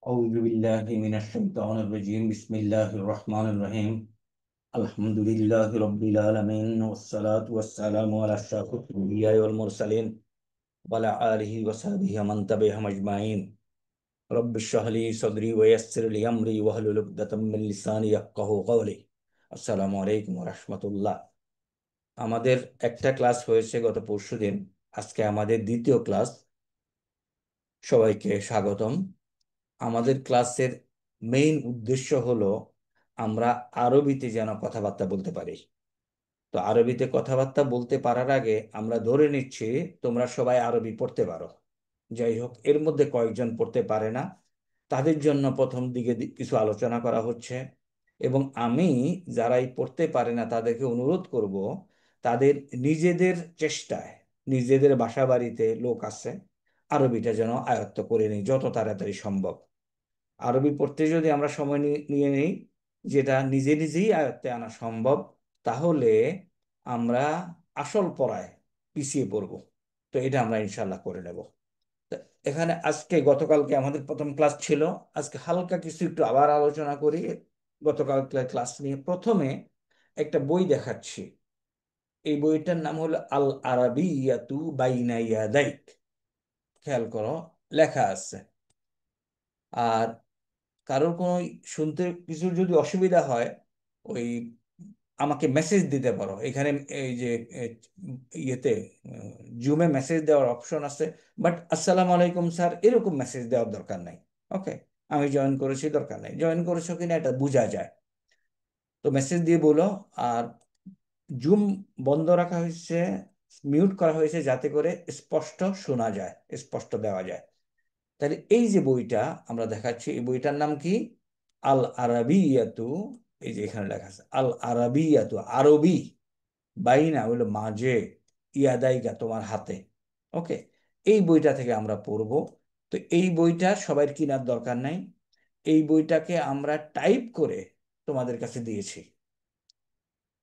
أعوذ بالله من الشيطان الرجيم بسم الله الرحمن الرحيم الحمد لله رب العالمين والصلاة والسلام على أشرف الأنبياء والمرسلين وعلى آله وصحبه ومن تبعهم أجمعين رب اشرح لي صدري ويسر لي أمري واحلل عقدة من لساني يفقهوا قولي আসসালামু আলাইকুম ওয়া রাহমাতুল্লাহ। আমাদের একটা ক্লাস হয়েছে গত পরশুদিন, আজকে আমাদের দ্বিতীয় ক্লাস। সবাইকে স্বাগতম। আমাদের ক্লাসের মেইন উদ্দেশ্য হলো আমরা আরবিতে যেন কথাবার্তা বলতে পারি। তো আরবিতে কথাবার্তা বলতে পারার আগে আমরা ধরে নিচ্ছি তোমরা সবাই আরবি পড়তে পারো। যাই হোক, এর মধ্যে কয়েকজন পড়তে পারে না, তাদের জন্য প্রথম দিকে কিছু আলোচনা করা হচ্ছে। এবং আমি যারাই পড়তে পারে না তাদেরকে অনুরোধ করব, তাদের নিজেদের চেষ্টায়, নিজেদের বাসা বাড়িতে লোক আছে, আরবিটা যেন আয়ত্ত করে নিই যত তাড়াতাড়ি সম্ভব। আরবি পড়তে যদি আমরা সময় নিয়ে নিই, যেটা নিজে নিজেই আয়ত্তে আনা সম্ভব, তাহলে আমরা আসল পড়ায় পিছিয়ে পড়ব। তো এটা আমরা ইনশাল্লাহ করে নেব। তো এখানে আজকে, গতকালকে আমাদের প্রথম ক্লাস ছিল, আজকে হালকা কিছু একটু আবার আলোচনা করি গতকাল ক্লাস নিয়ে। প্রথমে একটা বই দেখাচ্ছি। এই বইটার নাম হলো আল আরাবিয়াতু বাইনা ইয়াদাইক। খেয়াল করো, লেখা আছে। আর কারোর কোনো শুনতে কিছু যদি অসুবিধা হয়, ওই আমাকে মেসেজ দিতে পারো। এখানে এই যে এ, ইয়েতে জুমে মেসেজ দেওয়ার অপশন আছে, বাট আসসালামু আলাইকুম স্যার এরকম মেসেজ দেওয়ার দরকার নাই। ওকে, আমি জয়েন করেছি, দরকার নাই। জয়েন করেছো কিনা এটা বোঝা যায়, তো মেসেজ দিয়ে বলো। আর জুম বন্ধ রাখা হয়েছে, মিউট করা হয়েছে, যাতে করে স্পষ্ট শোনা যায়, স্পষ্ট দেওয়া যায়। তাহলে এই যে বইটা আমরা দেখাচ্ছি, এই বইটার নাম কি? আল আরাবিয়াতু। এই যে এখানে লেখা আছে আল আরাবিয়াতু, আরবি, বাইনা হলো মাঝে, ইয়াদাইকা তোমার হাতে। ওকে, এই বইটা থেকে আমরা পড়বো। তো এই বইটা সবার কেনার দরকার নাই। এই বইটাকে আমরা টাইপ করে তোমাদের কাছে দিয়েছি।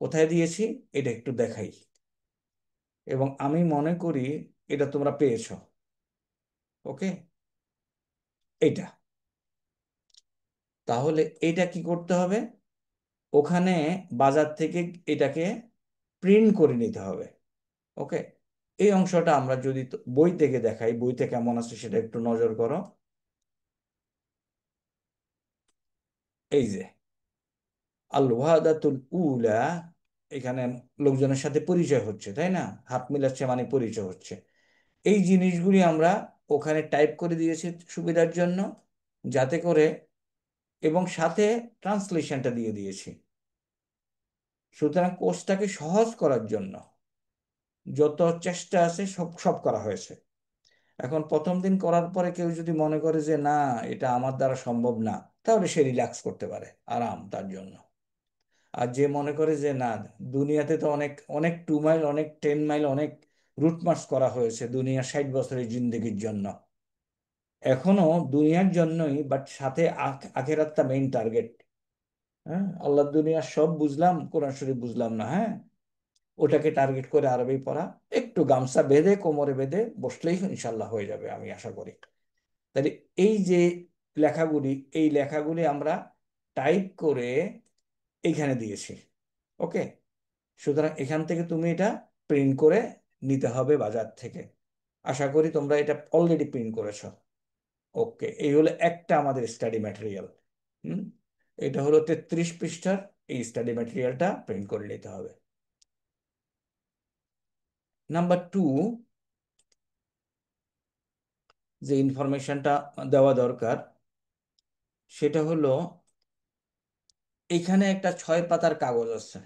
কোথায় দিয়েছি এটা একটু দেখাই, এবং আমি মনে করি এটা তোমরা পেয়েছো। ওকে, এটা, তাহলে এটা কি করতে হবে? ওখানে বাজার থেকে এটাকে প্রিন্ট করে নিতে হবে। ওকে, এই অংশটা আমরা যদি বই থেকে দেখাই, বইতে কেমন আছে সেটা একটু নজর করো। এই যে আল ওয়াহাদাতুল উলা, এখানে লোকজনের সাথে পরিচয় হচ্ছে, তাই না? হাত মিলাচ্ছে মানে পরিচয় হচ্ছে। এই জিনিসগুলি আমরা ওখানে টাইপ করে দিয়েছি সুবিধার জন্য, যাতে করে, এবং সাথে ট্রান্সলেশনটা দিয়ে দিয়েছি। সুতরাং কোর্সটাকে সহজ করার জন্য যত চেষ্টা আছে সব সব করা হয়েছে। এখন প্রথম দিন করার পরে কেউ যদি মনে করে যে না, এটা আমার দ্বারা সম্ভব না, তাহলে সে রিল্যাক্স করতে পারে, আরাম তার জন্য। আর যে মনে করে যে না, দুনিয়াতে তো অনেক অনেক 2 মাইল, অনেক 10 মাইল, অনেক রুট মার্চ করা হয়েছে দুনিয়ার 60 বছরের জিন্দগির জন্য, এখনো দুনিয়ার জন্যই, বাট সাথে আখেরাতটা মেইন টার্গেট। হ্যাঁ, আল্লাহ দুনিয়া সব বুঝলাম, কোরআন শরীফ বুঝলাম না, হ্যাঁ, ওটাকে টার্গেট করে আরবি পড়া। একটু গামছা বেঁধে, কোমরে বেঁধে বসলেই ইনশাল্লাহ হয়ে যাবে, আমি আশা করি। তাহলে এই যে লেখাগুলি, এই লেখাগুলি আমরা টাইপ করে এইখানে দিয়েছি। ওকে, সুতরাং এখান থেকে তুমি এটা প্রিন্ট করে নিতে হবে বাজার থেকে। আশা করি তোমরা এটা অলরেডি প্রিন্ট করেছো। ওকে, এই হলো একটা আমাদের স্টাডি ম্যাটেরিয়াল। হুম, এটা হলো 33 পৃষ্ঠার। এই স্টাডি ম্যাটেরিয়ালটা প্রিন্ট করে নিতে হবে। নাম্বার 2, যে ইনফরমেশনটা দেওয়া দরকার সেটা হলো, এখানে একটা 6 পাতার কাগজ আছে,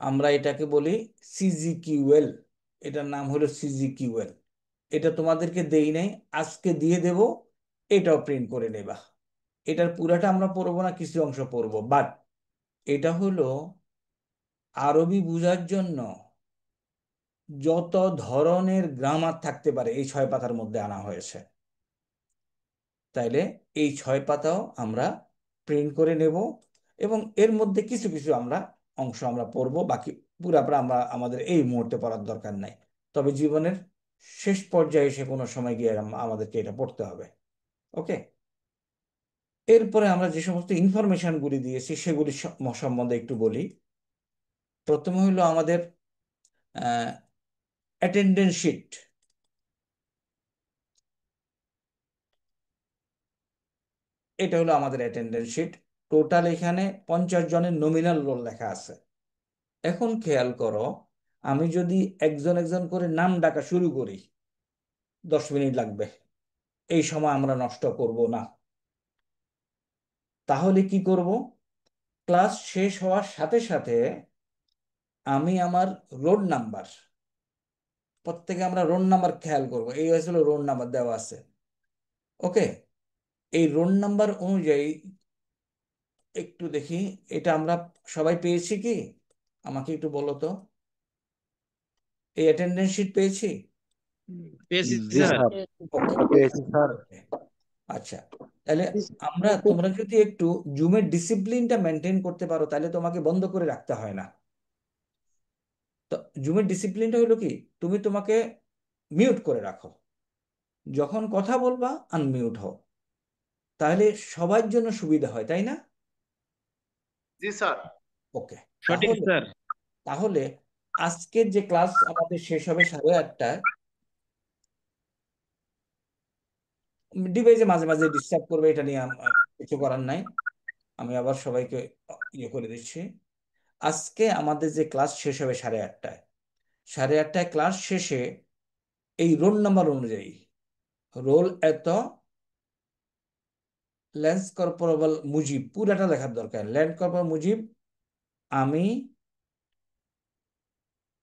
আমরা এটাকে বলি সিজিকিউএল। এটার নাম হলো সিজিকিউএল। এটা তোমাদেরকে দেই নাই, আজকে দিয়ে দেব। এটাও প্রিন্ট করে নেবা। এটার পুরাটা আমরা পড়বো না, কিছু অংশ পড়বো, বাট এটা হলো আরবি বোঝার জন্য যত ধরনের গ্রামার থাকতে পারে এই 6 পাতার মধ্যে আনা হয়েছে। তাইলে এই 6 পাতাও আমরা প্রিন্ট করে নেব, এবং এর মধ্যে কিছু কিছু আমরা অংশ আমরা পড়বো, বাকি পুরাপুরা আমরা আমাদের এই মুহূর্তে পড়ার দরকার নাই। তবে জীবনের শেষ পর্যায়ে এসে কোনো সময় গিয়ে আমাদেরকে এটা পড়তে হবে। ওকে, এরপরে আমরা যে সমস্ত ইনফরমেশনগুলি দিয়েছি সেগুলি সম্বন্ধে একটু বলি। প্রথমে হলো আমাদের অ্যাটেন্ডেন্স শিট। এটা হলো আমাদের অ্যাটেন্ডেন্স শিট। টোটাল এখানে 50 জনের নমিনাল রোল লেখা আছে। এখন খেয়াল করো, আমি যদি একজন একজন করে নাম ডাকা শুরু করি 10 মিনিট লাগবে। এই সময় আমরা নষ্ট করব না। তাহলে কি করব? ক্লাস শেষ হওয়ার সাথে সাথে আমি আমার রোল নাম্বার, প্রত্যেকে আমরা রোল নাম্বার খেয়াল করব। এই হয়েছিল রোল নাম্বার দেওয়া আছে। ওকে, এই রোল নাম্বার অনুযায়ী একটু দেখি, এটা আমরা সবাই পেয়েছি কি? আমাকে একটু বলো তো, এই অ্যাটেন্ডেন্স শিট পেয়েছি? পেয়েছি জি স্যার। স্যার, ওকে, পেয়েছি স্যার। আচ্ছা। তাহলে তোমরা যদি একটু জুমের ডিসিপ্লিনটা মেনটেন করতে পারো তাহলে তোমাকে বন্ধ করে রাখতে হয় না। তো জুমের ডিসিপ্লিনটা হলো কি, তুমি তোমাকে মিউট করে রাখো, যখন কথা বলবা আনমিউট হও, তাহলে সবার জন্য সুবিধা হয়, তাই না? জি স্যার। ওকে, সঠিক তাহলে স্যার। তাহলে আজকের যে ক্লাস আমাদের শেষ হবে 8:30টায়। ডিভাইসে মাঝে মাঝে ডিস্টার্ব করবে, এটা নিয়ে কিছু করার নাই। আমি আবার সবাইকে ইয়ে করে দিচ্ছি। আজকে আমাদের যে ক্লাস শেষ হবে 8:30টায়, 8:30টায় ক্লাস শেষে এই রোল নাম্বার অনুযায়ী, রোল এত, ল্যান্স কর্পোরাল মুজিব, পুরাটা লেখার দরকার। ল্যান্ড কর্পোরাল মুজিব, আমি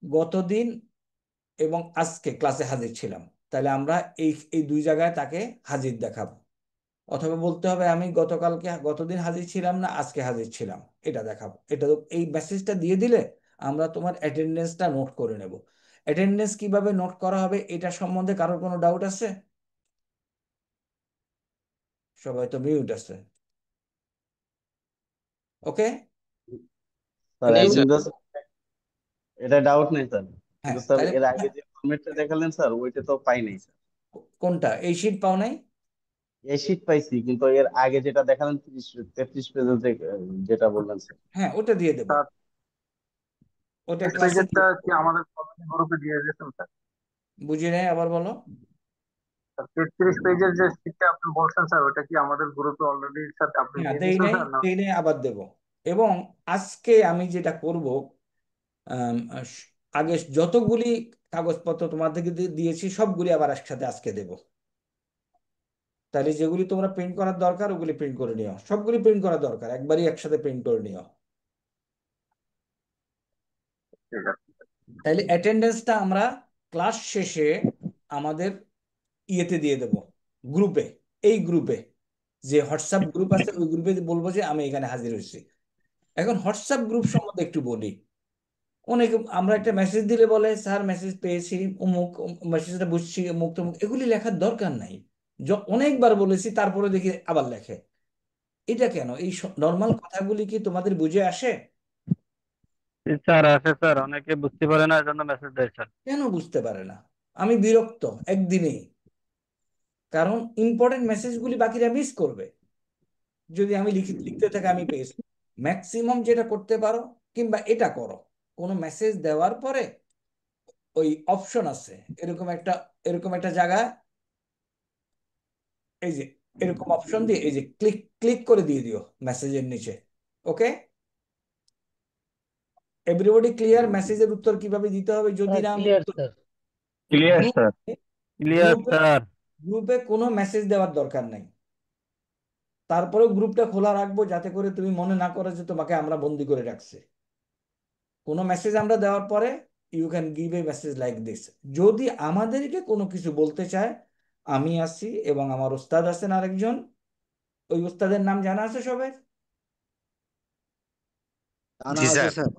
গতদিন এবং আজকে ক্লাসে হাজির ছিলাম। তাহলে আমরা এই এই দুই জায়গায় তাকে হাজির দেখাবো। অথবা বলতে হবে আমি গতদিন হাজির ছিলাম না, আজকে হাজির ছিলাম, এটা দেখাবো। এটা এই মেসেজটা দিয়ে দিলে আমরা তোমার অ্যাটেন্ডেন্সটা নোট করে নেব। অ্যাটেন্ডেন্স কিভাবে নোট করা হবে এটা সম্বন্ধে কারোর কোনো ডাউট আছে? সবাই তো মিউট আছে। ওকে, স্যার তাহলে জি এখন স্যার। জাস্ট এটা ডাউট নেই স্যার, হ্যাঁ, কিন্তু স্যার তাহলে এর আগে যে ফরম্যাটটা দেখালেন স্যার ওইটা তো পাই নাই স্যার। কোনটা? এই শিট পাও নাই? এই শীট পাইছি, কিন্তু এর আগে যেটা দেখালেন 33 পেজের যেটা বললেন স্যার। হ্যাঁ, ওটা দিয়ে দেবো। স্যার ওটা টেস্ট ক্লাসে পেজেরটা কি আমাদের কমিউনিটি গ্রুপে দিয়ে দিয়েছেন স্যার? বুঝি নাই, আবার বলো। স্যার 33 পেজের যে শীটটা আপনি বলছেন স্যার, ওটা কি আমাদের গ্রুপে অলরেডি স্যার আপনি হ্যাঁ, দিয়ে দেই দিয়েছেন নাই, স্যার না? দেই নাই, আবার দেব। এবং আজকে আমি যেটা করব, আম, আস- আগে যতগুলি কাগজপত্র তোমাদেরকে দিয়েছি সবগুলি আবার একসাথে আজকে দেব। তাহলে যেগুলি তোমরা প্রিন্ট করার দরকার ওগুলি প্রিন্ট করে নিও, সবগুলি প্রিন্ট করা দরকার, একবারই একসাথে প্রিন্ট করে নিও। ঠিক আছে। তাহলে অ্যাটেন্ডেন্সটা আমরা ক্লাস শেষে আমাদের ইয়েতে দিয়ে দেব, গ্রুপে। এই গ্রুপে যে হোয়াটসঅ্যাপ গ্রুপ আছে ওই গ্রুপে বলবো যে আমি এখানে হাজির হয়েছি। এখন হোয়াটসঅ্যাপ গ্রুপ সম্বন্ধে একটু বলি। অনেকে আমরা একটা মেসেজ দিলে বলে স্যার মেসেজ পেয়েছি, অমুক মেসেজটা বুঝছি, অমুক তমুক, এগুলি লেখার দরকার নাই। অনেকবার বলেছি তারপরে দেখি আবার লেখে। এটা কেন? এই নর্মাল কথাগুলি কি তোমাদের বুঝে আসে? স্যার আছে স্যার, অনেকে বুঝতে পারে না, এজন্য মেসেজ দেয় স্যার। কেন বুঝতে পারে না? আমি বিরক্ত একদিনেই। কারণ ইম্পর্টেন্ট মেসেজগুলি বাকিরা মিস করবে যদি আমি লিখতে থাকি। আমি পেয়েছি, ম্যাক্সিমাম যেটা করতে পারো, কিংবা এটা করো, কোনো মেসেজ দেওয়ার পরে ওই অপশন আছে এরকম একটা জায়গায়, এই যে এরকম অপশন দিয়ে এই যে ক্লিক ক্লিক করে দিয়ে দিও মেসেজের নিচে। ওকে, এভরিবডি ক্লিয়ার? মেসেজের উত্তর কিভাবে দিতে হবে যদি স্যার না আমি ক্লিয়ার স্যার। ক্লিয়ার স্যার, গ্রুপে ক্লিয়ার গ্রুপে স্যার। গ্রুপে কোনো মেসেজ দেওয়ার দরকার নাই। তারপরেও গ্রুপটা খোলা রাখবো যাতে করে তুমি মনে না করো যে তোমাকে আমরা বন্দি করে রাখছি। কোনো মেসেজ আমরা দেওয়ার পরে you can give a message like this. যদি আমাদেরকে কোনো কিছু বলতে চায়, আমি আছি এবং আমার ওস্তাদ আছেন আরেকজন। ওই ওস্তাদের নাম জানা আছে সবাই? জানা জি আছে স্যার। স্যার।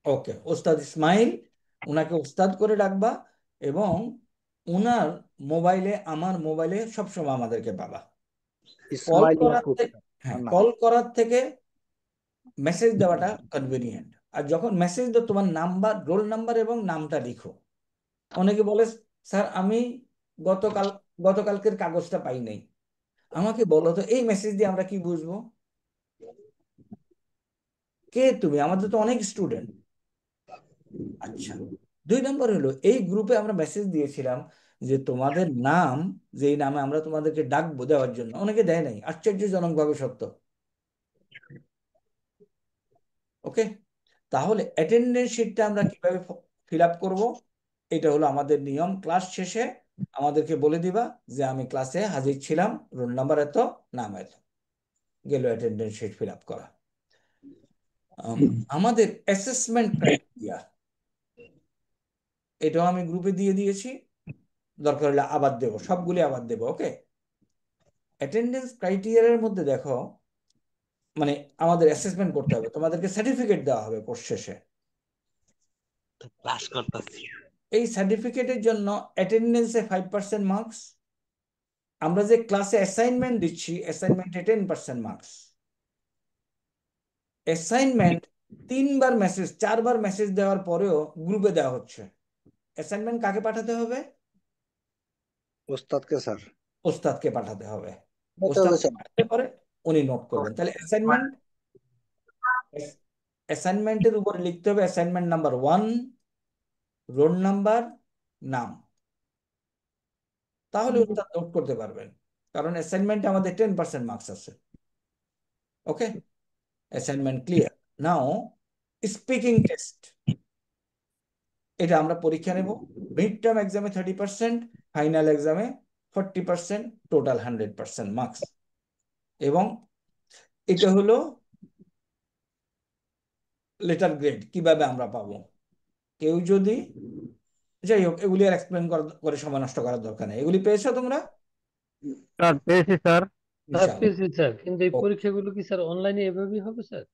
ওকে, ওস্তাদ ইসমাইল, ওনাকে ওস্তাদ করে ডাকবা। এবং ওনার মোবাইলে, আমার মোবাইলে সবসময় আমাদেরকে পাবা। কল ইসমাইল করার ইয়াকুব থেকে, স্যার হ্যাঁ, আমার নাম। কল করার থেকে মেসেজ দেওয়াটা কনভিনিয়েন্ট। আর যখন মেসেজ দাও তোমার নাম্বার, রোল নাম্বার এবং নামটা লিখো। অনেকে বলে স্যার আমি গতকাল গতকালকের কাগজটা পাই নাই। আমাকে বলো তো এই মেসেজ দিয়ে আমরা কি বুঝবো? কে তুমি? আমাদের তো অনেক স্টুডেন্ট। আচ্ছা, 2 নম্বর হলো এই গ্রুপে আমরা মেসেজ দিয়েছিলাম যে তোমাদের নাম, যেই নামে আমরা তোমাদেরকে ডাকবো দেওয়ার জন্য, অনেকে দেয় নাই, আশ্চর্যজনক ভাবে সত্য। ওকে, তাহলে অ্যাটেন্ডেন্স শিটটা আমরা কিভাবে ফিল আপ করবো? এটা হলো আমাদের নিয়ম। ক্লাস শেষে আমাদেরকে বলে দিবা যে আমি ক্লাসে হাজির ছিলাম, রোল নাম্বার এত, নাম এত, গেল অ্যাটেন্ডেন্স শিট ফিল আপ করা। আমাদের অ্যাসেসমেন্ট ক্রাইটেরিয়া, এটাও আমি গ্রুপে দিয়ে দিয়েছি, দরকার হলে আবার দেবো, সবগুলি আবার দেবো। ওকে, অ্যাটেন্ডেন্স ক্রাইটেরিয়ার মধ্যে দেখো, মানে আমাদের অ্যাসেসমেন্ট করতে হবে, তোমাদেরকে সার্টিফিকেট দেওয়া হবে কোর্স শেষে। ক্লাস করতেছি। এই সার্টিফিকেটের জন্য অ্যাটেন্ডেন্সে 5% মার্কস, আমরা যে ক্লাসে অ্যাসাইনমেন্ট দিচ্ছি অ্যাসাইনমেন্টে 10% মার্কস। অ্যাসাইনমেন্ট 3বার মেসেজ 4বার মেসেজ দেওয়ার পরেও গ্রুপে দেওয়া হচ্ছে। অ্যাসাইনমেন্ট কাকে পাঠাতে হবে? ওস্তাদকে স্যার। ওস্তাদকে পাঠাতে হবে। বলতে হবে ওস্তাদকে স্যার। পাঠাতে পরে উনি নোট করবেন। তাহলে অ্যাসাইনমেন্টের উপরে লিখতে হবে অ্যাসাইনমেন্ট নাম্বার 1, রোল নাম্বার, নাম। তাহলে ওস্তাদ নোট করতে পারবেন, কারণ অ্যাসাইনমেন্টে আমাদের 10% মার্কস আছে। ওকে, অ্যাসাইনমেন্ট ক্লিয়ার। নাও স্পিকিং টেস্ট, এটা আমরা পরীক্ষা নেব। মিড টার্ম এক্সামে 30%, ফাইনাল এক্সামে 40%, টোটাল 100% মার্কস। এবং এটা হলো লেটার গ্রেড। কিভাবে আমরা পাবো? কেউ যদি, যাই হোক, এগুলি আর এক্সপ্লেন করে সময় নষ্ট করার দরকার নেই। এগুলি পেয়েছো তোমরা স্যার পেয়েছি স্যার। স্যার ইনশাআল্লাহ? পেয়েছি স্যার, কিন্তু এই ও, পরীক্ষাগুলো কি স্যার অনলাইনে এভাবেই হবে স্যার?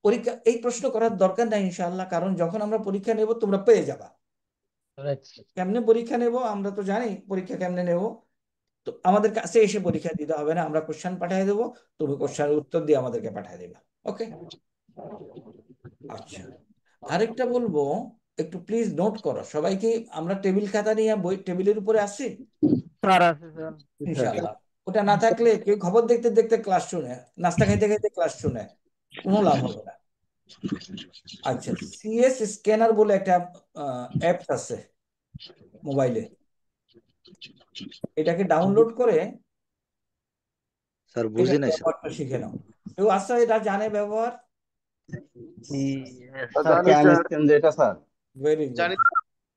পরীক্ষা এই প্রশ্ন করার দরকার নাই ইনশাআল্লাহ, কারণ যখন আমরা পরীক্ষা নেব তোমরা পেয়ে যাবা। আচ্ছা কেমনে পরীক্ষা নেব আমরা তো জানি, পরীক্ষা কেমনে নেব। তো আমাদের কাছে এসে পরীক্ষা দিতে হবে না, আমরা কোশ্চেন পাঠিয়ে দেবো, তুমি কোশ্চেনের উত্তর দিয়ে আমাদেরকে পাঠিয়ে দেবা। ওকে, আচ্ছা। আরেকটা বলবো, একটু প্লিজ নোট করো সবাই কি আমরা টেবিল খাতা নিয়ে বই টেবিলের উপরে আসছি স্যার আছে স্যার। ইনশাআল্লাহ? ওটা না থাকলে কেউ খবর দেখতে দেখতে ক্লাস শুনে, নাস্তা খাইতে খাইতে ক্লাস শুনে, কোনো লাভ হবে না। আচ্ছা, সিএস স্ক্যানার বলে একটা অ্যাপস আছে মোবাইলে, এটাকে ডাউনলোড করে স্যার এটা বুঝি নাই স্যার। ব্যবহারটা শিখে নাও। কেউ আছে এটা জানে ব্যবহার? স্যার ক্যান স্ক্যান যেটা স্যার। Very good. জানি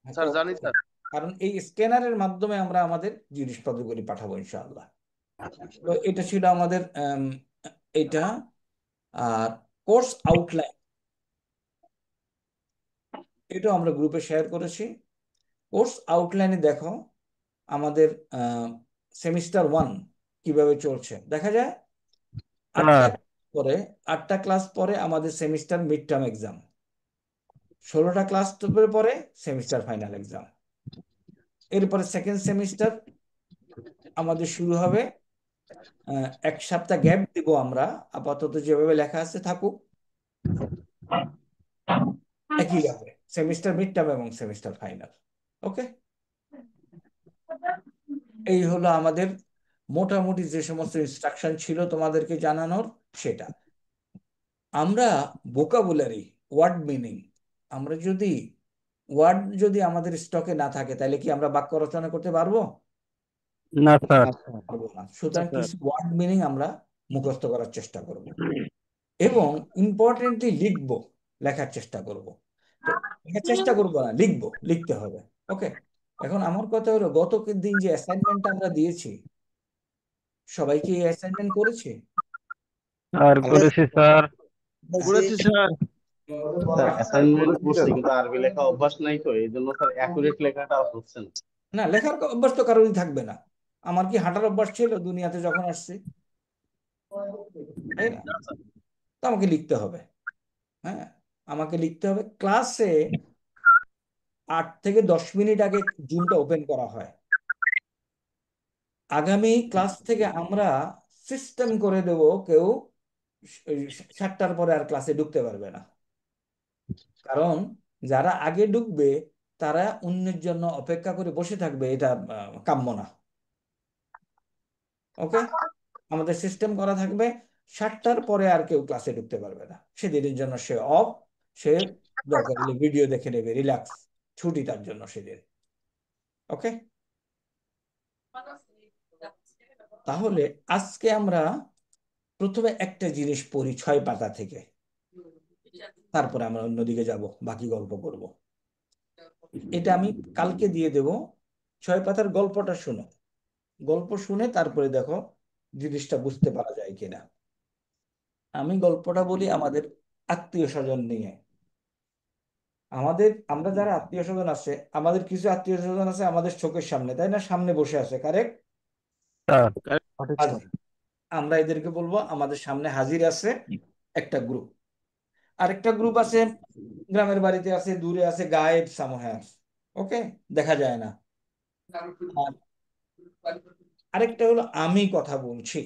স্যার, জানি স্যার। কারণ এই স্ক্যানারের মাধ্যমে আমরা আমাদের জিনিসপত্রগুলি পাঠাবো ইনশাআল্লাহ। তো এটা ছিল আমাদের এইটা। আর কোর্স আউটলাইন, এটাও আমরা গ্রুপে শেয়ার করেছি। কোর্স আউটলাইনে দেখো আমাদের সেমিস্টার 1 কিভাবে চলছে দেখা যায়। 8টা স্যার পরে 8টা ক্লাস পরে আমাদের সেমিস্টার মিড টার্ম এক্সাম, 16টা ক্লাস পরে সেমিস্টার ফাইনাল এক্সাম। এরপরে সেকেন্ড সেমিস্টার আমাদের শুরু হবে। 1 সপ্তাহ গ্যাপ দিব আমরা, আপাতত যেভাবে লেখা আছে থাকুক একইভাবে, সেমিস্টার মিড টার্ম এবং সেমিস্টার ফাইনাল। ওকে, এই হলো আমাদের মোটামুটি যে সমস্ত ইনস্ট্রাকশন ছিল তোমাদেরকে জানানোর সেটা। আমরা ভোকাবুলারি, ওয়ার্ড মিনিং, আমরা যদি ওয়ার্ড যদি আমাদের স্টকে না থাকে তাহলে কি আমরা বাক্য রচনা করতে পারবো? না স্যার। পারবো না। সুতরাং কিছু ওয়ার্ড মিনিং আমরা মুখস্থ করার চেষ্টা করব এবং ইম্পর্টেন্টলি লিখবো, লেখার চেষ্টা করব। তো লেখার চেষ্টা করবো না, লিখবো, লিখতে হবে। ওকে, এখন আমার কথা হলো গত দিন যে অ্যাসাইনমেন্টটা আমরা দিয়েছি, সবাই কি অ্যাসাইনমেন্ট করেছে? স্যার করেছি স্যার। করেছি স্যার। স্যার অ্যাসাইনমেন্ট করছি কিন্তু আরবি লেখা অভ্যাস নাই তো, এই জন্য স্যার অ্যাকুরেট লেখাটা হচ্ছে না। না, লেখার অভ্যাস তো কারোরই থাকবে না। আমার কি হাঁটার অভ্যাস ছিল দুনিয়াতে যখন আসছি? তাই না? তো আমাকে লিখতে হবে। হ্যাঁ, আমাকে লিখতে হবে। ক্লাসে 8 থেকে 10 মিনিট আগে জুমটা ওপেন করা হয়। আগামী ক্লাস থেকে আমরা সিস্টেম করে দেব, কেউ 7টার পরে আর ক্লাসে ঢুকতে পারবে না। কারণ যারা আগে ঢুকবে তারা অন্যের জন্য অপেক্ষা করে বসে থাকবে, এটা কাম্য না। ওকে, আমাদের সিস্টেম করা থাকবে 7টার পরে আর কেউ ক্লাসে ঢুকতে পারবে না, সেদিনের জন্য সে অফ, সে দরকার হলে ভিডিও দেখে নেবে, রিল্যাক্স, ছুটি তার জন্য সেদিন। ওকে, তাহলে আজকে আমরা প্রথমে একটা জিনিস পড়ি 6 পাতা থেকে, তারপরে আমরা অন্যদিকে যাব, বাকি গল্প করব। এটা আমি কালকে দিয়ে দেব। 6 পাতার গল্পটা শোনো, গল্প শুনে তারপরে দেখো জিনিসটা বুঝতে পারা যায় কিনা। আমি গল্পটা বলি আমাদের আত্মীয় স্বজন নিয়ে। আমরা যারা আত্মীয় স্বজন আছে, আমাদের কিছু আত্মীয় স্বজন আছে আমাদের চোখের সামনে, তাই না, সামনে বসে আছে, কারেক্ট? স্যার হাজির। আমরা এদেরকে বলবো আমাদের সামনে হাজির আছে একটা গ্রুপ। আরেকটা গ্রুপ আছে গ্রামের বাড়িতে আছে, দূরে আছে, গায়েব সামহার, ওকে, দেখা যায় না। আর আরেকটা হলো আমি কথা বলছি।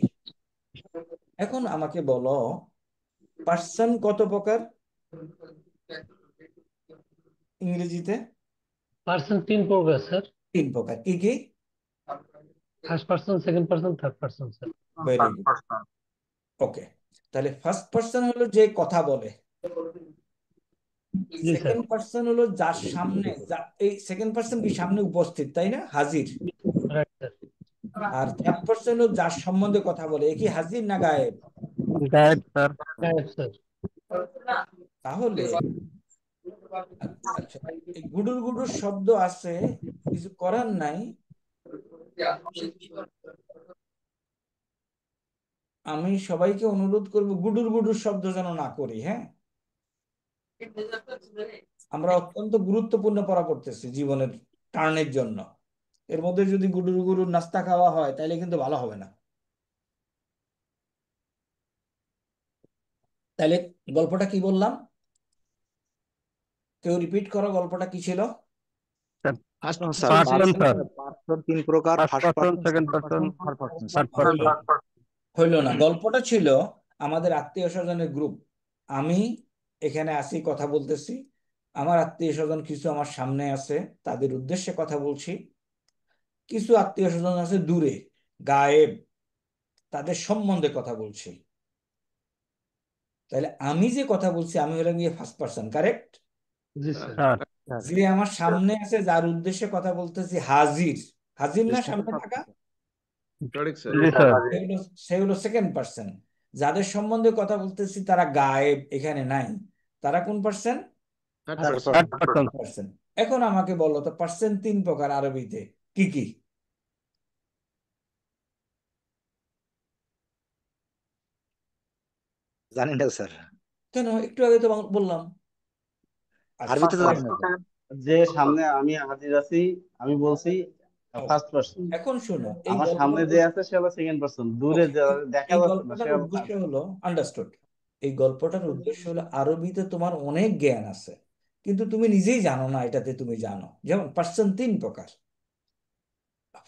এখন আমাকে বলো পার্সন কত প্রকার ইংরেজিতে? পার্সন 3 প্রকার স্যার। 3 প্রকার, কি কি? First person, second person, third person sir. Very third good, person. Okay. তাহলে ফার্স্ট পার্সন হলো যে কথা বলে, জি স্যার। সেকেন্ড পার্সন হলো যার সামনে, এই সেকেন্ড পার্সন কি সামনে উপস্থিত, তাই না, হাজির। Right sir. আর থার্ড পার্সন হলো যার সম্বন্ধে কথা বলে, এ কি হাজির না গায়েব? গায়েব স্যার। Right sir. তাহলে আচ্ছা, এই গুডুর গুডুর শব্দ আছে, কিছু করার নাই। আমি সবাইকে অনুরোধ করব গুডুর গুডুর শব্দ যেন না করি, হ্যাঁ। আমরা অত্যন্ত গুরুত্বপূর্ণ পড়া পড়তেছি জীবনের টার্নের জন্য, এর মধ্যে যদি গুডুর গুডুর নাস্তা খাওয়া হয় তাহলে কিন্তু ভালো হবে না। তাহলে গল্পটা কি বললাম, কেউ রিপিট করো, গল্পটা কি ছিল? Person sir sir. পার্সন 3 প্রকার, first first person, person, second second person, person, third person. Third হইল পার্সন। হইল না, গল্পটা ছিল আমাদের আত্মীয় স্বজনের গ্রুপ। আমি এখানে আসি, কথা বলতেছি, আমার আত্মীয় স্বজন কিছু আমার সামনে আছে, তাদের উদ্দেশ্যে কথা বলছি। কিছু আত্মীয় স্বজন আছে দূরে, গায়েব, তাদের সম্বন্ধে কথা বলছি। তাহলে আমি যে কথা বলছি আমি হলাম গিয়ে ফার্স্ট পার্সন, কারেক্ট? জি স্যার। স্যার যে আমার সামনে আছে, যার উদ্দেশ্যে কথা বলতেছি, হাজির, হাজির না সামনে থাকা, Correct, sir. জি স্যার। সে হলো সেকেন্ড পার্সন। যাদের সম্বন্ধে কথা বলতেছি তারা গায়েব, এখানে নাই, তারা কোন person? Third third person. Third person. Person. Person. এখন আমাকে বলো তো পার্সন 3 প্রকার আরবিতে কি কি? জানি না স্যার, কেন, একটু আগে তো বললাম। আচ্ছা, আরবিতে তো জানি না স্যার। যে সামনে আমি হাজির আছি, আমি বলছি ফার্স্ট পার্সন। এখন শোনো এই আমার সামনে যে আছে সে হলো সেকেন্ড পার্সন, দূরে যে দেখা এই যাচ্ছে না সে গল্পটার হলো উদ্দেশ্য third হলো, আন্ডারস্টুড, এই গল্পটার উদ্দেশ্য হলো আরবিতে তোমার অনেক জ্ঞান আছে কিন্তু তুমি নিজেই জানো না এটাতে তুমি জানো। যেমন পার্সন 3 প্রকার,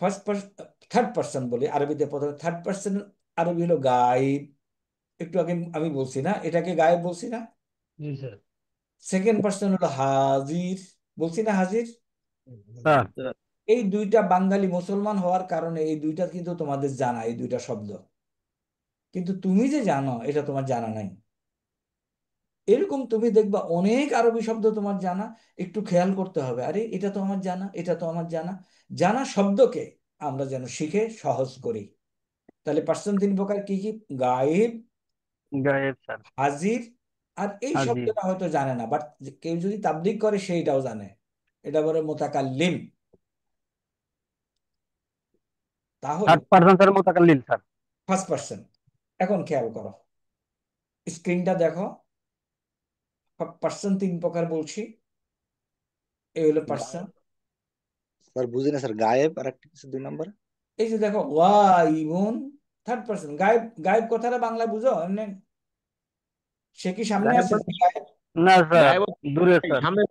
ফার্স্ট পার্সন, থার্ড পার্সন বলি আরবিতে, প্রথমে থার্ড পার্সন আরবি হলো গায়েব, একটু আগে আমি বলছি না, এটাকে গায়েব বলছি না। জি স্যার। সেকেন্ড পার্সন হলো হাজির, বলছি না হাজির। স্যার এই দুইটা বাঙালি মুসলমান হওয়ার কারণে এই দুইটা কিন্তু তোমাদের জানা, এই দুইটা শব্দ, কিন্তু তুমি যে জানো এটা তোমার জানা নাই। এরকম তুমি দেখবা অনেক আরবি শব্দ তোমার জানা, একটু খেয়াল করতে হবে, আরে এটা তো আমার জানা, এটা তো আমার জানা। জানা শব্দকে আমরা যেন শিখে সহজ করি। তাহলে পার্সন 3 প্রকার কি কি? গায়েব, গায়েব স্যার। হাজির, আর এই হাজির। শব্দটা হয়তো জানে না, বাট কেউ যদি তাবলীগ করে সেইটাও জানে, এটা বলে মুতাকাল্লিম। তাহলে থার্ড পার্সন স্যার মুতাকাল্লিম স্যার। First person. এখন খেয়াল করো, স্ক্রিনটা দেখো, পার্সন 3 প্রকার বলছি, এই হলো পার্সন। স্যার বুঝি না স্যার, গায়েব আর একটা কিছু 2 নম্বর। এই যে দেখো ওয়াইবুন, থার্ড পার্সন, গায়েব, গায়েব কথাটা বাংলা বুঝো এমনি? সে কি সামনে আছে? গায়েব, না স্যার, গায়েব দূরে স্যার। সামনে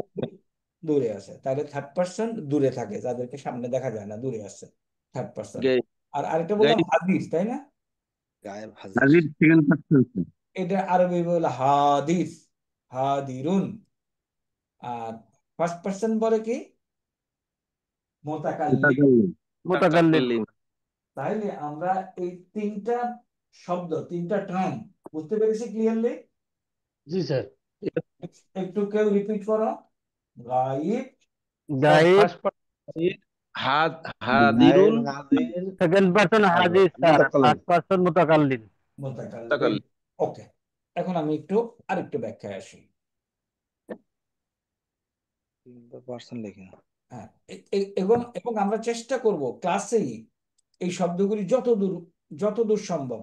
দূরে আছে, তাহলে থার্ড পার্সন দূরে থাকে, যাদেরকে সামনে দেখা যায় না, দূরে আছে, থার্ড পার্সন। গায়েব আর আরেকটা বললাম হাদিস, তাই না? গায়েব, হাজির। হাজির সেকেন্ড পার্সন স্যার। এটা আরবি বলে হাদিস, হাদিরুন। আর ফার্স্ট পার্সন বলে কি? মুতাকাল্লিম। মুতাকাল্লিম। মুতাকাল্লিম। তাইলে আমরা এই তিনটা শব্দ, তিনটা টার্ম বুঝতে পেরেছি ক্লিয়ারলি? जी सर একটু কেউ রিপিট করো। গায়েব, सर গায়েব, फर्स्ट হাদ গায়েব, হাদিরুন হাজির, সেকেন্ড পারসন হাজির স্যার, মুতাকাল্লিম। ফার্স্ট পারসন মুতাকাল্লিম। মুতাকাল্লিম। মুতাকাল্লিম। ওকে, এখন আমি আরেকটু ব্যাখ্যায় আসি। পার্সন লিখে হ্যাঁ, এবং আমরা চেষ্টা করব ক্লাসেই এই শব্দগুলি যতদূর সম্ভব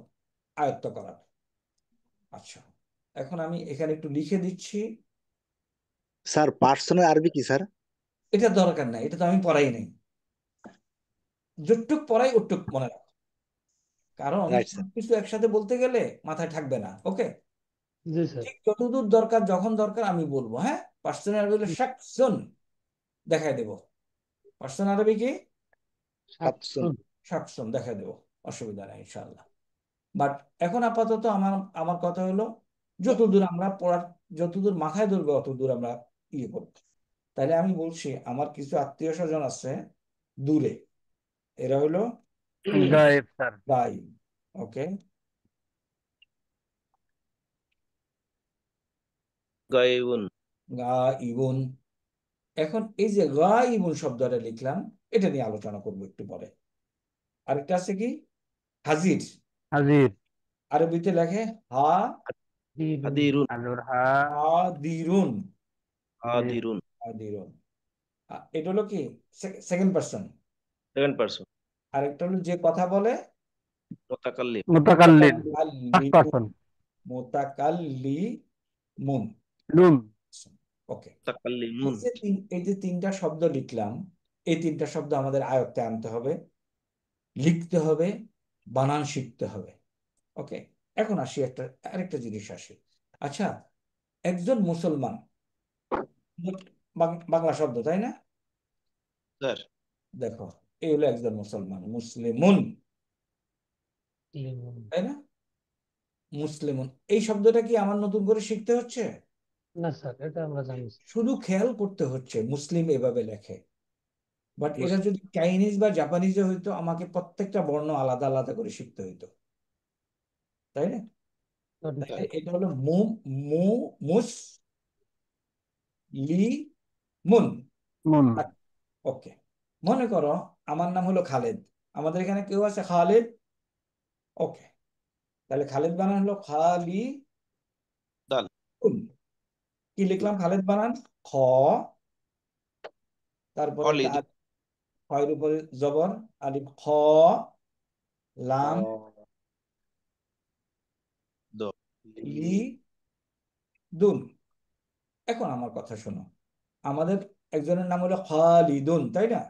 আয়ত্ত করার। আচ্ছা, এখন আমি এখানে একটু লিখে দিচ্ছি। স্যার পার্সনের আরবি কি স্যার? এটা দরকার নাই, এটা তো আমি পড়াই নাই। যতটুক পড়াই ওটুক মনে রাখো, কারণ রাইট স্যার। কিছু একসাথে বলতে গেলে মাথায় থাকবে না। ওকে, जी सर ঠিক যতদূর দরকার, যখন দরকার আমি বলবো। হ্যাঁ, পার্সোনাল আরবি হলো শাকসুন, দেখাই দেবো। পার্সোনাল আরবি কি? সাতসুন। শাকসুন দেখাই দেবো, অসুবিধা নেই ইনশাআল্লাহ। বাট এখন আপাতত আমার কথা হলো যতদূর আমরা পড়ার, যতদূর মাথায় ধরবে অতদূর আমরা ইয়ে করবো। তাহলে আমি বলছি, আমার কিছু আত্মীয় স্বজন আছে দূরে, এরা হলো গায়েব স্যার। গায়েব। ওকে, গায়বুন। গাইবুন। এখন এই যে গাইবুন শব্দটা লিখলাম, এটা নিয়ে আলোচনা করবো একটু পরে। আরেকটা আছে কি? হাজির। হাজির, আরবিতে লেখে হা হাদিরুন। হাজুর হা, হাদিরুন। হাদিরুন। হাদিরুন, এটা হলো কি সেকেন্ড পার্সন। সেকেন্ড পারসন আরেকটা হলো যে কথা বলে, মুতাকাল্লিম। মুতাকাল্লিম, ফার্স্ট পারসন, মুতাকাল্লিমুন। লুম। ওকে, মুতাকাল্লিমুন। এই যে তিনটা শব্দ লিখলাম, এই তিনটা শব্দ আমাদের আয়ত্তে আনতে হবে, লিখতে হবে, বানান শিখতে হবে। ওকে, এখন আসি আরেকটা জিনিস আসি। আচ্ছা, একজন মুসলমান, বাংলা শব্দ তাই না? স্যার দেখো, এই হলো একজন মুসলমান, মুসলিমুন, তাই না? মুসলিমুন, এই শব্দটা কি আমার নতুন করে শিখতে হচ্ছে? ना सर এটা আমরা জানি শুধু খেয়াল করতে হচ্ছে মুসলিম এভাবে লেখে। বাট এটা যদি চাইনিজ বা জাপানিজে হইতো, আমাকে প্রত্যেকটা বর্ণ আলাদা আলাদা করে শিখতে হইতো, তাই না? তাহলে এটা হলো মু মু মুস লি মুন। মুন। ওকে, মনে করো আমার নাম হলো খালেদ, আমাদের এখানে কেউ আছে খালেদ? ওকে, তাহলে খালেদ বানান হলো খালি দাল। কি লিখলাম? খালেদ বানান খ, তারপরে একটা খালিদ। খয়ের উপরে জবর, আলিফ, খ, লাম, দ। লি, দুন। এখন আমার কথা শোনো, আমাদের একজনের নাম হলো খালিদুন, তাই না?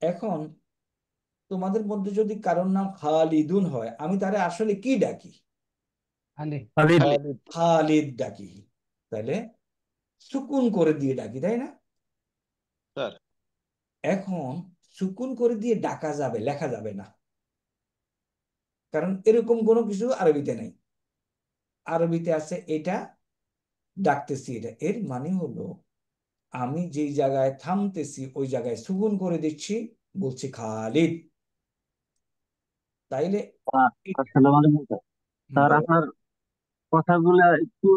এখন তোমাদের মধ্যে যদি কারোর নাম খালিদুন হয়, আমি তারে আসলে কি ডাকি? খালি খালিদ, খালিদ ডাকি। তাহলে সুকুন করে দিয়ে ডাকি, তাই না? স্যার এখন সুকুন করে দিয়ে ডাকা যাবে, লেখা যাবে না, কারণ এরকম কোনো কিছু আরবিতে নাই। আরবিতে আছে এটা, ডাকতেছি এটা, এর মানে হলো আমি যেই জায়গায় থামতেছি ওই জায়গায় সুকুন করে দিচ্ছি, বলছি খালিদ। তাইলে আসসালামু আলাইকুম স্যার। স্যার বলো, আপনার কথাগুলো একটু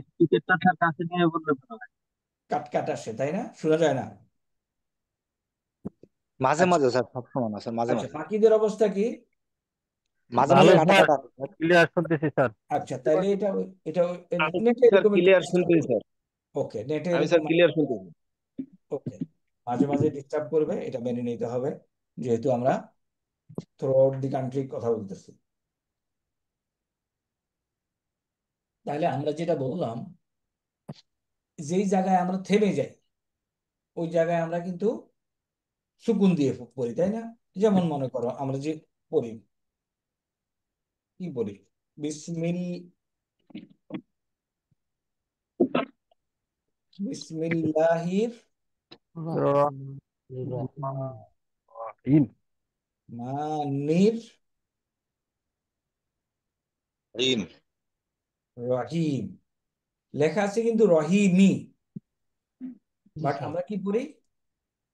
স্পিকারটা স্যার কাছে নিয়ে বললে ভালো হয়। কাট কাট আসে, তাই না? শোনা যায় না? মাঝে আচ্ছা, মাঝে স্যার, সবসময় না স্যার, মাঝে আচ্ছা, মাঝে বাকিদের অবস্থা কি? মাঝে ভালো মাঝে কাটা স্যার, কাটা আসে স্যার। ক্লিয়ার শুনতেছি স্যার। আচ্ছা, তাইলে এটা এটা আমি নেটে স্যার এরকম ক্লিয়ার শুনতেছি স্যার। ওকে, নেটে আমি এরকম স্যার ক্লিয়ার শুনতেছি। ওকে, মাঝে মাঝে ডিস্টার্ব করবে, এটা মেনে নিতে হবে, যেহেতু আমরা থ্রু আউট দি কান্ট্রি কথা বলতেছি। তাহলে আমরা যেটা বললাম, যেই জায়গায় আমরা থেমে যাই ওই জায়গায় আমরা কিন্তু সুকুন দিয়ে পড়ি, তাই না? যেমন মনে করো আমরা যে পড়ি, কি বলি? বিসমিল বিসমিল্লাহির রহিম, মানির ইম। রহিম, লেখা আছে কিন্তু রহিমি, বাট আমরা কি পড়ি?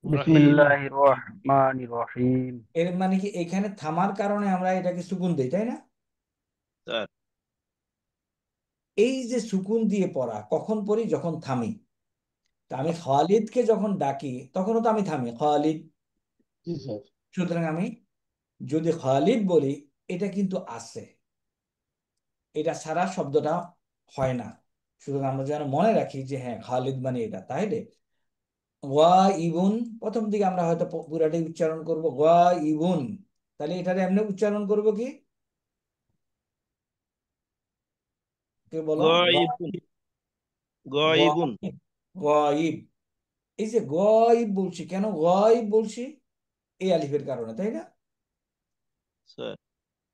বিসমিল্লাহির রহমানির রহিম। এর মানে কি এখানে থামার কারণে আমরা এটাকে সুকুন দেই, তাই না? স্যার এই যে সুকুন দিয়ে পড়া কখন পড়ি? যখন থামি। তা আমি খালিদকে যখন ডাকি তখনও তো আমি থামি, খালিদ। জি স্যার। সুতরাং আমি যদি খালিদ বলি, এটা কিন্তু আছে, এটা ছাড়া শব্দটা হয় না। সুতরাং আমরা যেন মনে রাখি যে হ্যাঁ, খালিদ মানে এটা। তাইলে ইবুন, প্রথম দিকে আমরা হয়তো পুরাটাই উচ্চারণ করব ইবুন, তাহলে এটারে এমনি উচ্চারণ করব কি? কে বলো? গায়িবুন গায়িবুন গাইব। এই যে গাইব বলছি, কেন গাইব বলছি? এই আলিফের কারণে, তাই না? স্যার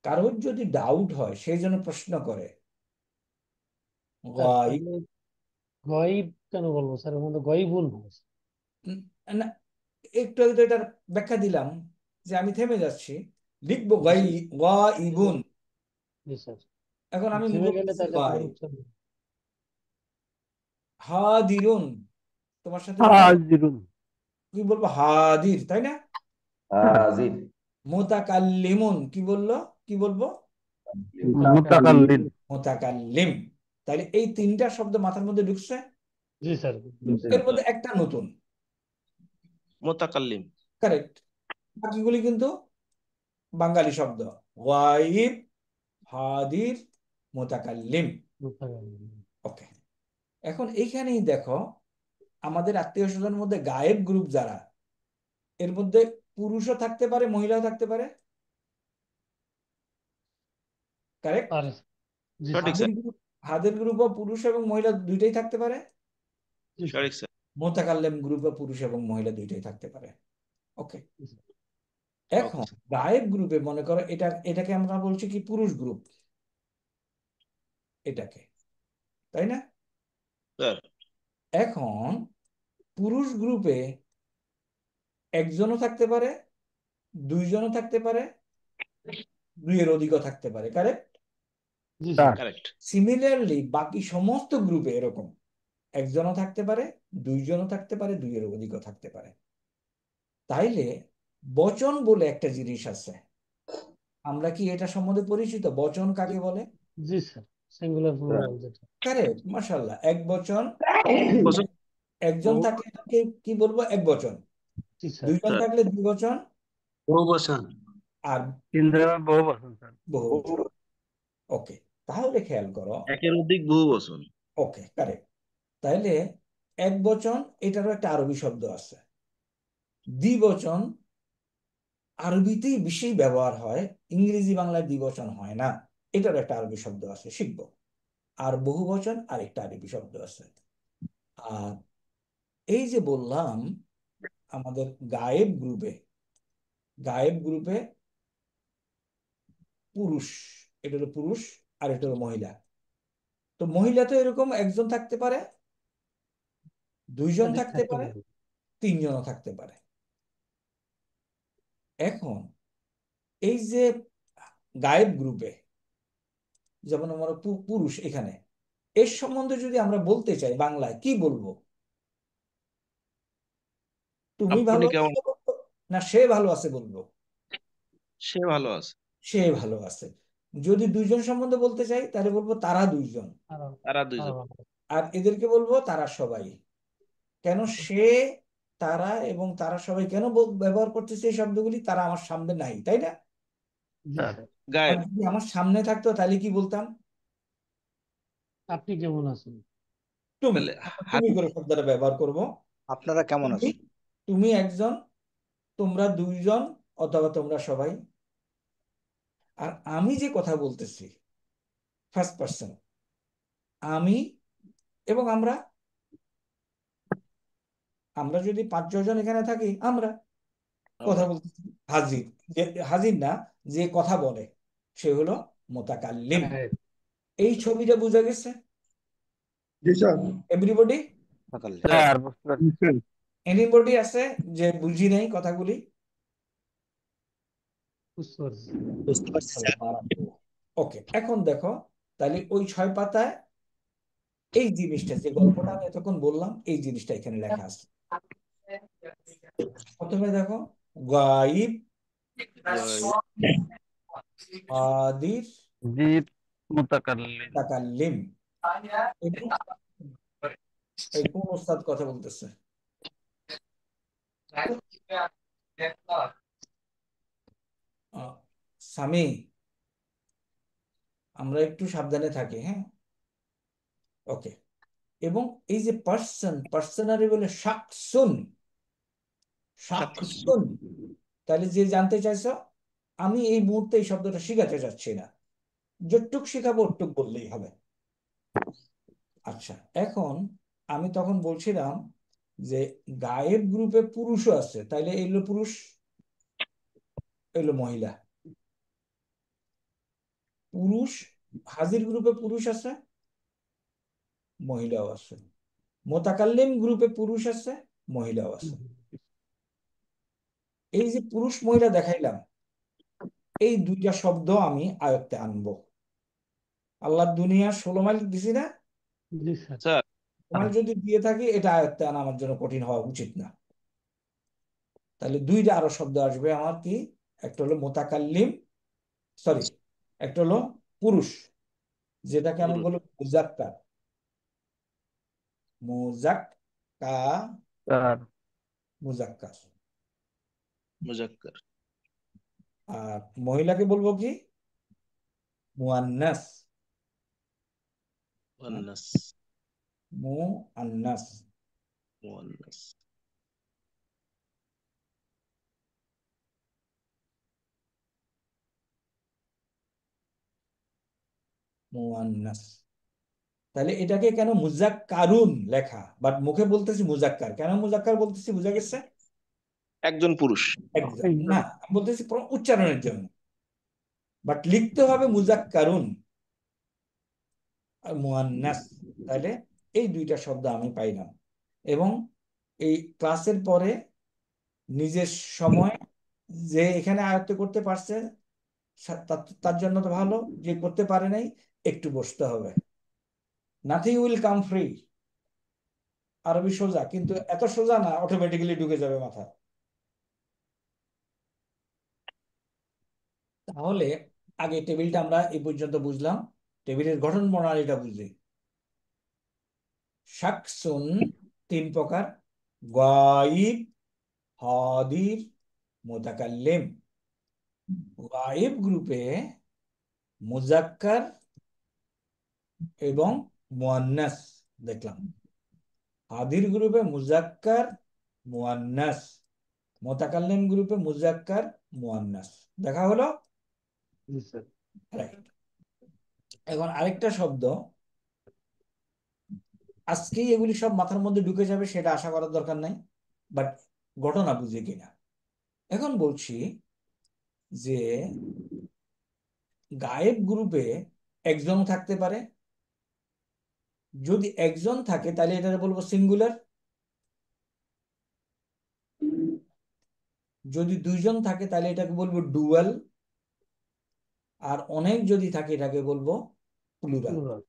কারোর যদি ডাউট হয় সেই জন্য প্রশ্ন করে স্যার গাইব। তাহলে গয়ব কেন বলবো স্যার? ওর মধ্যে গয়বুন হয়। উম, না, একটু আগে তো এটার ব্যাখ্যা দিলাম যে আমি থেমে যাচ্ছি, লিখবো জি স্যার। গাইবুন। জি স্যার। এখন আমি থেমে গেলে বলতেছি তাহলে গাই তোমার উচ্চারণ। হাদিরুন, তোমার সাথে বলবো হাজিরুন। কি বলবো? হাদির, তাই না? হাজির। মুতাকাল্লিমুন কি বললো? কি বলবো? মুতাকাল্লিম। মুতাকাল্লিম। তাহলে এই তিনটা শব্দ মাথার মধ্যে ঢুকছে। জি স্যার। এর মধ্যে একটা নতুন, মুতাকাল্লিম কারেক্ট। বাকিগুলি কিন্তু বাঙালি শব্দ। গাইব, হাদির, মুতাকাল্লিম। ওকে, এখন এইখানেই দেখো, আমাদের আত্মীয় স্বজনের মধ্যে গায়েব গ্রুপ যারা, এর মধ্যে পুরুষও থাকতে পারে, মহিলাও থাকতে পারে, কারেক্ট? আর জি স্যার। সঠিক স্যার হাদের গ্রুপও পুরুষ এবং মহিলা দুইটাই থাকতে পারে। জি স্যার। সঠিক স্যার মোতাকাল্লেম গ্রুপে পুরুষ এবং মহিলা দুইটাই থাকতে পারে। ওকে, জি স্যার। এখন ওকে গায়েব গ্রুপে মনে করো এটাকে আমরা বলছি কি? পুরুষ গ্রুপ এটাকে, তাই না? স্যার এখন পুরুষ গ্রুপে একজনও থাকতে পারে, দুইজনও থাকতে পারে, দুইয়ের অধিকও থাকতে পারে, কারেক্ট? জি স্যার স্যার। কারেক্ট সিমিলারলি বাকি সমস্ত গ্রুপে এরকম একজনও থাকতে পারে, দুইজনও থাকতে পারে, দুইয়ের অধিকও থাকতে পারে। তাইলে বচন বলে একটা জিনিস আছে, আমরা কি এটা সম্বন্ধে পরিচিত? বচন কাকে বলে? জি স্যার। সিঙ্গুলার প্লুরাল যেটা। কারেক্ট, মাশাআল্লাহ। এক বচন, বছর একজন থাকলে তাকে কি বলবো? এক বচন। জি স্যার। দুইজন স্যার থাকলে দুই বচন, বহুবচন। আর ইন্দ্রিয় বহু বচন স্যার। বহু বচন। ওকে, তাহলে খেয়াল করো। একের অধিক বহু বচন ওকে, কারেক্ট। তাহলে এক বচন, এটারও একটা আরবি শব্দ আছে। দ্বিবচন আরবিতেই বেশি ব্যবহার হয়, ইংরেজি বাংলায় দ্বিবচন হয় না। এটারও একটা আরবি শব্দ আছে, শিখবো। আর বহু বচন আর একটা আরবি শব্দ আছে। আর এই যে বললাম, আমাদের গায়েব গ্রুপে পুরুষ, এটা হলো পুরুষ, আর এটা হলো মহিলা। তো মহিলা তো এরকম একজন থাকতে পারে, দুইজন একাধিক থাকতে থাকতে পারে, পারে। তিনজনও থাকতে পারে। এখন এই যে গায়েব গ্রুপে, যেমন আমরা পুরুষ, এখানে এর সম্বন্ধে যদি আমরা বলতে চাই বাংলায় কি বলবো? তুমি আপনি ভালো কেমন আছো বলবো, না সে ভালো আছে বলবো? সে ভালো আছে সে ভালো আছে। যদি দুইজন সম্বন্ধে বলতে চাই তাহলে বলবো তারা দুইজন। আরো তারা আরো দুইজন ভালো। আর এদেরকে বলবো তারা সবাই। কেন সে, তারা এবং তারা সবাই কেন ব্যবহার করতেছে এই শব্দগুলি? তারা আমার সামনে নাই, তাই না? জি স্যার স্যার। আর গায়েব যদি আমার সামনে থাকতো তাহলে কি বলতাম? আপনি কেমন আছেন? তুমি। তাহলে আমরা হাত তুমি করে শব্দটা ব্যবহার করব। আপনারা কেমন তুমি, আছেন? তুমি একজন, তোমরা দুইজন, অথবা তোমরা সবাই। আর আমি যে কথা বলতেছি, ফার্স্ট পার্সন, আমি এবং আমরা। আমরা যদি 5-6 জন এখানে থাকি, আমরা কথা আমরা বলতেছি। হাজির, যে হাজির না, যে কথা বলে সে হলো মোতাকাল্লিম। হ্যাঁ। এই ছবিটা বুঝা গেছে জি স্যার। এভরিবডি? সকালে স্যার স্যার বুঝতে পারছি। এনিবডি আছে যে বুঝি নাই কথাগুলি? বুঝতে পারছি। বুঝতে পারছি স্যার। ওকে, এখন দেখো, তাহলে ওই 6 পাতায় এই জিনিসটা, যে গল্পটা আমি এতক্ষণ বললাম, এই জিনিসটা এখানে লেখা আছে। প্রথমে দেখো গাইব, গায়েব, হাদির, জিব মুতাকাল্লিম। মুতাকাল্লিম। এবং এই কোন ওস্তাদ কথা বলতেছে? আহ, সামি, আমরা একটু সাবধানে থাকি, হ্যাঁ? ওকে। এবং এই যে পার্সন, পার্সনারি বলে শাকসুন, শাকসুন, শাকসুন। তাহলে যে জানতে চাইছো, আমি এই মুহূর্তে এই শব্দটা শিখাতে যাচ্ছি না, যতটুক শিখাবো ওটুক বললেই হবে। আচ্ছা, এখন আমি তখন বলছিলাম যে গায়েব গ্রুপে পুরুষও আছে, তাইলে এগুলো পুরুষ, এগুলো মহিলা। পুরুষ, হাজির গ্রুপে পুরুষ আছে, মহিলাও আছে। মোতাকাল্লিম গ্রুপে পুরুষ আছে, মহিলাও আছে। এই যে পুরুষ মহিলা দেখাইলাম, এই দুইটা শব্দ আমি আয়ত্তে আনবো। আল্লাহ দুনিয়া 16 মাইল দিছি না? जी सर। স্যার 16 মাইল যদি দিয়ে থাকি, এটা আয়ত্তে আনা আমার জন্য কঠিন হওয়া উচিত না। তাহলে দুইটা আরো শব্দ আসবে আমার, কি? একটা হলো মোতাকাল্লিম, সরি, একটা হলো পুরুষ, যেটাকে আমি পুরুষ, বলবো মুজাক্কার। মুজাক্কা, তার মুজাক্কার। মুজাক্কার, আর মহিলাকে বলবো কি? মুয়ান্নাস। মুয়ান্নাস, মুয়ান্নাস। মুয়ান্নাস, মুয়ান্নাস। তাহলে এটাকে কেন মুজাক্কারুন লেখা, বাট মুখে বলতেছি মুজাক্কার? কেন মুজাক্কার বলতেছি, বুঝা গেছে? একজন পুরুষ, একদম না, আমি বলতেছি উচ্চারণের জন্য, বাট লিখতে হবে মুজাক্কারুন আর মুয়ান্নাস। তাহলে এই দুইটা শব্দ আমি পাইলাম। এবং এই ক্লাসের পরে নিজের সময় যে এখানে আয়ত্ত করতে পারছে, তার জন্য তো ভালো, যে করতে পারে নাই একটু বসতে হবে। Nothing will come free. আরবি সোজা, কিন্তু এত সোজা না অটোমেটিক্যালি ঢুকে যাবে মাথায়। তাহলে আগে টেবিলটা আমরা এই পর্যন্ত বুঝলাম, টেবিলের গঠন প্রণালীটা বুঝি। শাকসুন 3 প্রকার: গায়ব, হাদির, মুতাকাল্লিম। গায়েব গ্রুপে মুজাক্কার এবং মুয়ান্নাস দেখলাম। হাদির গ্রুপে মুজাক্কার, মুয়ান্নাস। মুতাকাল্লিম গ্রুপে মুজাক্কার, মুয়ান্নাস। দেখা হলো? জি স্যার। রাইট। এখন আরেকটা শব্দ, আজকেই এগুলি সব মাথার মধ্যে ঢুকে যাবে সেটা আশা করার দরকার নাই, বাট ঘটনা বুঝে কিনা। এখন বলছি যে গায়েব গ্রুপে একজন থাকতে পারে। যদি একজন থাকে তাহলে এটা বলবো সিঙ্গুলার। যদি দুইজন থাকে তাহলে এটাকে বলবো ডুয়াল। আর অনেক যদি থাকে এটাকে বলবো প্লুরাল।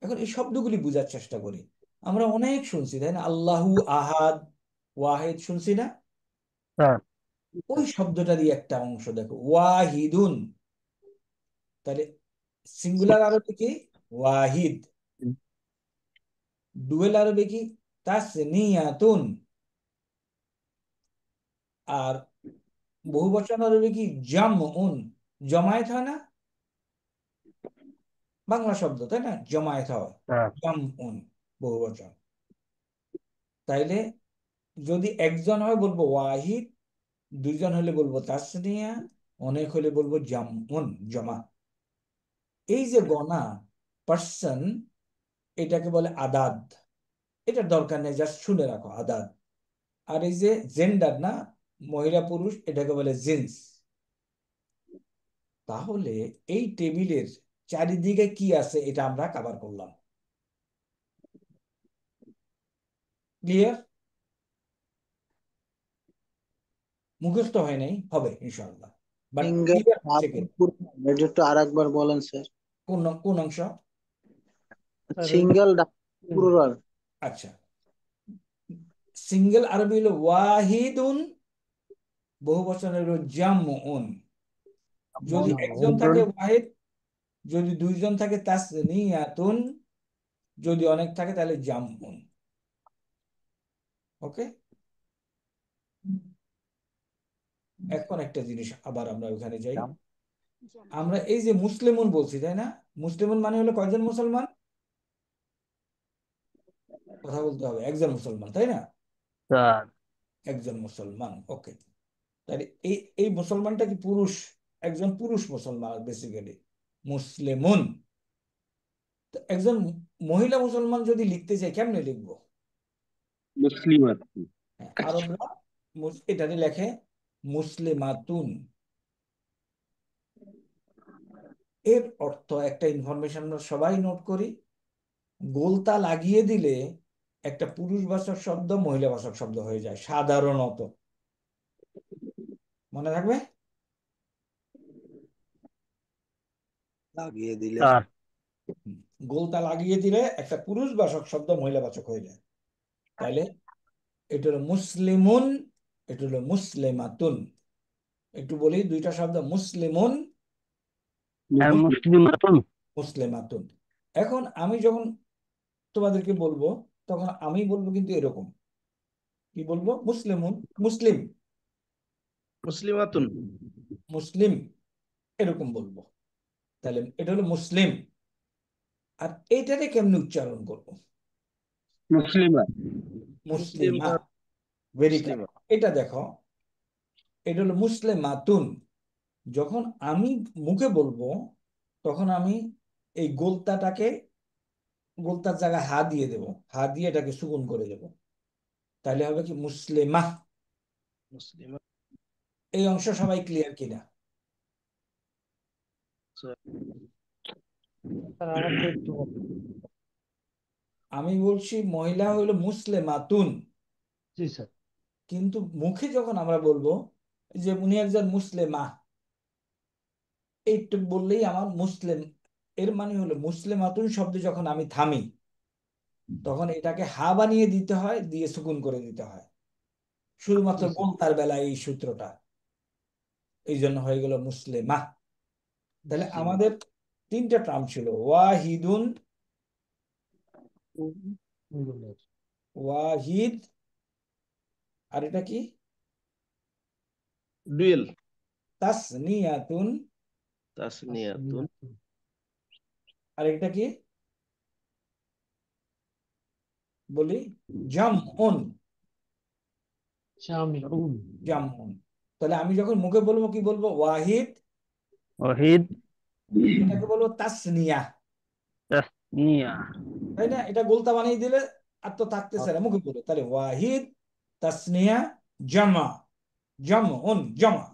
এখন এই শব্দগুলি বোঝার চেষ্টা করি। আমরা অনেক শুনছি, তাই না? আল্লাহু আহাদ, ওয়াহিদ শুনছি না? স্যার ওই শব্দটা দিয়ে একটা অংশ দেখো, ওয়াহিদুন। তাহলে সিঙ্গুলার আরবি কি? ওয়াহিদ। ডুয়েল আরবি কি? তাসনিয়াতুন। আর বহুবচন আরবি কি? জামউন। জমায়েত হয় না? বাংলা শব্দ, তাই না? জমায়েত হয়, স্যার জামউন, বহুবচন। তাইলে যদি একজন হয় বলবো ওয়াহিদ, দুইজন হলে বলবো তাসনিয়া, অনেক হলে বলবো জামউন, জমা। এই যে গণা, পার্সন, এটাকে বলে আদাদ। এটার দরকার নেই, জাস্ট শুনে রাখো, আদাদ। আর এই যে জেন্ডার, না মহিলা পুরুষ, এটাকে বলে জিন্স। তাহলে এই টেবিলের চারিদিকে কি আছে এটা আমরা কভার করলাম। ক্লিয়ার? মুখস্থ হয় নাই, হবে ইনশাআল্লাহ, বাট সিঙ্গেল ক্লিয়ার হচ্ছে কিনা? এটা একটু আর একবার বলেন স্যার। কোন অংশ? Sir single plural. আচ্ছা, সিঙ্গেল আরবি হলো ওয়াহিদুন, বহু বচন হলো জামউন। যদি একজন থাকে ওয়াহিদ, যদি দুইজন থাকে তাসনিয়াতুন, যদি অনেক থাকে তাহলে জামউন। ওকে, এখন একটা জিনিস আবার আমরা ওখানে যাই। আমরা এই যে মুসলিমুন বলছি, তাই না? মুসলিমুন মানে হলো কয়জন মুসলমান? কথা বলতে হবে, একজন মুসলমান, তাই না? স্যার একজন মুসলমান। ওকে, তাহলে এই এই মুসলমানটা কি পুরুষ? একজন পুরুষ মুসলমান বেসিক্যালি মুসলিমুন। তো একজন মহিলা মুসলমান যদি লিখতে চাই কেমনে লিখবো? মুসলিমাত। হ্যাঁ, আরবরা এটাতে লেখে মুসলিমাতুন। এর অর্থ একটা ইনফরমেশন আমরা সবাই নোট করি, গোলতা লাগিয়ে দিলে একটা পুরুষবাচক শব্দ মহিলাবাচক শব্দ হয়ে যায় সাধারণত। মনে থাকবে? লাগিয়ে দিলে স্যার গোলতা লাগিয়ে দিলে একটা পুরুষবাচক শব্দ মহিলাবাচক হয়ে যায়। তাইলে এটা হলো মুসলিমুন, এটা হলো মুসলিমাতুন। একটু বলি দুইটা শব্দ, মুসলিমুন, আর মুসলিমাতুন। মুসলিমাতুন। এখন আমি যখন তোমাদেরকে বলবো, তখন আমি বলবো কিন্তু এরকম, কি বলবো? মুসলিমুন, মুসলিম, মুসলিমাতুন। মুসলিম, এরকম বলবো। তাহলে এটা হলো মুসলিম। আর এইটাকে কেমনে উচ্চারণ করবো? মুসলিমাত। মুসলিমা। ভেরি মুসলিমা। কারেক্ট। এটা দেখো, এটা হলো মুসলিমাতুন। যখন আমি মুখে বলবো, তখন আমি এই গোলতার জায়গায় হা দিয়ে দেব, হা দিয়ে এটাকে সুকুন করে দেব। তাহলে হবে কি? মুসলিমা। মুসলিমা। এই অংশ সবাই ক্লিয়ার কিনা? স্যার আরেকটা একটু বলেন। আমি বলছি মহিলা হইলো মুসলিমাতুন, জি স্যার। কিন্তু মুখে যখন আমরা বলবো যে উনি একজন মুসলিমা, এইটুক বললেই আমার মুসলিম, এর মানে হলো মুসলিমাতুন শব্দে যখন আমি থামি, তখন এটাকে হা বানিয়ে দিতে হয়, দিয়ে সুকুন করে দিতে হয়। শুধুমাত্র জি স্যার। গোলতার বেলায় এই সূত্রটা, এই জন্য হয়ে গেল মুসলিমা। তাহলে জি। আমাদের তিনটা টার্ম ছিল, ওয়াহিদুন, সিঙ্গুলার। ওয়াহিদ, আর এটা কি? ডুয়েল। তাসনিয়াতুন, তাসনিয়াতুন। আর এটা কি বলি? জামউন, জামিউন। জামউন। তাহলে আমি যখন মুখে বলবো কি বলবো? ওয়াহিদ। ওয়াহিদ, এটাকে বলবো তাসনিয়া, তাসনিয়া। তাই না? এটা গোলতা বানিয়ে দিলে আর তো থাকতেছে না, মুখে বলে। তাহলে ওয়াহিদ, তাসনিয়া, জামা, জামউন, জামা,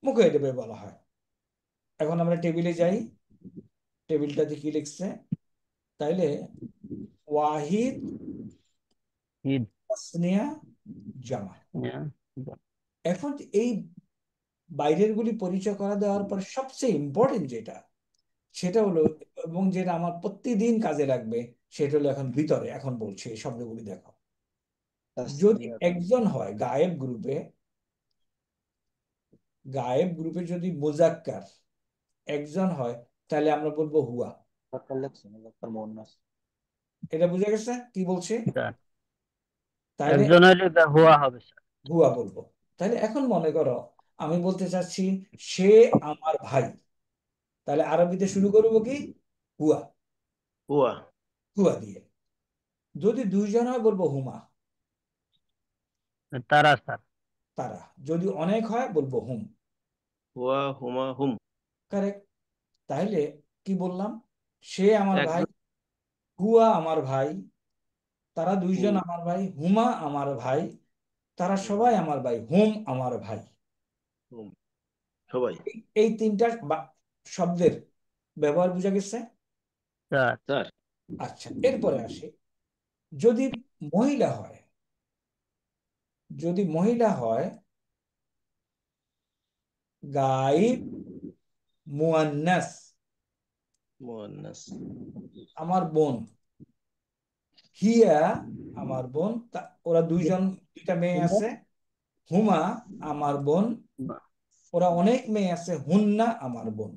মুখে এটা বলা হয়। এখন আমরা টেবিলে যাই, টেবিলটাতে কি লিখছে? তাইলে ওয়াহিদ, হিদ, তাসনিয়া, জামা। ইয়া, এখন এই বাইরের গুলি পরিচয় করা দেওয়ার পর সবচেয়ে ইম্পর্টেন্ট যেটা, সেটা হলো, এবং যেটা আমার প্রতিদিন কাজে লাগবে, সেটা হলো এখন ভিতরে। এখন বলছি এই শব্দগুলি দেখো, যদি একজন হয় গায়েব গ্রুপে যদি মুজাক্কার একজন হয়, তাহলে আমরা বলবো হুয়া। এটা বুঝে গেছে কি বলছি? স্যার তাইলে একজন হইলে তা হুয়া হবে স্যার। হুয়া বলবো। তাহলে এখন মনে করো আমি বলতে চাচ্ছি সে আমার ভাই, তাহলে আরবিতে শুরু করবো কি? হুয়া, হুয়া। হুয়া দিয়ে। যদি দুইজন হয় বলবো হুমা, তারা স্যার। তারা। যদি অনেক হয় বলবো হুম। হুয়া, হুমা, হুম। কারেক্ট। তাইলে কি বললাম? সে আমার ভাই, একজন। হুয়া আমার ভাই, তারা দুইজন হুম, আমার ভাই, হুমা আমার ভাই, তারা হুম, সবাই আমার ভাই, হুম আমার ভাই। হুম। সবাই। এই তিনটা শব্দের ব্যবহার বোঝা গেছে? Sir sir. আচ্ছা, এরপরে আসি, যদি মহিলা হয়, যদি মহিলা হয়, গাইব, মুয়ান্নাস, মুয়ান্নাস। আমার বোন, হিয়া আমার বোন, ওরা দুইটা মেয়ে আছে। হুমা আমার বোন, ওরা অনেক মেয়ে আছে। হুন্না আমার বোন।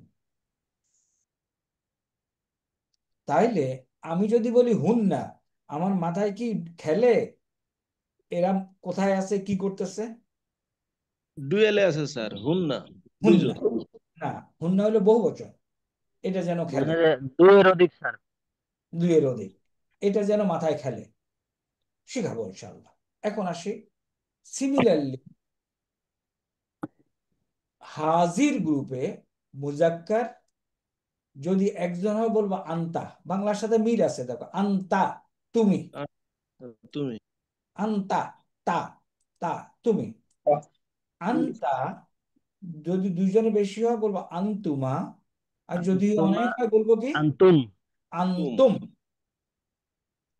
তাইলে আমি যদি বলি হুন্না, আমার মাথায় কি খেলে এরা কোথায় আছে, কি করতেছে? ডুয়েলে আছে স্যার, হুন না, হুন্না। দুইজন। না, হুন্না হলো বহুবচন, এটা যেন খেলে। মানে দুইয়ের অধিক স্যার। দুইয়ের অধিক, এটা যেন মাথায় খেলে। শিখাবো ইনশাআল্লাহ। এখন আসি, সিমিলারলি হাজির গ্রুপে মুজাক্কার যদি একজন হয় বলবো আন্তা। বাংলার সাথে মিল আছে, দেখো, আন্তা তুমি, তুমি, আন্তা তা, তা তুমি। আন্তা যদি দুইজনে বেশি হয় বলবো আন্তুমা, আর যদি আন্তুমা, অনেক হয় বলবো কি আন্তুম, তুম,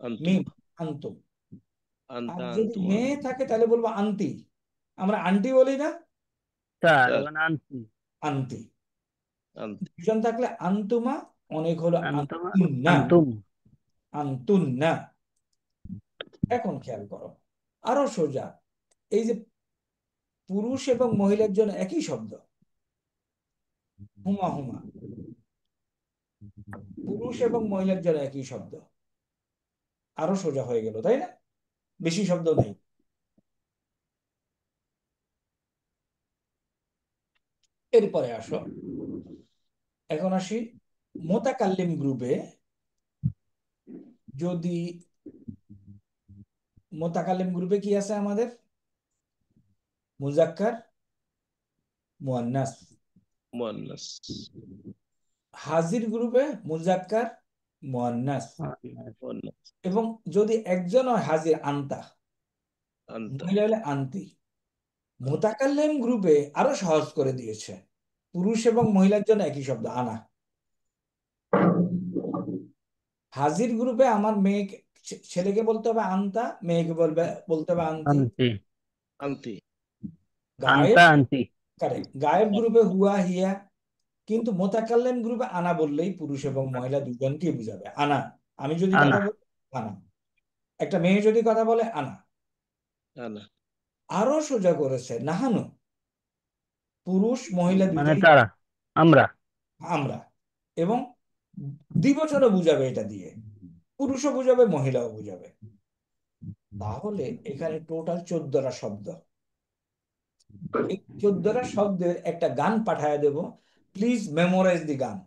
আন্তুম। মিম, আন্তুমা, আন্তুম। আর আন্তা, যদি আন্তুমা। মেয়ে থাকে তাহলে বলবো আন্তি। আমরা আন্টি বলি না, স্যার স্যার, ওখানে আনছি। আন্তি। আন্তি, দুজন থাকলে আন্তুমা, অনেক হলো আন্তুমা, আন্তুন্না, আন্তুম। আন্তুন্না। এখন খেয়াল করো, আরো সোজা, এই যে পুরুষ এবং মহিলার জন্য একই শব্দ, হুমা হুমা, পুরুষ এবং মহিলার জন্য একই শব্দ, আরো সোজা হয়ে গেল, তাই না? বেশি শব্দ নেই। এরপরে আসো, এখন আসি মোতাকাল্লিম গ্রুপে। যদি মোতাকাল্লিম গ্রুপে কি আছে আমাদের? মুজাক্কার, মুয়ান্নাস। মুয়ান্নাস, হাজির গ্রুপে মুজাক্কার, মুয়ান্নাস। মুয়ান্নাস, এবং যদি একজন হয় হাজির, আনতা, আন্তা, মহিলা হলে আন্তি। আন্তা। মোতাকাল্লিম গ্রুপে আরো সহজ করে দিয়েছে, পুরুষ এবং মহিলার জন্য একই শব্দ, আনা। হাজির গ্রুপে আমার মেয়েকে, ছেলেকে বলতে হবে আন্তা, মেয়েকে বলতে হবে আন্তি। আন্তি, আন্তি, গায়েব, আন্তা, আন্তি। কারেক্ট, গায়েব গ্রুপে হুয়া হিয়া। কিন্তু মোতাকাল্লিম গ্রুপে আনা বললেই পুরুষ এবং মহিলা দুজনকেই বুঝাবে, আনা। আমি যদি আনা, কথা বলি আনা, একটা মেয়ে যদি কথা বলে আনা। আনা, আরো সোজা করেছে নাহানু, পুরুষ মহিলা মানে দুইটাই তারা, আমরা। আমরা। এবং দ্বিবচনও বুঝাবে এটা দিয়ে, পুরুষও বুঝাবে মহিলাও বুঝাবে। তাহলে এখানে টোটাল 14টা শব্দ। এই 14টা শব্দের একটা গান পাঠায় দেব। প্লিজ মেমোরাইজ দি গান।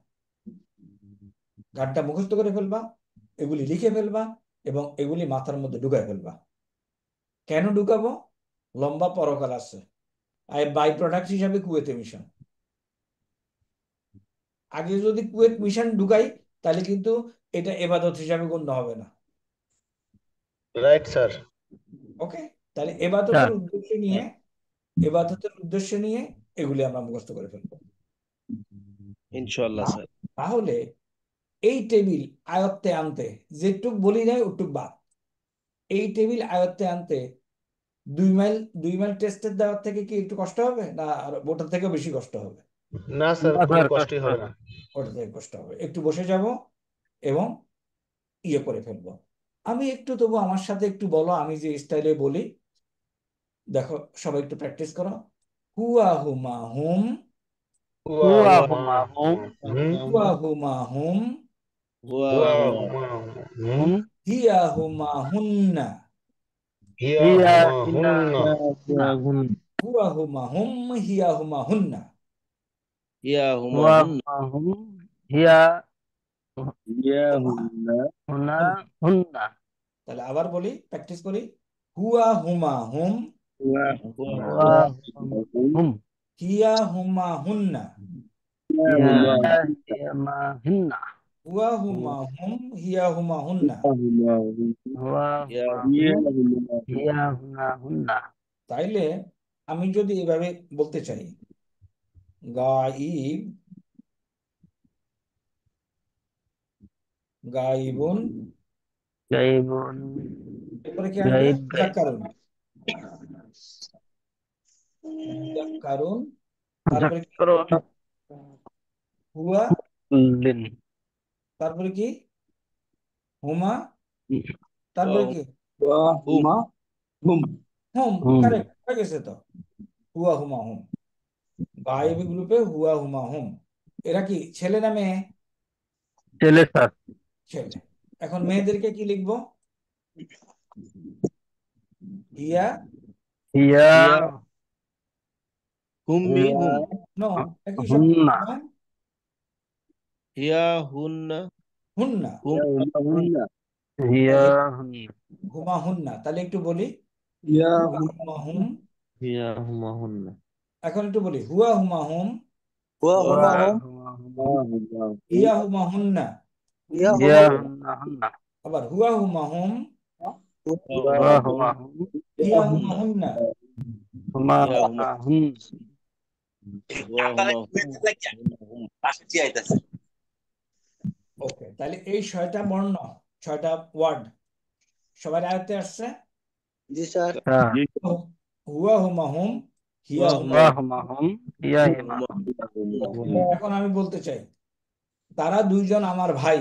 গানটা মুখস্থ করে ফেলবা, এগুলি লিখে ফেলবা, এবং এগুলি মাথার মধ্যে ঢুকায় ফেলবা। কেন ঢুকাবো? লম্বা পরকাল আছে। আর বাই প্রোডাক্ট হিসাবে কুয়েতে মিশন। আগে যদি কুয়েত মিশন ঢুকাই, তাহলে কিন্তু এটা এবাদত হিসাবে গণ্য হবে না। Right sir. ওকে, তাহলে স্যার এবাদতের উদ্দেশ্য নিয়ে এগুলি আমরা মুখস্থ করে ফেলবো। ইনশাআল্লাহ স্যার। তাহলে এই টেবিল আয়ত্তে আনতে, যেটুক বলি নাই ওটুক বাদ, এই টেবিল আয়ত্তে আনতে 2 মাইল 2 মাইল টেস্টের দেওয়ার থেকে কি একটু কষ্ট হবে না, আর ওটার থেকেও বেশি কষ্ট হবে? না স্যার, না কোনো স্যার, কষ্টই হবে না। ওটা থেকে কষ্ট হবে, একটু বসে যাব এবং ইয়ে করে ফেলবো। আমি একটু, তবু আমার সাথে একটু বলো, আমি যে স্টাইলে বলি, দেখো সবাই একটু প্র্যাকটিস করো। হুয়া হুমা হুম, হুয়া হুয়া হুমা হুমা হুম, হুম, হুয়া হুমা হুম, হুয়া হুয়া হুমা, হুমা হুম, হুম, হিয়া হুমা হুন্না, হিয়া হিয়া হুমা হিনা হুন্না, হুনা, হুয়া হুমা হুম, হিয়া হুমা হুন্না। ইয়া হুমা হুয়া হুন, হুমা হুম, হিয়া হুমা হুনা, হুন্না। হুন্না। তাহলে আবার বলি, প্র্যাকটিস করি। হুয়া হুমা হুম, হুয়া হুয়া হুমা, হুম, হুম, হিয়া হুমা হুন্না। হিয়া হিমা হিন্না। হুয়া হুমা হুম, হিয়া হুমা হুন্না। হুয়া ইয়া হুমা হুম, হিয়া হুনা হুন্না। তাইলে আমি যদি এভাবে বলতে চাই, গাইব, গাইবুন, গাইবুন, এরপরে কি আসবে? গাইব, মুজাক্কারুন, মুজাক্কারুন। তারপরে কি? মুজাক্কারুন, হুয়া। কুল্লিন, তারপরে কি? হুমা। তারপরে কি হুম হুম হুম, হুম কারেক্ট হয়ে গেছে তো। হুয়া হুমা হুম, গায়েবী গ্রুপে হুয়া হুমা হুম। এরা কি ছেলে না মেয়ে? ছেলে স্যার। ছেলে। এখন মেয়েদেরকে কি লিখবো? হিয়া, হিয়া হিয়া হুম্মি হুম নো, একই শব্দ হুন্না না? হিয়া হুন্না হুন্না। হুম হিয়া তাহলে হুন্না হুমা হুন্না, তাহলে একটু বলি ইয়া হুয়া হুমা হুম। হিয়া হুমা হুন্না এখন একটু বলি হুয়া হুমা হুম, হুয়া ওয়া হুমা হুম হুমা হুমা হিয়া হুমা হুন্না। ইয়া হিয়া হুমা হুন্না হুন্না আবার হুয়া হুমা হুম, ওয়া হুমা হুম হিয়া হুমা হুন্না হুন্না। হুমা হিয়া হুমা হুমা হুম। হুয়া হুমা হুম ওকে, তাহলে এই 6টা বর্ণ, 6টা ওয়ার্ড সবার আয়ত্তে আসছে। জি স্যার স্যার হুয়া হুমা হুম, হিয়া হুয়া হুমা হুমা ওয়া হুমা হুম হিয়া হিমা হুমা হুম। এখন আমি বলতে চাই তারা দুইজন আমার ভাই,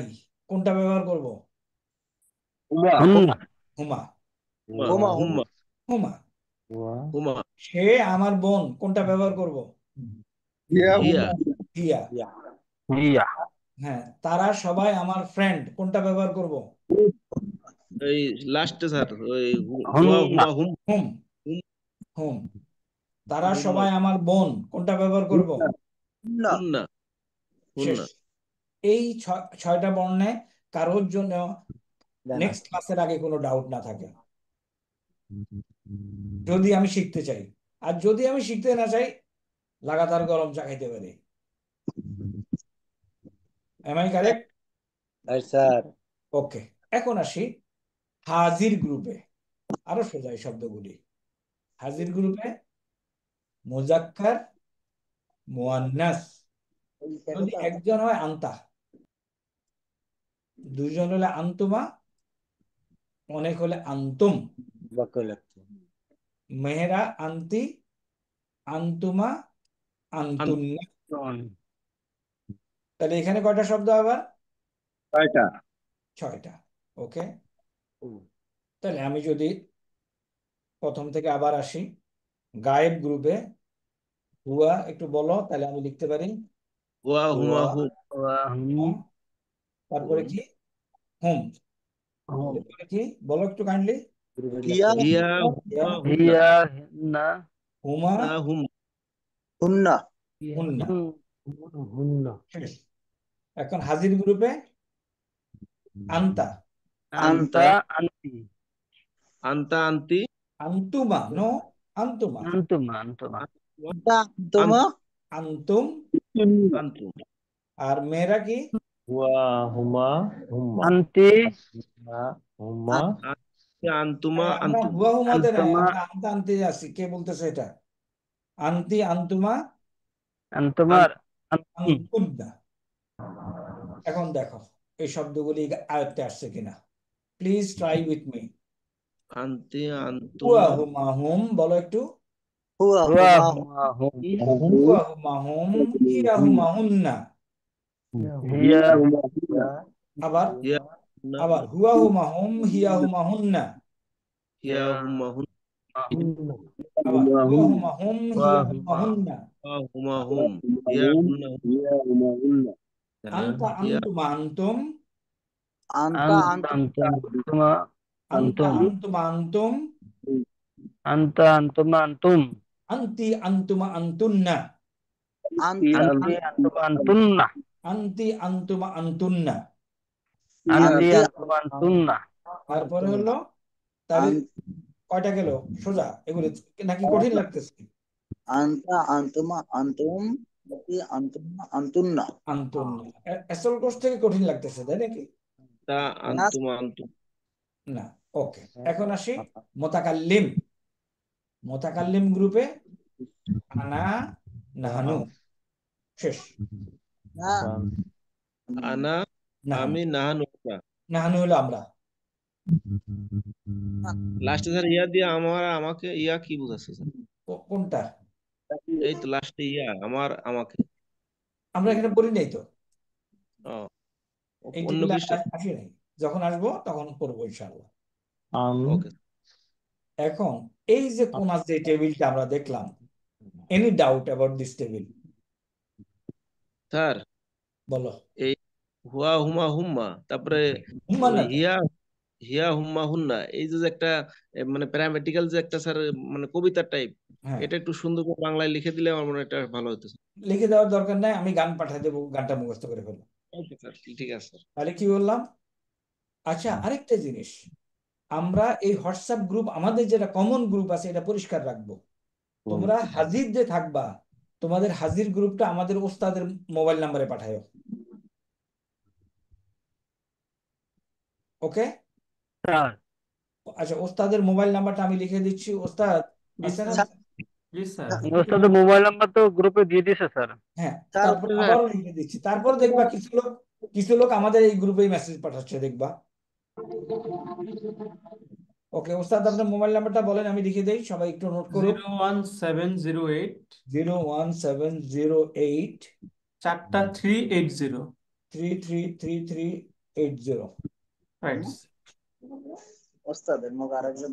কোনটা ব্যবহার করব? হুন্না হুমা। হুমা হুম হুমা হুমা। হুমা সে আমার বোন, কোনটা ব্যবহার করব? ইয়া হিয়া হিয়া। হিয়া হ্যাঁ, তারা সবাই আমার ফ্রেন্ড, কোনটা ব্যবহার করব? এই লাস্টে স্যার ওই হুয়া হুন্না হুমা হুম হুম। হুম হুম। তারা হুম্মা সবাই আমার বোন, কোনটা ব্যবহার করব? না হুন্না শেষ। হুন্না এই 6টা বর্ণে কারোর জন্য জানা নেক্সট ক্লাসের আগে কোনো ডাউট না থাকে, যদি আমি শিখতে চাই। আর যদি আমি শিখতে না চাই, লাগাতার গরম চা খাইতে পারি। Am I correct? Sir okay, এখন আসি হাজির গ্রুপে। আরো সোজা এই শব্দগুলি। হাজির গ্রুপে মুজাক্কার, মুয়ান্নাস। যদি একজন হয় আনতা, দুইজন হলে আনতুমা, অনেক হলে আনতুম। বাক্য লাগছে মেহেরা আন্তি, আনতুমা, আনতুন্না। তাহলে এখানে কয়টা শব্দ আবার? কয়টা 6টা। ওকে, তাহলে আমি যদি প্রথম থেকে আবার আসি, গায়েব গ্রুপে হুয়া একটু বলো, তাহলে আমি লিখতে পারি। হুয়া হুমা হুম ওয়া হুম হুম। তারপরে কি? হুম। হুম এরপরে কি বলো একটু কাইন্ডলি। হিয়া হিয়া ইয়া, হুমা হুন্না হিয়া হিন্না হুমা, না হুম হুন্না হুন্না। হুন্না শেষ। এখন হাজির গ্রুপে আনতা, আন্তা আন্তা আন্তি আন্তা আন্তি আন্তুমা, নো, আন্তুমা, আন্তুমা আন্তুমা তা তোমা আন্তুম। আন্তুম আর মেয়েরা কি? আন্তি আন্তুমা আমরা আন্তুম হুয়া হুমাতে নাই, আন্তুমা আমরা আনতে আনতে আছি। কে বলতেছে এটা? আন্তি, আন্তুমা, আন্তুমার আন্তুম আন্তুন্না। এখন দেখো এই শব্দগুলি আয়ত্তে আসছে কিনা। Please try with me. আন্তি হুয়া আন্তুমা হুমা হুম, বলো একটু। হুয়া ওয়া হুমা হুমা হুম হুয়া হুমা হুম, হিয়া হুমা হুন্না। হিয়া আবার হিয়া হুন্না আবার হুয়া হুমা হুম, হিয়া হুমা হুন্না। হিয়া হুমা হুন হুন্না আবার হুয়া হুমা হুম, ওয়া হিয়া হুমা হুমা হুন্না। হুয়া হুমা হুম হিয়া হুন্না আনতা হিয়া আন্তুমা আন্তুম, আন্তা আন্তা আন্ত আন্তুম আন্তুমা আনতা আন্তুম আন্তুমা আন্তুম, আন্তা আন্তুমা আন্তুম আন্তি আন্তুমা আন্তুন্না, আন্তা আন্তি আন্তুমা আন্তুন্না আন্তি আন্তুমা আন্তুন্না। আন্তি আন্তি আন্তুমা আন্তুন্না তারপরে হলো, তাহলে আন- কয়টা গেল? সোজা এগুলি নাকি কঠিন লাগতেছে? আন্তা আন্তমা আন্তুম আন্তুমা আন্তুন্না আন্তুন্না। এসএল কোর্স থেকে কঠিন লাগতেছে তাই নাকি? তা আন্তুমা আন্তুম না। ওকে, এখন আসি মোতাকাল্লিম। মোতাকাল্লিম গ্রুপে আনা, নাহানু। শেষ। না আনা নাহানু। আমি নাহানু না নাহানু হলো আমরা। লাস্টে স্যার ইয়া দিয়ে আমার আমাকে ইয়া কি বুঝাচ্ছে স্যার কোনটা? এই তো লাস্টে ইয়া আমার আমাকে আমরা এখানে পড়ি নাই তো, ও এই অন্য টেবিলে পৃষ্ঠা আসি নাই। যখন আসবো তখন পড়বো ইনশাআল্লাহ। ওকে এখন এই যে কোনার যে টেবিলটা আমরা দেখলাম, any doubt about this table? Sir, বলো। এই হুয়া হুমা হুম্মা, তারপরে হুম্মা ওই না তো? হিয়া হিয়া হুম্মা হুন্না, এই যে যে একটা মানে প্যারামেডিক্যাল যে একটা স্যার মানে কবিতার টাইপ, হ্যাঁ, এটা একটু সুন্দর করে বাংলায় লিখে দিলে আমার মনে হয় এটা ভালো হতো স্যার। লিখে দেওয়ার দরকার নাই, আমি গান পাঠিয়ে দেবো, গানটা মুখস্থ করে ফেলো। ওকে স্যার, ঠিক আছে স্যার। তাহলে কি বললাম? আচ্ছা, আরেকটা জিনিস, আমরা এই হোয়াটসঅ্যাপ গ্রুপ, আমাদের যেটা কমন গ্রুপ আছে, এটা পরিষ্কার রাখবো। তোমরা হাজির যে থাকবা, তোমাদের হাজির গ্রুপটা আমাদের ওস্তাদের মোবাইল নাম্বারে পাঠাও। ওকে? স্যার আচ্ছা, ওস্তাদের মোবাইল নাম্বারটা আমি লিখে দিচ্ছি। ওস্তাদ আছে না? Sir please sir. ওস্তাদের মোবাইল নাম্বার তো গ্রুপে দিয়ে দিছে স্যার। হ্যাঁ, স্যার তারপর আবারও লিখে দিচ্ছি। তারপর দেখবা কিছু লোক আমাদের এই গ্রুপেই মেসেজ পাঠাচ্ছে, দেখবা। ওকে ওস্তাদ, আপনার মোবাইল নাম্বারটা বলেন, আমি লিখে দেই, সবাই একটু নোট করুন। 01708 01708 4টা 380। 333380। রাইট। ওস্তাদের মুখ আরেকজন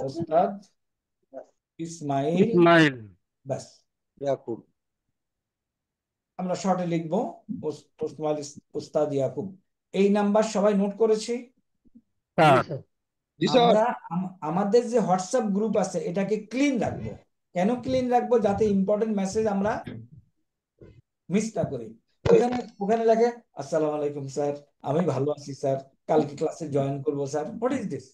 ওস্তাদ ইসমাইল, ইসমাইল ব্যাস। ইয়াকুব। আমরা শর্টে লিখবো ওসমান উস্তাদ ইয়াকুব। এই নাম্বার সবাই নোট করেছি। স্যার। জি স্যার। আমরা আমাদের যে হোয়াটসঅ্যাপ গ্রুপ আছে এটাকে ক্লিন রাখবো। কেন ক্লিন রাখবো? যাতে ইম্পর্টেন্ট মেসেজ আমরা মিস না করি। ওখানে ওখানে লেখে, আসসালামু আলাইকুম স্যার, আমি ভালো আছি স্যার, কালকে ক্লাসে জয়েন করবো স্যার। What is this?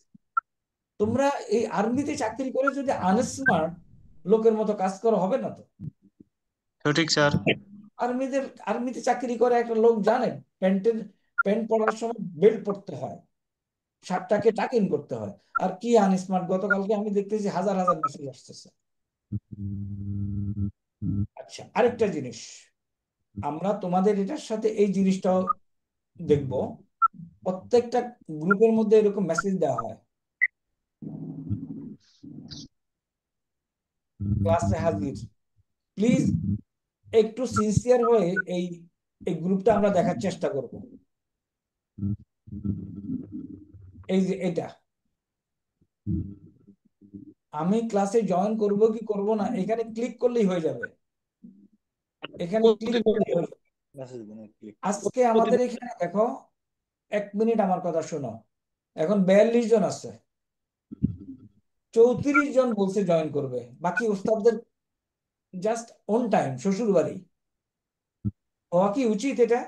তোমরা এই আর্মিতে চাকরি করে যদি আনস্মার্ট লোকের মতো কাজ করো, হবে না তো। সঠিক স্যার। আর্মিতে চাকরি করে একটা লোক জানে প্যান্ট পরার সময় বেল্ট পরতে হয়, শার্টটাকে টাক ইন করতে হয়। আর কি আনস্মার্ট! গতকালকে আমি দেখতেছি হাজার হাজার মেসেজ আসতেছে। আচ্ছা, আরেকটা জিনিস, আমরা তোমাদের এটার সাথে এই জিনিসটাও দেখব। প্রত্যেকটা গ্রুপের মধ্যে এরকম মেসেজ দেওয়া হয়, ক্লাসে হাজির। প্লিজ একটু সিনসিয়ার হয়ে এই এই গ্রুপটা আমরা দেখার চেষ্টা করব। এই যে এটা, আমি ক্লাসে জয়েন করব কি করব না, এখানে ক্লিক করলেই হয়ে যাবে। এখানে ক্লিক করলেই হয়ে যাবে। মেসেজ দিন ক্লিক। আজকে আমাদের এখানে দেখো, 1 মিনিট আমার কথা শোনো। এখন 42 জন আছে, 34 জন বলছে জয়েন করবে, বাকি উস্তাদদের জাস্ট অন টাইম শ্বশুর বাড়ি। হওয়া কি উচিত এটা?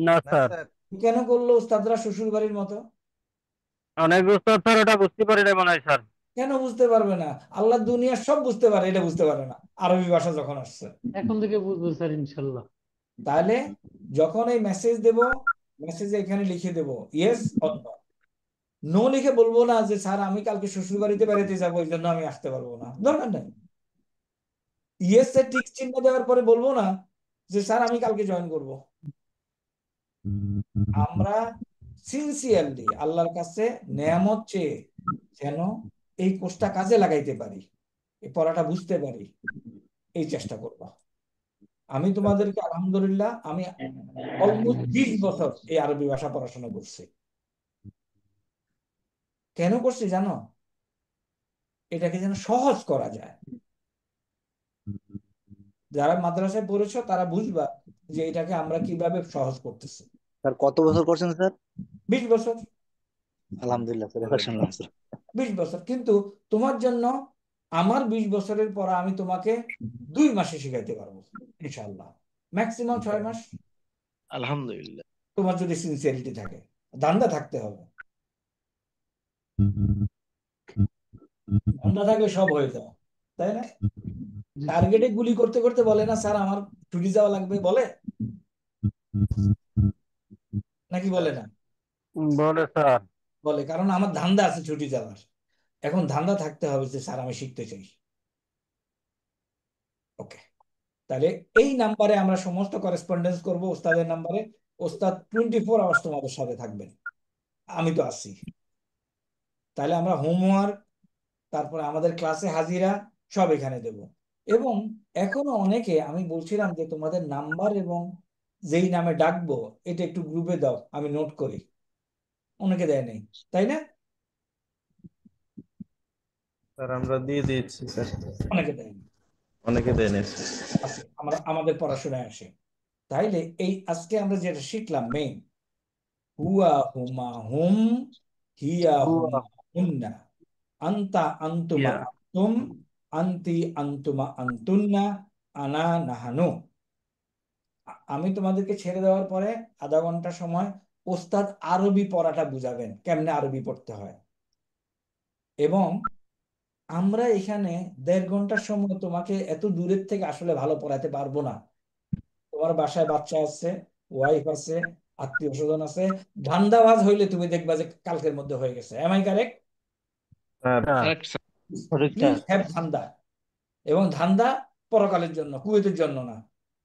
না না স্যার, স্যার। কেন করলো উস্তাদরা শ্বশুর বাড়ির মতো? অনেক উস্তাদ স্যার ওটা বুঝতে পারি না মনে হয় স্যার। কেন বুঝতে পারবে না? আল্লাহ দুনিয়া সব বুঝতে পারে, এটা বুঝতে পারে না, আরবি ভাষা যখন আসছে। এখন থেকে বুঝবো স্যার ইনশাল্লাহ। তাহলে যখন এই মেসেজ দেব, মেসেজে এখানে লিখে দেব ইয়েস অর নো। নো লিখে বলবো না যে স্যার আমি কালকে শ্বশুর বাড়িতে বেড়াতে যাবো, এই জন্য আমি আসতে পারবো না, দরকার নেই। ইয়েস এর টিক চিহ্ন দেওয়ার পরে বলবো না যে স্যার আমি কালকে জয়েন করব। আমরা সিনসিয়ারলি আল্লাহর কাছে নেয়ামত চেয়ে যেন এই কোর্সটা কাজে লাগাইতে পারি, এই পড়াটা বুঝতে পারি, এই চেষ্টা করব। আমি তোমাদেরকে আলহামদুলিল্লাহ, আমি অলমোস্ট 20 বছর এই আরবি ভাষা পড়াশোনা করছি। কেন করছি জানো? এটাকে যেন সহজ করা যায়। যারা মাদ্রাসায় পড়েছো তারা বুঝবা যে এটাকে আমরা কিভাবে সহজ করতেছি। স্যার কত বছর করছেন স্যার? 20 বছর। আলহামদুলিল্লাহ স্যার, এবার শুনলাম স্যার। 20 বছর, কিন্তু তোমার জন্য আমার 20 বছরের পর আমি তোমাকে 2 মাসে শিখাইতে পারবো ইনশাআল্লাহ, ম্যাক্সিমাম 6 মাস। আলহামদুলিল্লাহ। তোমার যদি সিনসিয়ারিটি থাকে, ধান্দা থাকতে হবে। ধান্দা থাকলে সব হয়ে যাও, তাই না? টার্গেটে গুলি করতে করতে বলে না স্যার আমার ছুটি যাওয়া লাগবে, বলে নাকি বলে না? বলে স্যার। বলে, কারণ আমার ধান্দা আছে ছুটি যাওয়ার। এখন ধান্দা থাকতে হবে যে স্যার আমি শিখতে চাই। ওকে, তাহলে এই নাম্বারে আমরা সমস্ত করেসপন্ডেন্স করব, ওস্তাদের নাম্বারে। ওস্তাদ 24 আওয়ার্স তোমাদের সাথে থাকবেন, আমি তো আছি। তাহলে আমরা হোমওয়ার্ক, তারপরে আমাদের ক্লাসে হাজিরা সব এখানে দেব। এবং এখনো অনেকে, আমি বলছিলাম যে তোমাদের নাম্বার এবং যেই নামে ডাকবো এটা একটু গ্রুপে দাও, আমি নোট করি। অনেকে দেয় নেই, তাই না? স্যার আমরা দিয়ে দিয়েছি স্যার, অনেকে দেয়নি। অনেকে দেন। আচ্ছা, আমাদের পড়াশোনায় আসে। তাইলে এই আজকে আমরা যেটা শিখলাম মেইন, হুয়া হুমা হুম, হিয়া হুমা হুন্না, আন্তা আন্তুমা আন্তুম, আন্তি আন্তুমা আন্তুন্না, আনা নাহানু। আমি তোমাদেরকে ছেড়ে দেওয়ার পরে আধা ঘন্টা সময় ওস্তাদ আরবি পড়াটা বুঝাবেন, কেমনে আরবি পড়তে হয়। এবং আমরা এখানে 1.5 ঘন্টার সময় তোমাকে এত দূরের থেকে আসলে ভালো পড়াতে পারবো না। তোমার বাসায় বাচ্চা আছে, ওয়াইফ আছে, আত্মীয় স্বজন আছে। ধান্দাবাজ হইলে তুমি দেখবা যে কালকের মধ্যে হয়ে গেছে। Am I correct? Please have ধান্দা। এবং ধান্দা পরকালের জন্য, কুয়েতের জন্য না।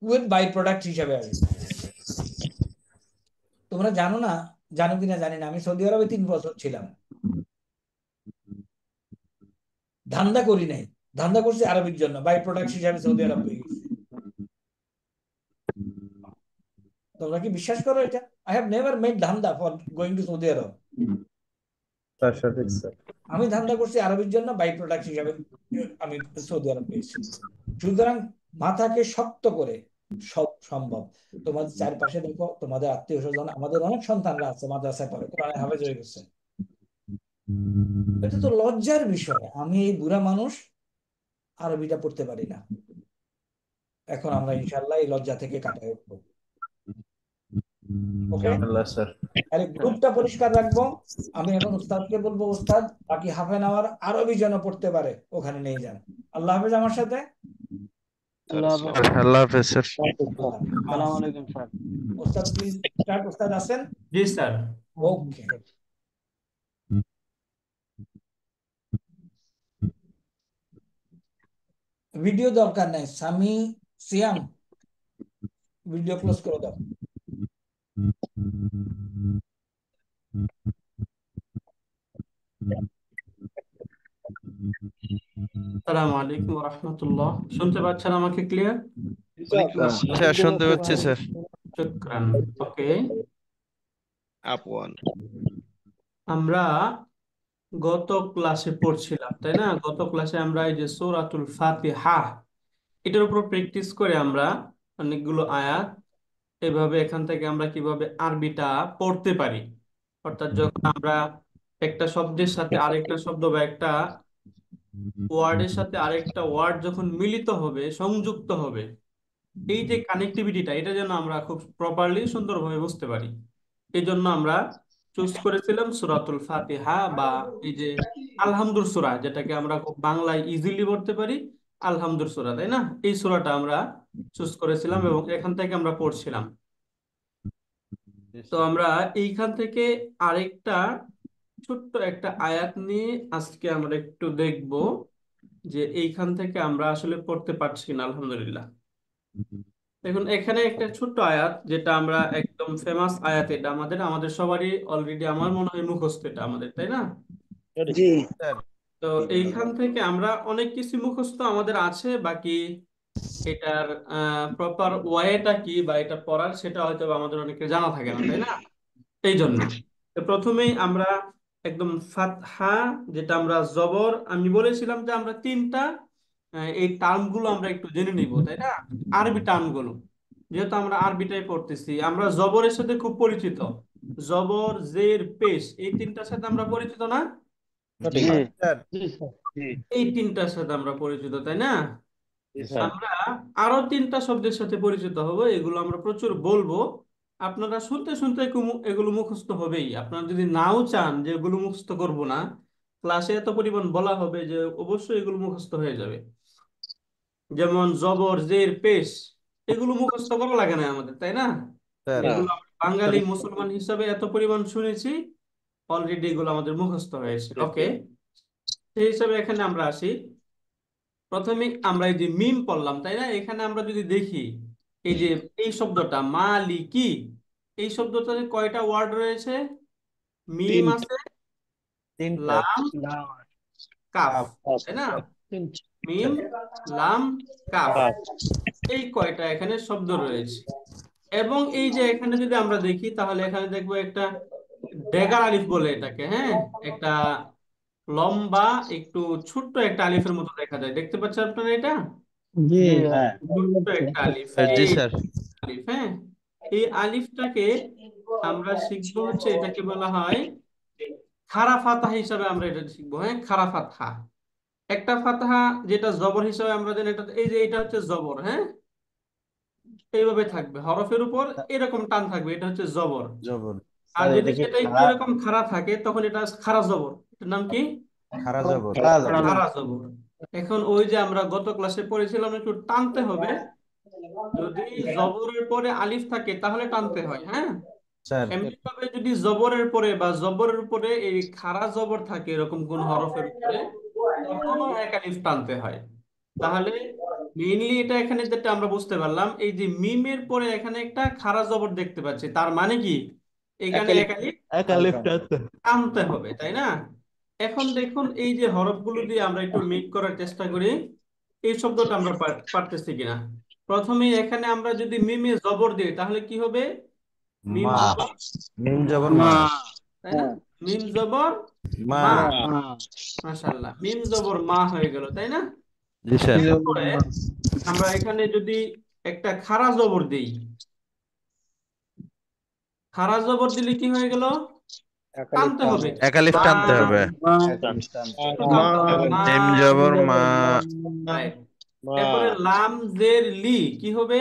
কুয়েত বাই প্রোডাক্ট হিসাবে আসবে। তোমরা জানো না, জানো কিনা জানি না, আমি সৌদি আরবে 3 বছর ছিলাম। ধান্দা করি নাই, ধান্দা করছি আরবির জন্য, বাই প্রোডাক্ট হিসাবে সৌদি আরব পেয়ে গেছি। তোমরা কি বিশ্বাস করো এটা? আই হ্যাভ নেভার মেড ধান্দা ফর গোয়িং টু সৌদি আরব। আমি ধান্দা করছি আরবির জন্য, বাই প্রোডাক্ট হিসাবে আমি সৌদি আরব পেয়েছি। সুতরাং মাথাকে শক্ত করে সব সম্ভব। তোমাদের চারপাশে দেখো, তোমাদের আত্মীয় স্বজন, আমাদের অনেক সন্তানরা আছে মাদ্রাসায় পড়ে, কোরআনে হাফেজ হয়ে গেছে। এটা তো লজ্জার বিষয়, আমি এই বুড়া মানুষ আরবিটা পড়তে পারি না। এখন আমরা ইনশাল্লাহ এই লজ্জা থেকে কাটাই উঠবো। ওকে, তাহলে গ্রুপটা পরিষ্কার রাখবো। আমি এখন উস্তাদকে বলবো, উস্তাদ বাকি হাফ এন আওয়ার আরবি যেন পড়তে পারে ওখানে নিয়ে যান। আল্লাহ হাফেজ আমার সাথে। আল্লাহ হাফেজ স্যার। আসসালামু আলাইকুম স্যার। উস্তাদ প্লিজ স্টার্ট। উস্তাদ আছেন? জি স্যার। ওকে, ভিডিও দরকার নাই। সামি, সিয়াম, ভিডিও ক্লোজ করে দাও। আসসালামু আলাইকুম ওয়া রাহমাতুল্লাহ। শুনতে পাচ্ছেন আমাকে ক্লিয়ার? স্যার শুনতে পাচ্ছি স্যার। শুকরান। ওকে, আপওয়ান আমরা গত ক্লাসে পড়ছিলাম, তাই না? গত ক্লাসে আমরা এই যে সূরাতুল ফাতিহা, এটার উপর প্র্যাকটিস করে আমরা অনেকগুলো আয়াত, এভাবে এখান থেকে আমরা কিভাবে আরবিটা পড়তে পারি। অর্থাৎ যখন আমরা একটা শব্দের সাথে আরেকটা শব্দ বা একটা ওয়ার্ডের সাথে আরেকটা ওয়ার্ড যখন মিলিত হবে, সংযুক্ত হবে, এই যে কানেক্টিভিটিটা, এটা যেন আমরা খুব প্রপারলি সুন্দরভাবে বুঝতে পারি। এই জন্য আমরা চুজ করেছিলাম সূরাতুল ফাতিহা, বা এই যে আলহামদুর সূরা, যেটাকে আমরা খুব বাংলায় ইজিলি পড়তে পারি আলহামদুর সূরা, তাই না? এই সূরাটা আমরা চুজ করেছিলাম এবং এখান থেকে আমরা পড়ছিলাম। তো আমরা এইখান থেকে আরেকটা ছোট্ট একটা আয়াত নিয়ে আজকে আমরা একটু দেখব যে এইখান থেকে আমরা আসলে পড়তে পারছি কিনা। আলহামদুলিল্লাহ, দেখুন এখানে একটা ছোট্ট আয়াত, যেটা আমরা একদম ফেমাস আয়াত। এটা আমাদের আমাদের সবারই অলরেডি, আমার মনে হয় মুখস্থ এটা আমাদের, তাই না? জি তো এইখান থেকে আমরা অনেক কিছু মুখস্থ আমাদের আছে, বাকি এটার প্রপার ওয়েটা কি বা এটা পড়ার, সেটা হয়তো আমাদের অনেকের জানা থাকে না, তাই না? এই জন্য তো প্রথমেই আমরা একদম ফাতহা, যেটা আমরা জবর, আমি বলেছিলাম যে আমরা তিনটা এই টার্ম গুলো আমরা একটু জেনে নিব, তাই না? আরবি টার্ম গুলো, যেহেতু আমরা আরবিটাই পড়তেছি, আমরা জবরের সাথে খুব পরিচিত। জবর, জের, পেশ, এই তিনটার সাথে আমরা পরিচিত না? জি জি স্যার। এই তিনটার সাথে আমরা পরিচিত, তাই না? স্যার। আমরা আরো তিনটা শব্দের সাথে পরিচিত হব, এগুলো আমরা প্রচুর বলবো। আপনারা শুনতে শুনতে এগুলো মুখস্থ হবেই। আপনারা যদি নাও চান যে এগুলো মুখস্থ করব না, ক্লাসে এত পরিমাণ বলা হবে যে অবশ্যই এগুলো মুখস্থ হয়ে যাবে। যেমন জবর, জের, পেশ, এগুলো মুখস্থ করা লাগে না আমাদের, তাই না? এগুলো আমরা বাঙালি মুসলমান হিসাবে এত পরিমাণ শুনেছি, অলরেডি এগুলো আমাদের মুখস্থ হয়েছে। ওকে, সেই হিসাবে এখানে আমরা আসি। প্রথমে আমরা এই যে মিম পড়লাম, তাই না? এখানে আমরা যদি দেখি, এই যে এই শব্দটা মালিকি, এই শব্দটাতে কয়টা ওয়ার্ড রয়েছে? মিম আছে, লাম, কাফ, তাই না? মিম, লাম, কাফ, এই কয়টা এখানে শব্দ রয়েছে। এবং এই যে এখানে যদি আমরা দেখি, তাহলে এখানে দেখবো একটা ডেগার আলিফ বলে এটাকে, হ্যাঁ, একটা লম্বা, একটু ছোট্ট একটা আলিফের মতো দেখা যায়। দেখতে পাচ্ছেন আপনারা এটা? জি হ্যাঁ ছোট্ট একটা আলিফ, জি এই স্যার। আলিফ। হ্যাঁ, এই আলিফটাকে আমরা শিখবো হচ্ছে, এটাকে বলা হয় খাড়া ফাতহা হিসাবে আমরা এটা শিখবো। হ্যাঁ, খাড়া ফাতহা। একটা ফাতহা যেটা জবর হিসাবে আমরা জানি, এটা এই যে এটা হচ্ছে জবর। হ্যাঁ, এইভাবে থাকবে হরফের উপর, এরকম টান থাকবে, এটা হচ্ছে জবর। জবর। আর স্যার যদি এটা কি সেটা একটু খাড়া এরকম খাড়া থাকে তখন এটা খাড়া জবর। এটার নাম কি? খাড়া জবর। খাড়া জবর। খাড়া জবর। এখন ওই যে আমরা গত ক্লাসে পড়েছিলাম, একটু টানতে হবে। যদি জবরের পরে আলিফ থাকে তাহলে টানতে হয়। হ্যাঁ, স্যার এমনি ভাবে যদি জবরের পরে বা জবরের উপরে এই খাড়া জবর থাকে এরকম কোন হরফের উপরে, তখনও এক আলিফ টানতে হয়। তাহলে মেইনলি এটা এখানে যেটা আমরা বুঝতে পারলাম, এই যে মিমের পরে এখানে একটা খাড়া জবর দেখতে পাচ্ছি, তার মানে কি এখানে এক আলিফ এক আলিফ টানতে। টানতে হবে, তাই না? এখন দেখুন, এই যে হরফগুলো দিয়ে আমরা একটু মিট করার চেষ্টা করি, এই শব্দটা আমরা পারতেছি কিনা। প্রথমে এখানে আমরা যদি মিমে জবর দিই তাহলে কি হবে? মিম মা। জবর, মিম জবর মা মা। তাই না? মিম জবর মা। মা। মা মাশাআল্লাহ, মিম জবর মা হয়ে গেল, তাই না? জি স্যার। এরপরে আমরা এখানে যদি একটা খাড়া জবর দিই, খাড়া জবর দিলে কি হয়ে গেল? এক আলিফ টানতে হবে, এক আলিফ মা। টানতে হবে। মা এক আলিফ টানতে একটু হবে। টানতে হবে, মা। মিম জবর মা। Right. এরপরে লাম জের লি কি হবে?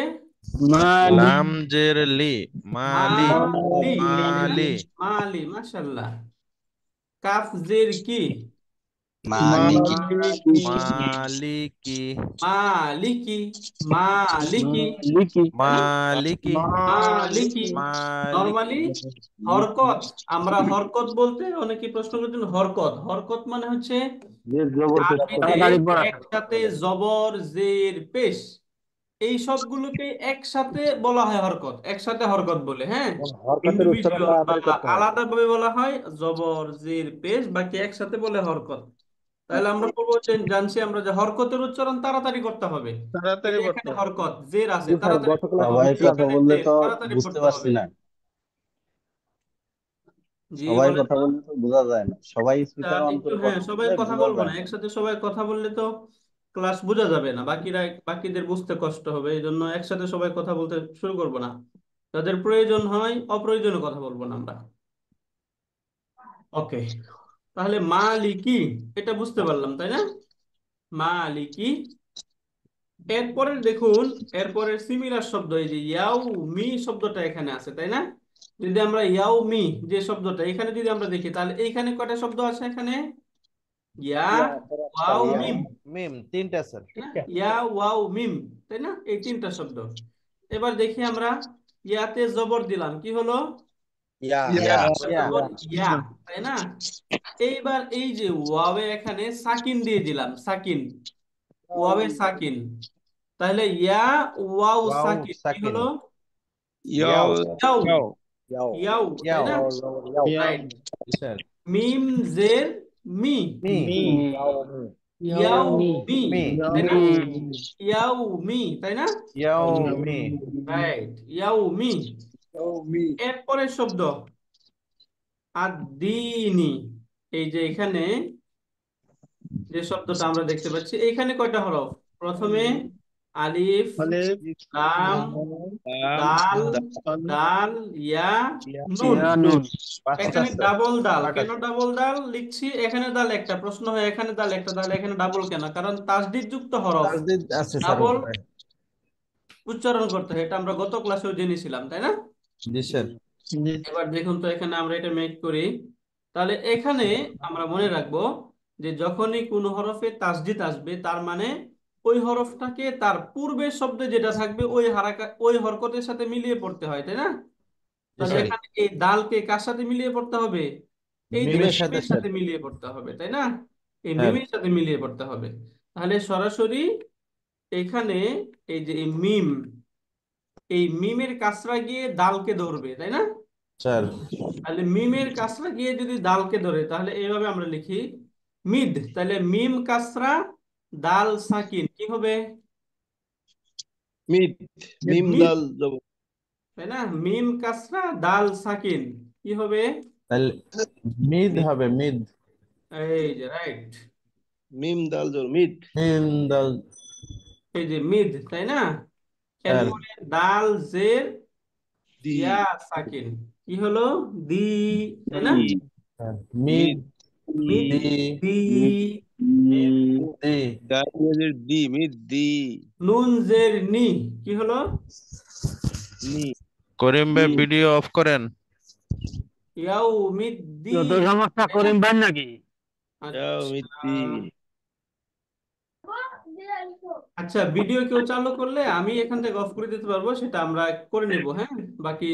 মালি লাম জের লি। মালি। মালি, তাই না? মালি। মালি, মাশাআল্লাহ। কাফ জের কি? মালিকি। মালিকি। মালিকি, মালিকি, লিকি তাই না? মালিকি। মালিকি। মালিকি। নরমালি হরকত, আমরা হরকত বলতে অনেকে প্রশ্ন করছেন, হরকত, হরকত মানে হচ্ছে যে জবর পেশ করে। আরবিতে তাড়াতাড়ি পড়া একসাথে জবর জের পেশ, এই সবগুলোকে একসাথে বলা হয় হরকত, একসাথে হরকত বলে। হ্যাঁ, হরকতের উচ্চারণটা ইন্ডিভিজুয়াল বা তাড়াতাড়ি করতে হয়। আলাদা ভাবে বলা হয় জবর জের পেশ, বাকি একসাথে বলে হরকত। তাহলে আমরা বলবো যে জানছি আমরা যে হরকতের উচ্চারণ তাড়াতাড়ি করতে হবে। এই যে এখানে হরকত জের আছে, জি স্যার, তাড়াতাড়ি গত পড়তে ক্লাসে হবে। সবাই কথা এখানে বললে জের, তো তাড়াতাড়ি বুঝতে পড়তে পারছি হবে। না। জি সবাই বলেন কথা তো। বললে তো বোঝা যায় না। সবাই স্পিকার অন একটু, করে হ্যাঁ, কথা সবাই বললে কথা বোঝা বলবো না, যায় না। একসাথে সবাই কথা বললে তো ক্লাস বোঝা যাবে না, বাকিদের বুঝতে কষ্ট হবে। এই জন্য একসাথে সবাই কথা বলতে শুরু করবো না। যাদের প্রয়োজন হয় অপ্রয়োজনে কথা বলবো না আমরা। ওকে, তাহলে মালিকি এটা বুঝতে পারলাম, তাই না? মালিকি। এরপরে দেখুন, এরপরে সিমিলার শব্দ, এই যে ইয়াও মি শব্দটা এখানে আছে, তাই না? যদি আমরা ইয়াও মি যে শব্দটা এখানে যদি আমরা দেখি, তাহলে এইখানে কয়টা শব্দ আছে? এখানে ইয়া, ওয়াও, মিম, মিম তিনটা স্যার। তাই না? ইয়া, ওয়াও, মিম, তাই না? এই তিনটা শব্দ। এবার দেখি আমরা, ইয়াতে জবর দিলাম, কি হলো? ইয়া। জবর ইয়া, তাই না? এইবার এই যে ওয়াবে এখানে সাকিন দিয়ে দিলাম, সাকিন, ওয়াবে সাকিন, তাহলে ইয়া, ওয়াও, ওয়াও সাকিন, কি সাকিন। হলো? ইয়াও। ইয়াও, ইয়াও। ইয়াও, তাই ইয়াও। না? ইয়াও। রাইট। জি স্যার। মিম জের মি, মি। মি ইয়াও মি। ইয়াও মি, মি। তাই না? মি ইয়াও মি, তাই না? ইয়াও মি। রাইট, ইয়াও মি। এরপরের শব্দ আদ-দীনি, এই যে এখানে যে শব্দটা আমরা দেখতে পাচ্ছি, এখানে কয়টা হরফ? প্রথমে আলিফ, লাম, দাল, দাল, ইয়া, নুন। ইয়া নুন পাঁচটা এখানে স্যার। ডাবল দাল, আট কেন আছে। ডাবল দাল লিখছি? এখানে দাল একটা, প্রশ্ন হয় এখানে দাল একটা, তাহলে এখানে ডাবল কেন? কারণ তাসদিদ যুক্ত হরফ, তাসদিদ আছে স্যার ডাবল উপরে। উচ্চারণ করতে হয়, এটা আমরা গত ক্লাসেও জেনেছিলাম, তাই না? জি স্যার। এবার দেখুন তো, এখানে আমরা এটা মেক করি। তাহলে এখানে আমরা মনে রাখবো যে যখনই কোনো হরফে তাসদিদ আসবে, তার মানে ওই হরফটাকে তার পূর্বের শব্দে যেটা থাকবে ওই ওই হরকতের সাথে মিলিয়ে পড়তে হয়, তাই না? জি তাহলে স্যার। এখানে এই দালকে কার সাথে মিলিয়ে পড়তে হবে? এই যে মিমের সাথে মিমের স্যার। সাথে মিলিয়ে পড়তে হবে, তাই না? এই স্যার। মিমের সাথে মিলিয়ে পড়তে হবে। তাহলে সরাসরি এখানে এই যে এই মিমের কাসরা গিয়ে দালকে ধরবে, তাই না? স্যার। তাহলে মিমের কাসরা গিয়ে যদি দালকে ধরে, তাহলে এইভাবে আমরা লিখি মিদ, তাহলে মিম কাসরা দাল সাকিন, কি হবে? মিদ। মিম মিদ, দাল জবর। তাই না? মিম কাসরা দাল সাকিন, কি হবে? তাহলে মিদ হবে মিদ। এই যে রাইট, মিম দাল জবর মিদ। মিম দাল এই যে মিদ, তাই না? স্যার এরপরে দাল জের দি ইয়া সাকিন, কি হলো? দি, তাই না? দি স্যার মিদ মিদ দি দি। দি দালের দি মিদ দি নুন জের নি, কি হলো? নি করিম ভাই ভিডিও অফ করেন। ইয়াউমিদ্দিন, যত সমস্যা তাই না? করিম ভাই নাকি? যাও মিদ দি। আচ্ছা, ভিডিও কেউ চালু করলে আমি এখান থেকে অফ করে দিতে পারবো, সেটা আমরা করে নিব, হ্যাঁ? বাকি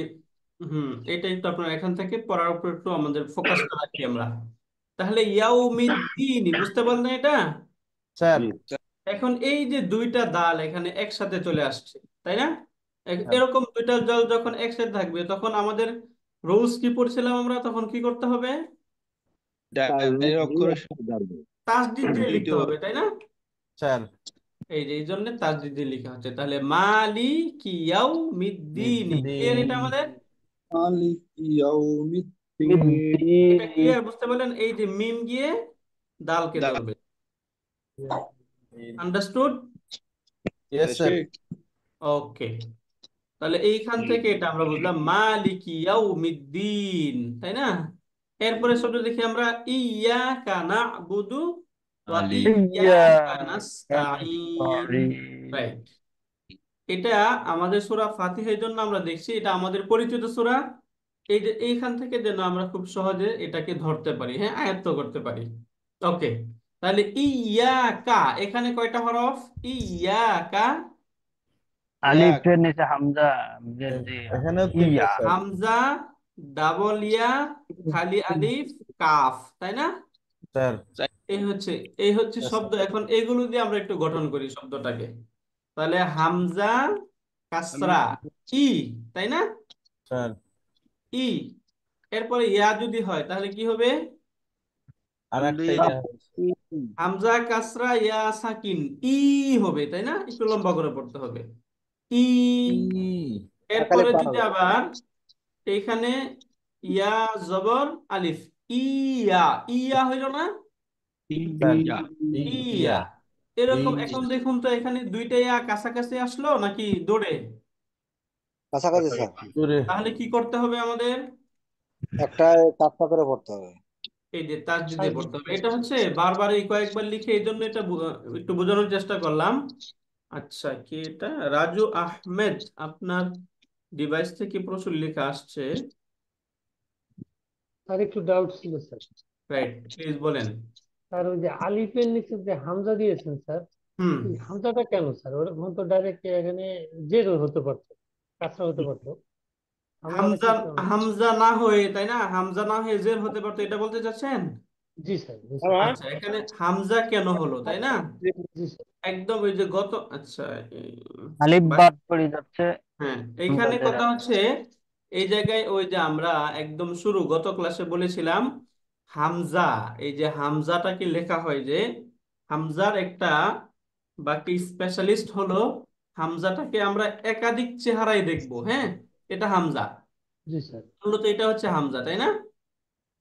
এটা একটু আপনার এখান থেকে পড়ার উপর একটু আমাদের ফোকাসটা রাখি আমরা। তাহলে ইয়াউমিদ্দিন, বুঝতে পারলেন এটা? স্যার এখন এই যে দুইটা দাল এখানে একসাথে চলে আসছে, তাই না? এরকম দুইটা দল যখন একসাথে থাকবে তখন আমাদের রুলস কি পড়ছিলাম আমরা, তখন কি করতে হবে? ডানের অক্ষরের তাসদিদ দিয়ে লিখতে দ্বিতীয় হবে, তাই না? স্যার এই যে এই জন্য তাসদিদ দিয়ে লেখা হচ্ছে। তাহলে মালিকি ইয়াউমিদ্দিন, ক্লিয়ার এটা আমাদের? মালিক ইয়াউমিদ্দিন। এটা ক্লিয়ার, বুঝতে পারলেন? এই যে মিম গিয়ে দালকে দাল ধরবে, আন্ডারস্টুড? ইয়েস স্যার ওকে, তাহলে এইখান থেকে এটা আমরা বুঝলাম মালিকি ইয়াউমিদ্দিন, তাই না? এরপরে শব্দ দেখি আমরা, ইয়াকা না'বুদু ওয়া ইয়াকা নাস্তাঈন। রাইট, এটা আমাদের সূরা ফাতিহার জন্য আমরা দেখছি, এটা আমাদের পরিচিত সূরা। এই যে এইখান থেকে যেন আমরা খুব সহজে এটাকে ধরতে পারি, হ্যাঁ, আয়ত্ত করতে পারি। ওকে, তাহলে ইয়াকা এখানে কয়টা হরফ? ইয়াকা, আলিফের নিচে হামজা জের দিয়া এখানেও তিনটা ইয়া স্যার হামজা, ডাবল ইয়া, খালি আলিফ, কাফ, তাই না? স্যার এই হচ্ছে Yes, শব্দ। sir. এখন এগুলো দিয়ে আমরা একটু গঠন করি শব্দটাকে। তাহলে হামজা, কাসরা, ই, তাই না? স্যার ই, এরপরে ইয়া যদি হয় তাহলে কি হবে? আর একটা ইয়া হামজা, কাসরা, ইয়া সাকিন, ই হবে, তাই না? একটু লম্বা করে পড়তে হবে, ই। এরপরে যদি আবার এইখানে ইয়া জবর আলিফ, ইয়া, ইয়া হইল না? স্যার ইয়া, এরকম। এখন দেখুন তো এখানে দুইটা ইয়া কাছাকাছি আসলো নাকি দূরে? কাছাকাছি স্যার, দূরে তাহলে কি করতে হবে আমাদের? একটা চারটা করে পড়তে হবে। এই যে তাসদিদে পড়তে হবে। এটা হচ্ছে বারবার এই কয়েকবার লিখে, এই জন্য এটা একটু বোঝানোর চেষ্টা করলাম। আচ্ছা, কি এটা? রাজু আহমেদ, আপনার ডিভাইস থেকে প্রচুর লেখা আসছে। আর একটু ডাউট ছিল স্যার। রাইট, প্লিজ বলেন। স্যার ওই যে আলিফের নিচে যে হামজা দিয়েছেন স্যার, হুম এই হামজাটা কেন স্যার? ওরকম তো ডাইরেক্ট এখানে জের হতে পারতো, কাসরা হতে পারতো, হামজাটা হামজা, কি কারণে? হামজা না হয়ে, তাই না? হামজা না হয়ে জের হতে পারতো, এটা বলতে চাচ্ছেন? জি স্যার, জি স্যার, আচ্ছা, এখানে হামজা কেন হলো, তাই না? জি স্যার। একদম ওই যে গত, আচ্ছা, আলিফ বাদ পড়ে যাচ্ছে, হ্যাঁ, হামজা এইখানে জের কথা আছে। হচ্ছে এই জায়গায় ওই যে আমরা একদম শুরু গত ক্লাসে বলেছিলাম হামজা, এই যে হামজাটাকে লেখা হয় যে হামজার একটা বাকি স্পেশালিস্ট হলো হামজাটাকে আমরা একাধিক চেহারায় দেখব, হ্যাঁ? এটা হামজা, জি স্যার, মূলত এটা হচ্ছে হামজা, তাই না?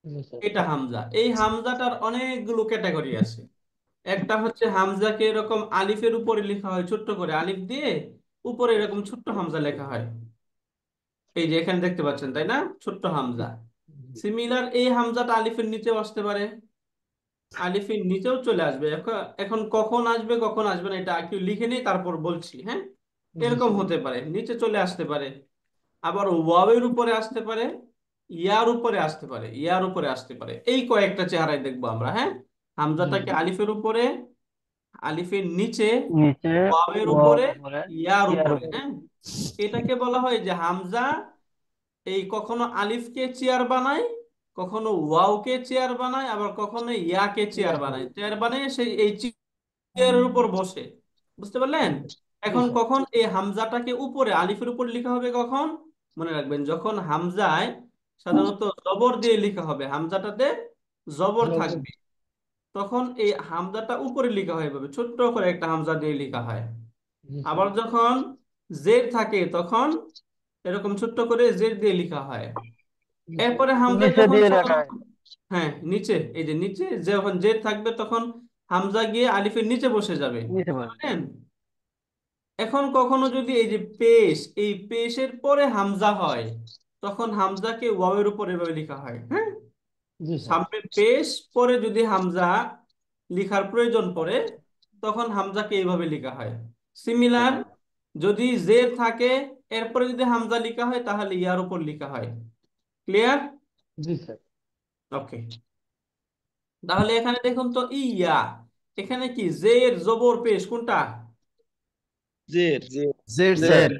জি স্যার, এটা হামজা। এই হামজাটার অনেকগুলো ক্যাটাগরি আছে। একটা হচ্ছে হামজাকে এরকম আলিফের উপরে লেখা হয়, ছোট্ট করে আলিফ দিয়ে উপরে এরকম ছোট্ট হামজা লেখা হয়, এই যে এখানে দেখতে পাচ্ছেন, তাই না? ছোট্ট হামজা। সিমিলার এই হামজাটা আলিফের নিচেও আসতে পারে, আলিফের নিচেও চলে আসবে। এখন কখন আসবে কখন আসবে না এটা একটু লিখে নিই, তারপর বলছি, হ্যাঁ? জি এরকম স্যার, হতে পারে, নিচে চলে আসতে পারে, আবার ওয়াওয়ের উপরে আসতে পারে, ইয়ার উপরে আসতে পারে, ইয়ার উপরে আসতে পারে। এই কয়েকটা চেহারায় দেখবো আমরা, হ্যাঁ? হামজাটাকে আলিফের উপরে, আলিফের নিচে, নিচে ওয়াওয়ের ওয়াও উপরে, উপরে, ইয়ার ইয়ার উপরে, উপরে। হ্যাঁ? এটাকে বলা হয় যে হামজা এই কখনো আলিফকে চেয়ার বানায়, কখনো ওয়াওকে চেয়ার বানায়, আবার কখনো ইয়াকে চেয়ার বানায়। চেয়ার বানায় সেই এই চেয়ারের উপর বসে, বুঝতে পারলেন? জি এখন স্যার, কখন এই হামজাটাকে উপরে আলিফের উপর লেখা হবে, কখন? মনে রাখবেন, যখন হামজায় সাধারণত জবর দিয়ে লেখা হবে, হামজাটাতে জবর জবর। থাকবে, তখন এই হামজাটা উপরে লেখা হয়ে যাবে, ছোট্ট করে একটা হামজা দিয়ে লেখা হয়। জি আবার স্যার, যখন জের থাকে তখন এরকম ছোট্ট করে জের দিয়ে লেখা হয়। জি স্যার। এরপরে হামজা নিচে যখন দিয়ে লেখা হয়। হ্যাঁ, নিচে, এই যে নিচে যখন জের থাকবে তখন হামজা গিয়ে আলিফের নিচে বসে যাবে, নিচে বুঝতে বসে। পারলেন? এখন কখনো যদি এই যে পেশ, এই পেশের পরে হামজা হয়, তখন হামজাকে ওয়াওয়ের উপর এভাবে লেখা হয়। হ্যাঁ, জি স্যার। সামনে পেশ, পরে যদি হামজা লিখার প্রয়োজন পড়ে তখন হামজাকে এইভাবে লেখা হয়। সিমিলার, যদি জের থাকে এরপরে যদি হামজা লেখা হয় তাহলে ইয়ার উপর লেখা হয়। ক্লিয়ার? জি স্যার। ওকে, তাহলে এখানে দেখুন তো, ইয়া, এখানে কি জের জবর পেশ কোনটা? জের জেড জি স্যার।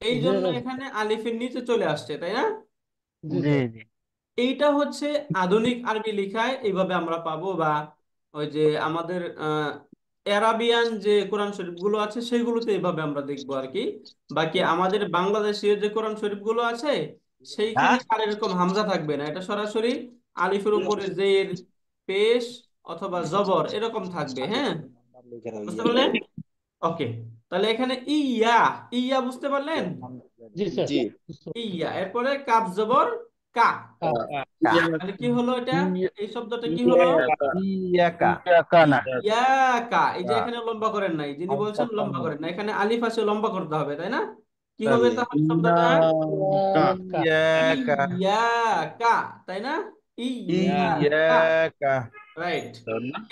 এই জন্য জের। এখানে আলিফের নিচে চলে আসছে, তাই না? জি জি স্যার। জি এইটা হচ্ছে আধুনিক আরবি লেখায় এইভাবে আমরা পাবো, বা ওই যে আমাদের অ্যারাবিয়ান যে কোরআন শরীফ গুলো আছে সেগুলোতে এইভাবে আমরা দেখবো আর কি। বাকি আমাদের বাংলাদেশীয় যে কোরআন শরীফ গুলো আছে সেইখানে হ্যাঁ আর এরকম হামজা থাকবে না, এটা সরাসরি আলিফের উপরে জের, পেশ অথবা জবর এরকম থাকবে। হ্যাঁ, বুঝতে পারলেন? ওকে, তাহলে এখানে ইয়া, ইয়া বুঝতে পারলেন? জি স্যার। জি ইয়া, এরপরে কাফ জবর কা, তাহলে কি হলো এটা? এই শব্দটা কি হলো? ইয়াকা। ইয়াকানা। ইয়াকা। এই যে এখানে লম্বা করেন নাই, যিনি বলছেন লম্বা করেন না, এখানে আলিফ আছে, লম্বা করতে হবে, তাই না? কি হবে তাহলে শব্দটা? ইয়াকা। ইয়াকা। ইয়াকা, তাই না? ইয়াকা, ইয়াকা। রাইট।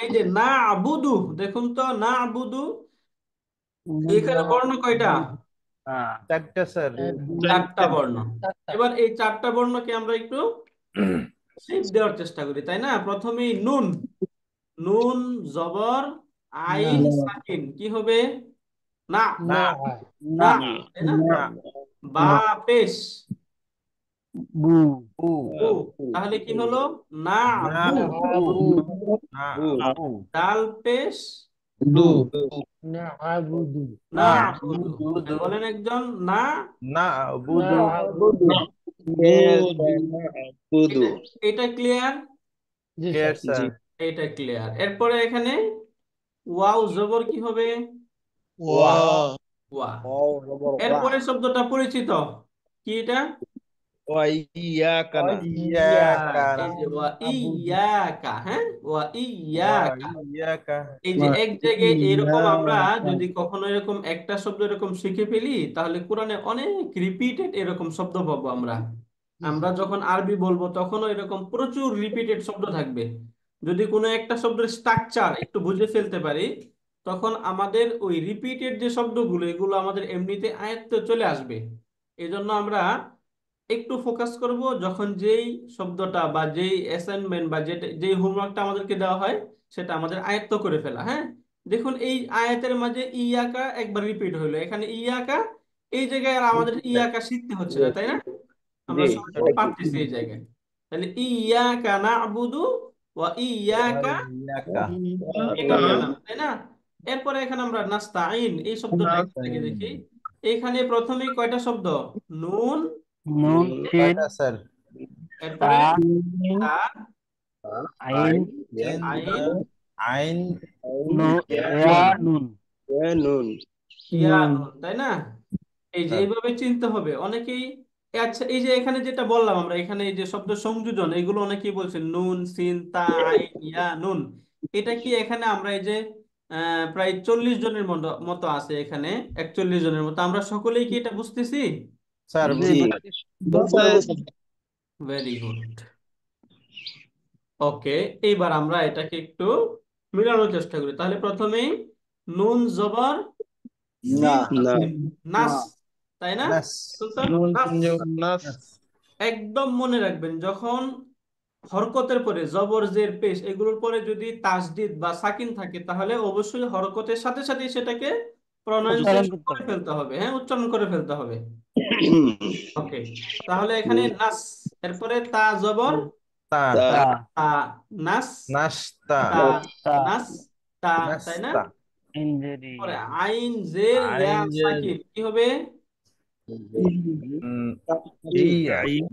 এই যে না আবুদু, দেখুন তো, না আবুদু, এখানে বর্ণ কয়টা? হ্যাঁ, চারটা স্যার। চারটা বর্ণ। চারটা। এবার এই চারটা বর্ণকে আমরা একটু শেপ দেওয়ার চেষ্টা করি, তাই না? প্রথমেই নুন, নুন জবর আইন না। সাকিন, কি হবে? না, না। না, না, তাই না? না। বা পেশ, বু, বু। বু, তাহলে কি হলো? না না। বু। আবু। না। বু। ডাল পেশ, দু না আবুদু। না না, আবুদু। বুদু। বলেন একজন, না, না না বুদু। আবুদু। বুদু এটা ক্লিয়ার? জি ক্লিয়ার স্যার। জি স্যার। এটা ক্লিয়ার। এরপরে এখানে ওয়াও জবর কি হবে? ওয়া। ওয়া। ও জবর ওয়া। এরপরে শব্দটা পরিচিত, কি এটা? ওয়া ইয়াকানা ইয়াকা। এই যে ওয়া আবুদু। ইয়াকা, হ্যাঁ, ওয়া ওয়া ইয়াকা। ইয়াকা। এই যে এক জায়গায় এরকম আমরা যদি কখনো এরকম একটা শব্দ এরকম শিখে ফেলি তাহলে কোরআনে অনেক রিপিটেড এরকম শব্দ পাবো আমরা। আমরা যখন আরবি বলবো তখনও এরকম প্রচুর রিপিটেড শব্দ থাকবে। যদি কোনো একটা শব্দের স্ট্রাকচার একটু বুঝে ফেলতে পারি তখন আমাদের ওই রিপিটেড যে শব্দগুলো এগুলো আমাদের এমনিতে আয়ত্তে চলে আসবে। এই জন্য আমরা একটু ফোকাস করব যখন যেই শব্দটা বা যেই অ্যাসাইনমেন্ট বা যেই হোমওয়ার্কটা আমাদেরকে দেওয়া হয় সেটা আমাদের আয়ত্ত করে ফেলা। হ্যাঁ, দেখুন এই আয়াতের মাঝে ইয়াকা একবার রিপিট হলো, এখানে ইয়াকা, এই জায়গায় আর আমাদের ইয়াকা শিখতে হচ্ছে না, তাই না? আমরা জি সবাই পারতেছি এই জায়গায়। তাহলে ইয়াকা না'বুদু ওয়া ইয়াকা, ইয়াকা। এটা পেলাম, তাই না? এরপরে এখানে আমরা নাস্তাইন এই শব্দটা থেকে দেখি। এখানে প্রথমেই কয়টা শব্দ? নুন, নুন, সিন, কয়টা স্যার? এরপরে তা, তা, আইন, আইন, আইন। নু, ওয়া, নুন। নুন ইয়া, নুন, তাই না? এই যে এইভাবে চিনতে হবে অনেকেই। আচ্ছা, এই যে এখানে যেটা বললাম আমরা, এখানে এই যে শব্দ সংযোজন এগুলো অনেকেই বলছেন নুন, সিন, তা, আইন, ইয়া, নুন। এটা কি এখানে আমরা এই যে প্রায় 40 জনের মতো আছে এখানে, 41 জনের মতো, আমরা সকলেই কি এটা বুঝতেছি? স্যার জি, জি ভেরি গুড। ওকে, এইবার আমরা এটাকে একটু মিলানোর চেষ্টা করি। তাহলে প্রথমেই নুন জবর না না নাস, তাই না? নাস। নাস। একদম মনে রাখবেন, যখন হরকতের পরে জবর জের পেশ এগুলোর পরে যদি তাসদিদ বা সাকিন থাকে তাহলে অবশ্যই হরকতের সাথে সাথে সেটাকে উচ্চারণ প্রনাউন্সিয়েশন করতে করে হবে। ফেলতে হবে। হ্যাঁ, উচ্চারণ করে ফেলতে হবে। ওকে, তাহলে এখানে নাস, এরপরে তা জবর তা। তা তা, তা, নাস, নাস্তা। তা, তা, নাস, তা, তাই না? নাস্তা। ইনজুরি, পরে আইন জের ইয়া আইন। সাকিন কি হবে?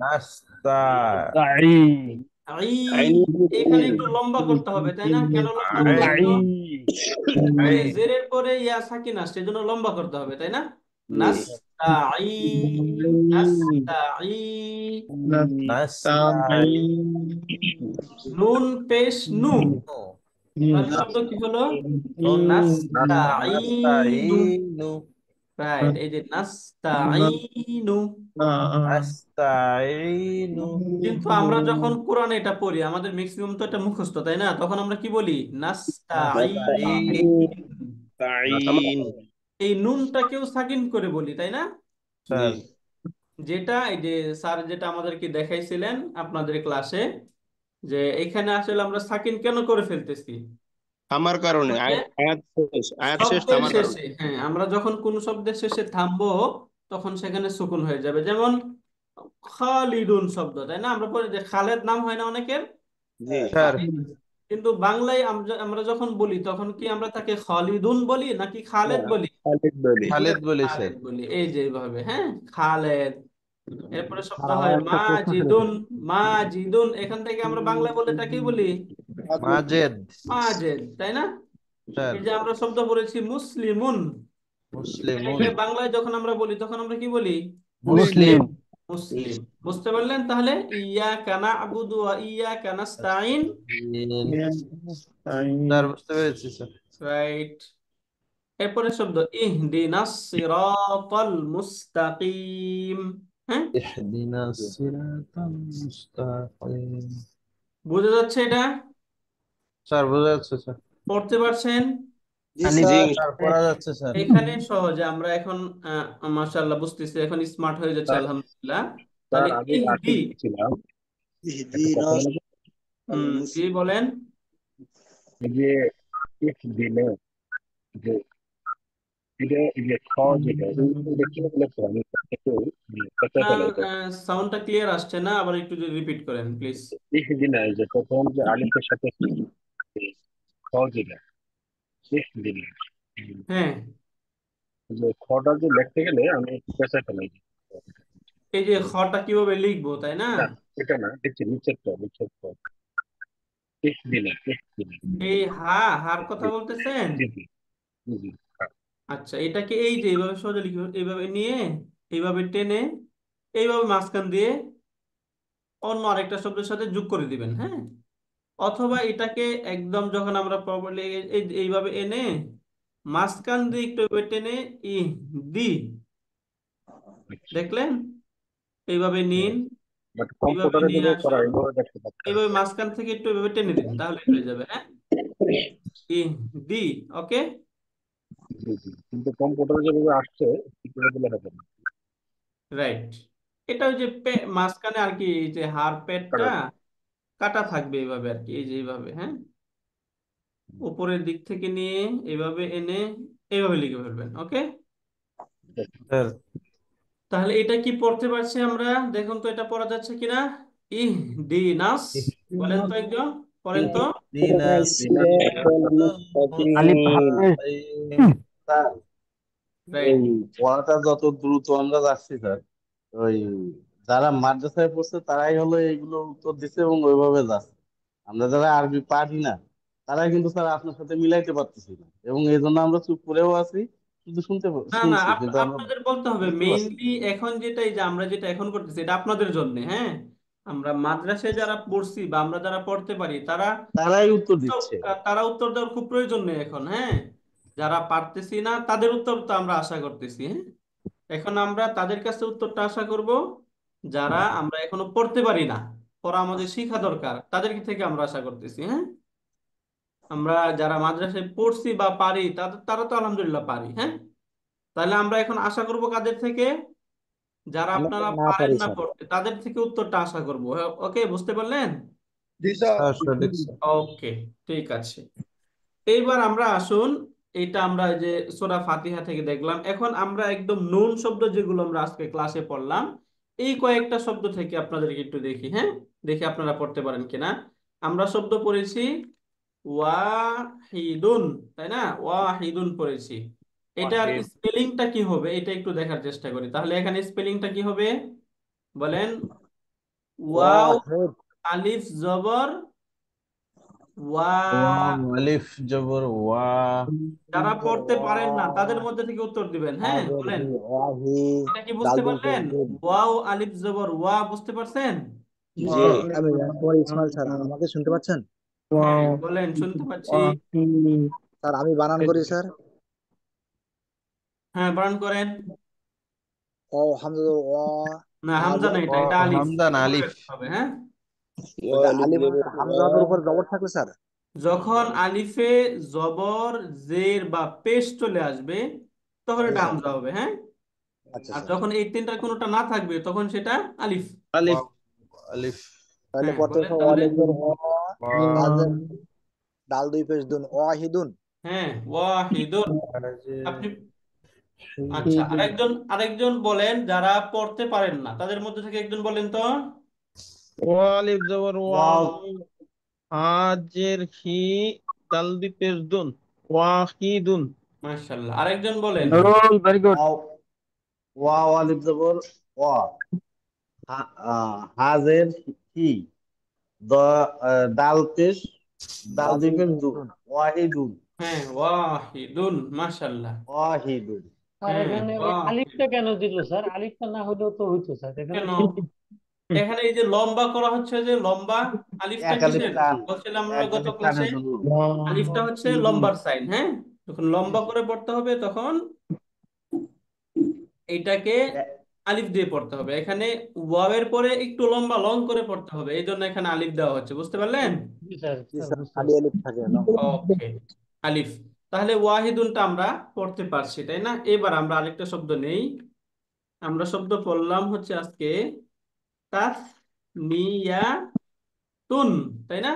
নাস্তা। তাই, আই। এখানে একটু লম্বা করতে হবে, তাই না? কেন লম্বা বলেন তাই, তো? মানে জেরের পরে ইয়া সাকিন আসছে, এজন্য লম্বা করতে হবে, তাই না? নাস্তাঈন, নাস্তাঈন, নুন পেশ নু, তাহলে শব্দ কি হলো? নাস্তাঈনু। রাইট, এই যে নাস্তাঈনু। কিন্তু আমরা যখন কোরআনে এটা পড়ি, আমাদের ম্যাক্সিমাম তো এটা মুখস্থ, তাই না? তখন আমরা কি বলি? নাস্তাঈন। এই নুনটাকেও সাকিন করে বলি, তাই না? যেটা এই যে স্যার যেটা আমাদেরকে দেখাইছিলেন আপনাদের ক্লাসে, যে এখানে আসলে আমরা সাকিন কেন করে ফেলতেছি? আমার কারণে মানে আয়াত শেষ শব্দের আমার কারণে। শেষে, হ্যাঁ, আমরা যখন কোন শব্দের শেষে থামবো তখন সেখানে সুকুন হয়ে যাবে। যেমন খালিদুন শব্দ, তাই না? আমরা পড়ি যে খালেদ নাম হয় না অনেকের, খালিদ। কিন্তু বাংলায় আমরা যখন বলি তখন কি আমরা তাকে খালিদুন বলি নাকি খালেদ বলি? খালেদ বলি স্যার। খালেদ বলি, এই যে এইভাবে, হ্যাঁ, খালেদ। এরপরে শব্দ আর আমার হয় একটা প্রশ্ন ছিল মাজিদুন, মাজিদুন। এখান থেকে আমরা বাংলায় বলে তাকে বলি মাজেদ মাজেদ, তাই না? স্যার। এই যে আমরা শব্দ পড়েছি মুসলিমুন, মুসলিমুন, এটাকে বাংলায় যখন আমরা বলি তখন আমরা কি বলি? মুসলিম। মুসলিম। বুঝতে পারলেন? তাহলে ইয়াকা না'বুদু ওয়া ইয়াকা নাস্তাঈন। স্যার বুঝতে পেরেছি স্যার। রাইট। এরপরে শব্দ ইহদিনাস সিরাতাল মুস্তাকিম। হ্যাঁ, ইহদিনাস সিরাতাল মুস্তাকিম। বুঝা যাচ্ছে এটা? স্যার বোঝা যাচ্ছে স্যার। পড়তে পারছেন? স্যার পড়া যাচ্ছে স্যার। এখানে সহজে আমরা এখন মাশাআল্লাহ বুঝতেছি, এখন স্মার্ট হয়ে যাচ্ছে আলহামদুলিল্লাহ। তাহলে ইহদি, জি বলেন। সাউন্ডটা ক্লিয়ার আসছে না, আবার একটু যদি রিপিট করেন প্লিজ। হ্যাঁ, এই যে খটা কিভাবে লিখবো, তাই না? এই হার কথা বলতেছেন? আচ্ছা, এটাকে এই যে এইভাবে সোজা লিখবে, এইভাবে নিয়ে এইভাবে টেনে এইভাবে মাঝখান দিয়ে অন্য আরেকটা শব্দের সাথে যোগ করে দিবেন, হ্যাঁ। অথবা এটাকে একদম যখন আমরা প্রপারলি এইভাবে এনে মাঝখান দিয়ে একটু এভাবে টেনে ই দি, দেখলেন? এইভাবে নিন, এইভাবে নিয়ে আসুন, এইভাবে মাঝখান থেকে একটু এভাবে টেনে দিন, তাহলে হয়ে যাবে, হ্যাঁ, ই দি। ওকে, রাইট। এটা ওই যে মাঝখানে আর কি, এই যে হার পেটটা কাটা থাকবে এইভাবে আর কি, এই যে এইভাবে, হ্যাঁ, উপরের দিক থেকে নিয়ে এইভাবে এনে এইভাবে লিখে ফেলবেন। ওকে, স্যার তাহলে এটা কি পড়তে পারছি আমরা? দেখুন তো এটা পড়া যাচ্ছে কিনা। ইহদিনাস, বলেন তো একজন, পড়েন তো। ইহদিনাস সিরাতাল মুস্তাকিম। স্যার, এই রাইট। পড়াটা যত দ্রুত আমরা যাচ্ছি স্যার, ওই যারা মাদ্রাসায় পড়ছে তারাই হলো এইগুলো উত্তর দিচ্ছে এবং ওইভাবে যাচ্ছে। আমরা যারা আরবি পারি না তারাই কিন্তু স্যার আপনার সাথে মিলাইতে পারতেছি না, এবং এই জন্য আমরা চুপ করেও আছি, শুধু না না, শুনছি, কিন্তু আমরা আপনাদের বলতে হবে বুঝতে পারছি না। মেইনলি। এখন যেটা এই যে আমরা যেটা এখন করতেছি এটা আপনাদের জন্য, হ্যাঁ। আমরা মাদ্রাসায় যারা পড়ছি বা আমরা যারা পড়তে পারি তারা তারাই উত্তর দিচ্ছে। তারা উত্তর দেওয়ার খুব প্রয়োজন নেই এখন, হ্যাঁ। যারা পারতেছি না তাদের উত্তর তো আমরা আশা করতেছি, হ্যাঁ। এখন আমরা তাদের কাছে উত্তরটা আশা করব, যারা আমরা এখনো পড়তে পারি না, পড়া আমাদের শিখা দরকার, তাদের থেকে আমরা আশা করতেছি, হ্যাঁ। আমরা যারা মাদ্রাসায় পড়ছি বা পারি তারা তো আলহামদুলিল্লাহ পারি, হ্যাঁ। তাহলে আমরা এখন আশা করব কাদের থেকে? যারা আপনারা পারেন না পড়তে তাদের থেকে উত্তরটা আশা করব। ওকে, বুঝতে পারলেন? স্যার সঠিক স্যার। ওকে, ঠিক আছে। এইবার আমরা আসুন, এটা আমরা এই যে সূরা ফাতিহা থেকে দেখলাম। এখন আমরা একদম নুন শব্দ যেগুলো আমরা আজকে ক্লাসে পড়লাম, এই কয়েকটা শব্দ থেকে আপনাদেরকে একটু দেখি, হ্যাঁ, দেখি আপনারা পড়তে পারেন কিনা। আমরা শব্দ পড়েছি ওয়াহিদুন, তাই না? ওয়াহিদুন পড়েছি। এটার স্পেলিংটা কি হবে এটা একটু দেখার চেষ্টা করি। তাহলে এখানে স্পেলিংটা কি হবে বলেন? ওয়াও, আলিফ জবর, ওয়া। আলিফ জবর ওয়া। যারা জবর পড়তে ওয়া, পারেন না তাদের মধ্যে থেকে উত্তর দিবেন, হা হ্যাঁ জের বলেন। হি, ওয়াহি, এটা কি দাল বুঝতে দুই পেশ পারলেন? দুন। ওয়াও আলিফ জবর ওয়া বুঝতে পারছেন? জি, আমি তোমার ইসমাইল স্যার, আমাকে শুনতে পাচ্ছেন? হ্যাঁ বলেন, শুনতে পাচ্ছি। স্যার আমি বানান করি স্যার। হ্যাঁ বানান করেন। ও হামজা ওয়া, না হা হামজা না, জবর এটা এটা আলিফ, হামদান এটা মনে আলিফ। রাখতে হবে, হ্যাঁ। ওটা আলিফ হামজার উপর জবর থাকলে স্যার। যখন আলিফে জবর জের বা পেশ চলে আসবে তখন জি এটা স্যার। হামজা হবে, হ্যাঁ। আচ্ছা আর স্যার। যখন এই তিনটার কোনোটা না থাকবে তখন সেটা আলিফ। আলিফ। আলিফ তাহলে হ্যাঁ পড়তে বলেন হবে তাহলে। অলিফ জবর ওয়া, ওয়া হা জের, দাল দুই পেশ দুন, ওয়াহিদুন। হ্যাঁ ওয়াহিদুন। আপনি আচ্ছা, হিদুন। আরেকজন বলেন যারা পড়তে পারেন না তাদের মধ্যে থেকে একজন বলেন তো। ওয়া আলিফ জবর ওয়া, ওয়াও হাজের হি, দাল দুই পেশ দুন, ওয়াহিদুন। মাশাআল্লাহ, আরেকজন বলেন। Nurul, very good. Wow wow আলিফ জবর ওয়া, হাজের হি, দাল পেশ দাল দাল দুই দুই পেশ পেশ দুন, দুন। ওয়াহিদুন। হ্যাঁ ওয়াহিদুন, মাশাআল্লাহ। ওয়াহিদুন। আর হ্যাঁ এখানে ওই আলিফটা কেন দিল স্যার? আলিফটা না হলেও তো হইতো স্যার, এখানে কেন? তো এখানে এই যে লম্বা করা হচ্ছে, যে লম্বা, আলিফটা এক আলিফ কিসের? টান, বলছিলাম আমরা এক গত আলিফ ক্লাসে, টানের জন্য। আলিফটা হচ্ছে লম্বার সাইন, হ্যাঁ। যখন জি লম্বা স্যার। করে পড়তে হবে তখন এইটাকে এ- আলিফ দিয়ে পড়তে হবে। এখানে ওয়াওয়ের পরে একটু লম্বা লং করে পড়তে হবে, এই জন্য এখানে আলিফ দেওয়া হচ্ছে, বুঝতে পারলেন? জি স্যার, জি স্যার স্যার, বুঝতে খালি পারছি। আলিফ থাকে লং। ওকে, আলিফ। তাহলে ওয়াহিদুনটা আমরা পড়তে পারছি, তাই না? এবার আমরা আরেকটা শব্দ নেই। আমরা শব্দ পড়লাম হচ্ছে আজকে তাসনিয়াতুন, তাই না?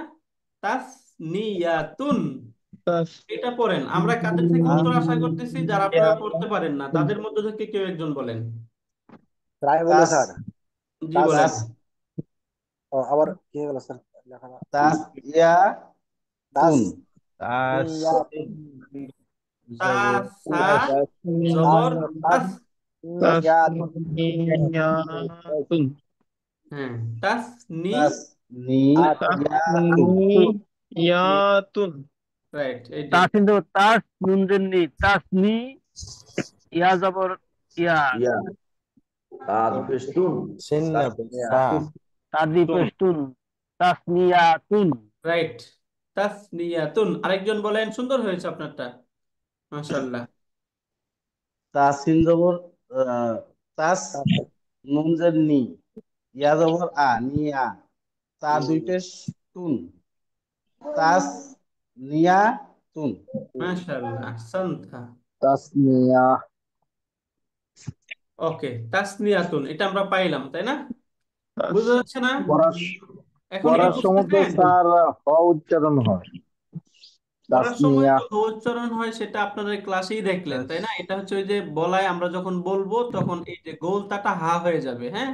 তাসনিয়াতুন, এটা পড়েন। আমরা কাদের থেকে উত্তর আশা করতেছি? যারা আপনারা পড়তে পারেন না তাদের মধ্যে থেকে কেউ একজন বলেন। ট্রাই বলে তাস স্যার। জি তাস, বলেন। তাস ও আবার কি হয়ে গেল স্যার লেখাটা? তাস ইয়া তাস তুন, তাস নিয়া, জবর তাসা তাস জবর তাস তাস। নিয়া, তাসনিয়াতুন। হ্যাঁ তাসনি তাস নি আত, ইয়া তুন। তাসনিয়াতুন। রাইট, এইটাই। তাস কিন্তু তাস, নুন জেননি, তাসনি, ইয়া জবর ইয়া, ইয়া তাজ পেস্তুন সিন্না তাসমিয়া সা। তাদি পেশতুন, তাসনিয়াতুন। রাইট, তাসনিয়াতুন। আরেকজন বলেন, সুন্দর হয়েছে আপনারটা, মাশাআল্লাহ। তাসিন জবর তাস, নুন জের নি, ইয়া জবর নি আ, তা দুই পেশ তুন, তাস নিয়া তুন। মাশাআল্লাহ, আহসানতা। তাসনিয়া। ওকে, তাসনিয়াতুন এটা আমরা পাইলাম, তাই না? বুঝা যাচ্ছে না? পড়ার এখন কি পড়ার সময় তো বুঝতেছেন? স্যার হ উচ্চারণ হয়। পড়ার সময় তাসনিয়া। তো হ উচ্চারণ হয়, সেটা আপনারা ক্লাসেই দেখলেন, তাই না? এটা হচ্ছে ওই যে বলায় আমরা যখন বলবো তখন এই যে গোলতাটা হা হয়ে যাবে, হ্যাঁ।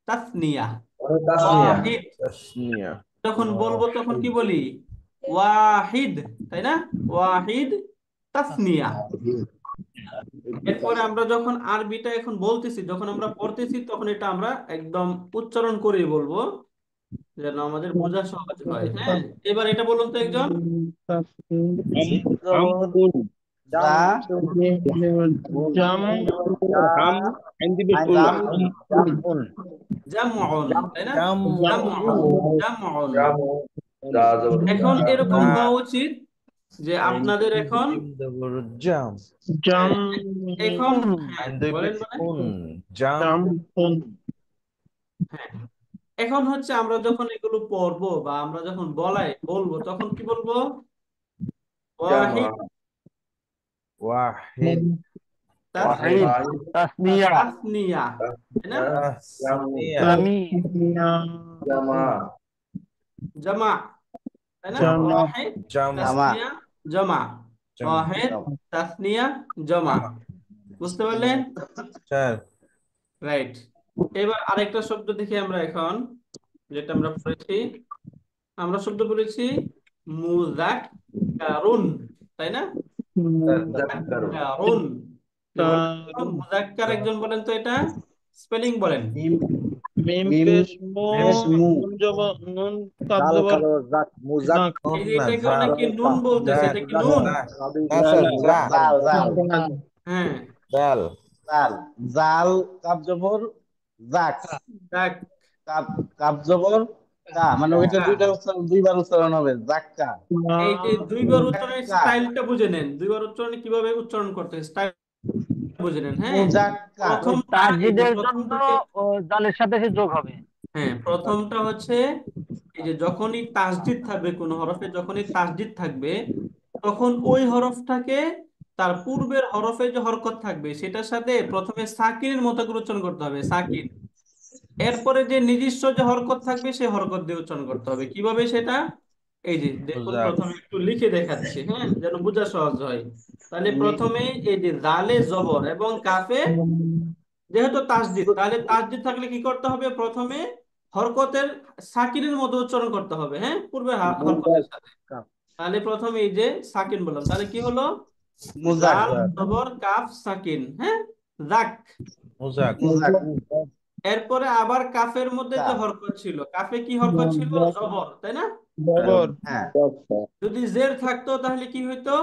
তাসনিয়া, তাসমিয়া ওয়াহিদ। তাসনিয়া যখন বলবো তখন কি বলি? ওয়াহিদ, তাই না? ওয়াহিদ, তাসনিয়া। এরপরে আমরা যখন আরবিটা এখন বলতেছি, যখন আমরা পড়তেছি তখন এটা আমরা একদম উচ্চারণ করেই বলবো, যেন আমাদের বোঝা সহজ হয়, হ্যাঁ। এবার এটা বলুন তো একজন। জিম জবর আমকুন। জাম, জা, জাম, জা, আম, আইন দিবে আইন উল, জাম জামউন, জামউন, জাম, তাই না? জাম জামউন, জামউন। জামু জা জবর এখন জা এরকম জা, হওয়া উচিত যে আপনাদের এখন, জিম জবর জাম, জাম, হ্যাঁ, এখন, হ্যাঁ আইন দুই বলেন পেশ বলেন। উন, জাম জাম, হ্যাঁ, এখন হচ্ছে আমরা যখন এগুলো পড়বো বা আমরা যখন বলবো তখন কি বলবো? জামা ওয়াহিদ, ওয়াহিদ, ওয়াহিদ, ওয়াহিদ তাসনিয়া, তাসনিয়া, তাই না? জামু তাসনিয়া, জামি, জামা জামা, তাই না? জামা, ওয়াহিদ, জামা, তাসনিয়া, জামা। জামা, ওয়াহিদ, তাসনিয়া, জামা। বুঝতে পারলেন? স্যার। রাইট। এবার আরেকটা শব্দ দেখি আমরা এখন, যেটা আমরা পড়েছি। আমরা শব্দ বলেছি মুযাক্কারুন, তাই না? জাক্কারুন মুযাক্কারুন। কি বলেন তো? মুযাক্কার একজন বলেন তো, এটা স্পেলিং বলেন। মিম মিম মিম পেশ মু পেশ মু নুন জবর নুন কাপ জাল জবর কালো জাক মুজাক জাক এই যে এটাকে অনেকে নুন বলতেছে, এটা কি মুজাক নুন? রাবি না স্যার যা জাল জাল হ্যাঁ, ডাল জাল জাল কাপ জবর জাক যাক, কাপ কাপ জবর কা, মানে ওইটা কা। দুইটা উচ্চারণ, দুইবার উচ্চারণ হবে, জাক্কা এই যে দুইবার উচ্চারণের জাক্কা স্টাইলটা বুঝে নেন, দুইবার উচ্চারণে কিভাবে উচ্চারণ করতে হয় স্টাইল বুঝে নেন। হ্যাঁ, মুজাক্কা ওই প্রথমটা এই যে তাসদিদের প্রথম জন্য থেকে, ও জালের সাথে সে যোগ হবে। হ্যাঁ প্রথমটা হচ্ছে এই যে যখনই তাসদিদ থাকবে কোন হরফে, যখনই তাসদিদ থাকবে তখন ওই হরফটাকে তার পূর্বের হরফে যে হরকত থাকবে সেটার সাথে প্রথমে সাকিনের মতো করে উচ্চারণ করতে হবে, সাকিন। এরপরে যে নিজস্ব যে হরকত থাকবে সেই হরকত দিয়ে উচ্চারণ করতে হবে। কিভাবে সেটা? এই যে দেখুন, মুজাক প্রথমে একটু লিখে দেখাচ্ছি, হ্যাঁ, যেন বোঝা সহজ হয়। তাহলে প্রথমে এই যে দালে জবর এবং কাফে, যেহেতু তাসদিদ, তাহলে তাসদিদ থাকলে কি করতে হবে? প্রথমে হরকতের সাকিনের মতো উচ্চারণ করতে হবে, হ্যাঁ, পূর্বে হরকতের সাথে। মুজাক্কা তাহলে প্রথমে এই যে সাকিন বললাম, তাহলে কি হলো? মুজাক জাল জবর কাফ সাকিন, হ্যাঁ, যাক। মুজাক মুজাক এরপরে আবার কাফের মধ্যে কা যে হরকত ছিল, কাফে কি হরকত ছিল? জবর, তাই না? জবর হ্যাঁ যদি জের থাকতো তাহলে কি হইতো?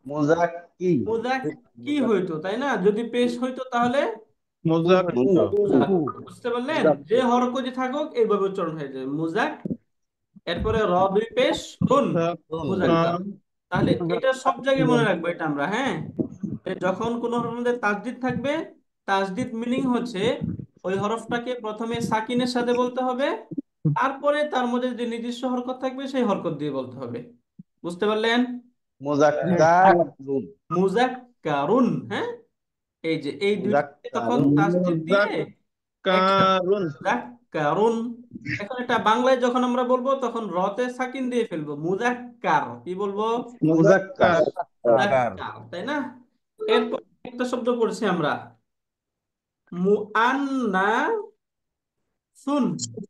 মুজাক কি মুজাক কি হইতো, তাই না? যদি পেশ হইতো তাহলে মুজাক মুজাক। কু বুঝতে পারলেন? মুজাক যে হরকতই থাকুক এইভাবে উচ্চারণ হয়ে যায়, মুজাক। এরপরে র দুই পেশ রুন, মুজাক্কার। তাহলে এটা সব জায়গায় মনে রাখবো এটা আমরা, হ্যাঁ, যে যখন কোন হরফের মধ্যে তাসদিদ থাকবে, তাসদিদ মিনিং হচ্ছে ওই হরফটাকে প্রথমে সাকিনের সাথে বলতে হবে, তারপরে তার মধ্যে যে নিজস্ব হরকত থাকবে সেই হরকত দিয়ে বলতে হবে। বুঝতে পারলেন? মুজাক্কারুন মুজাক্কারুন, হ্যাঁ, এই যে এই দুইটাকে তখন মুজাক্কারুন তাসদিদ দিয়ে একসাথে মুজাক্কারুন মুজাক্কারুন। এখন এটা বাংলায় যখন আমরা বলবো তখন রতে সাকিন দিয়ে ফেলবো, মুজাক্কার। কি বলবো? মুজাক্কার মুজাক্কার, তাই না? এরপর একটা শব্দ পড়ছি আমরা, মুআন্নাসুন,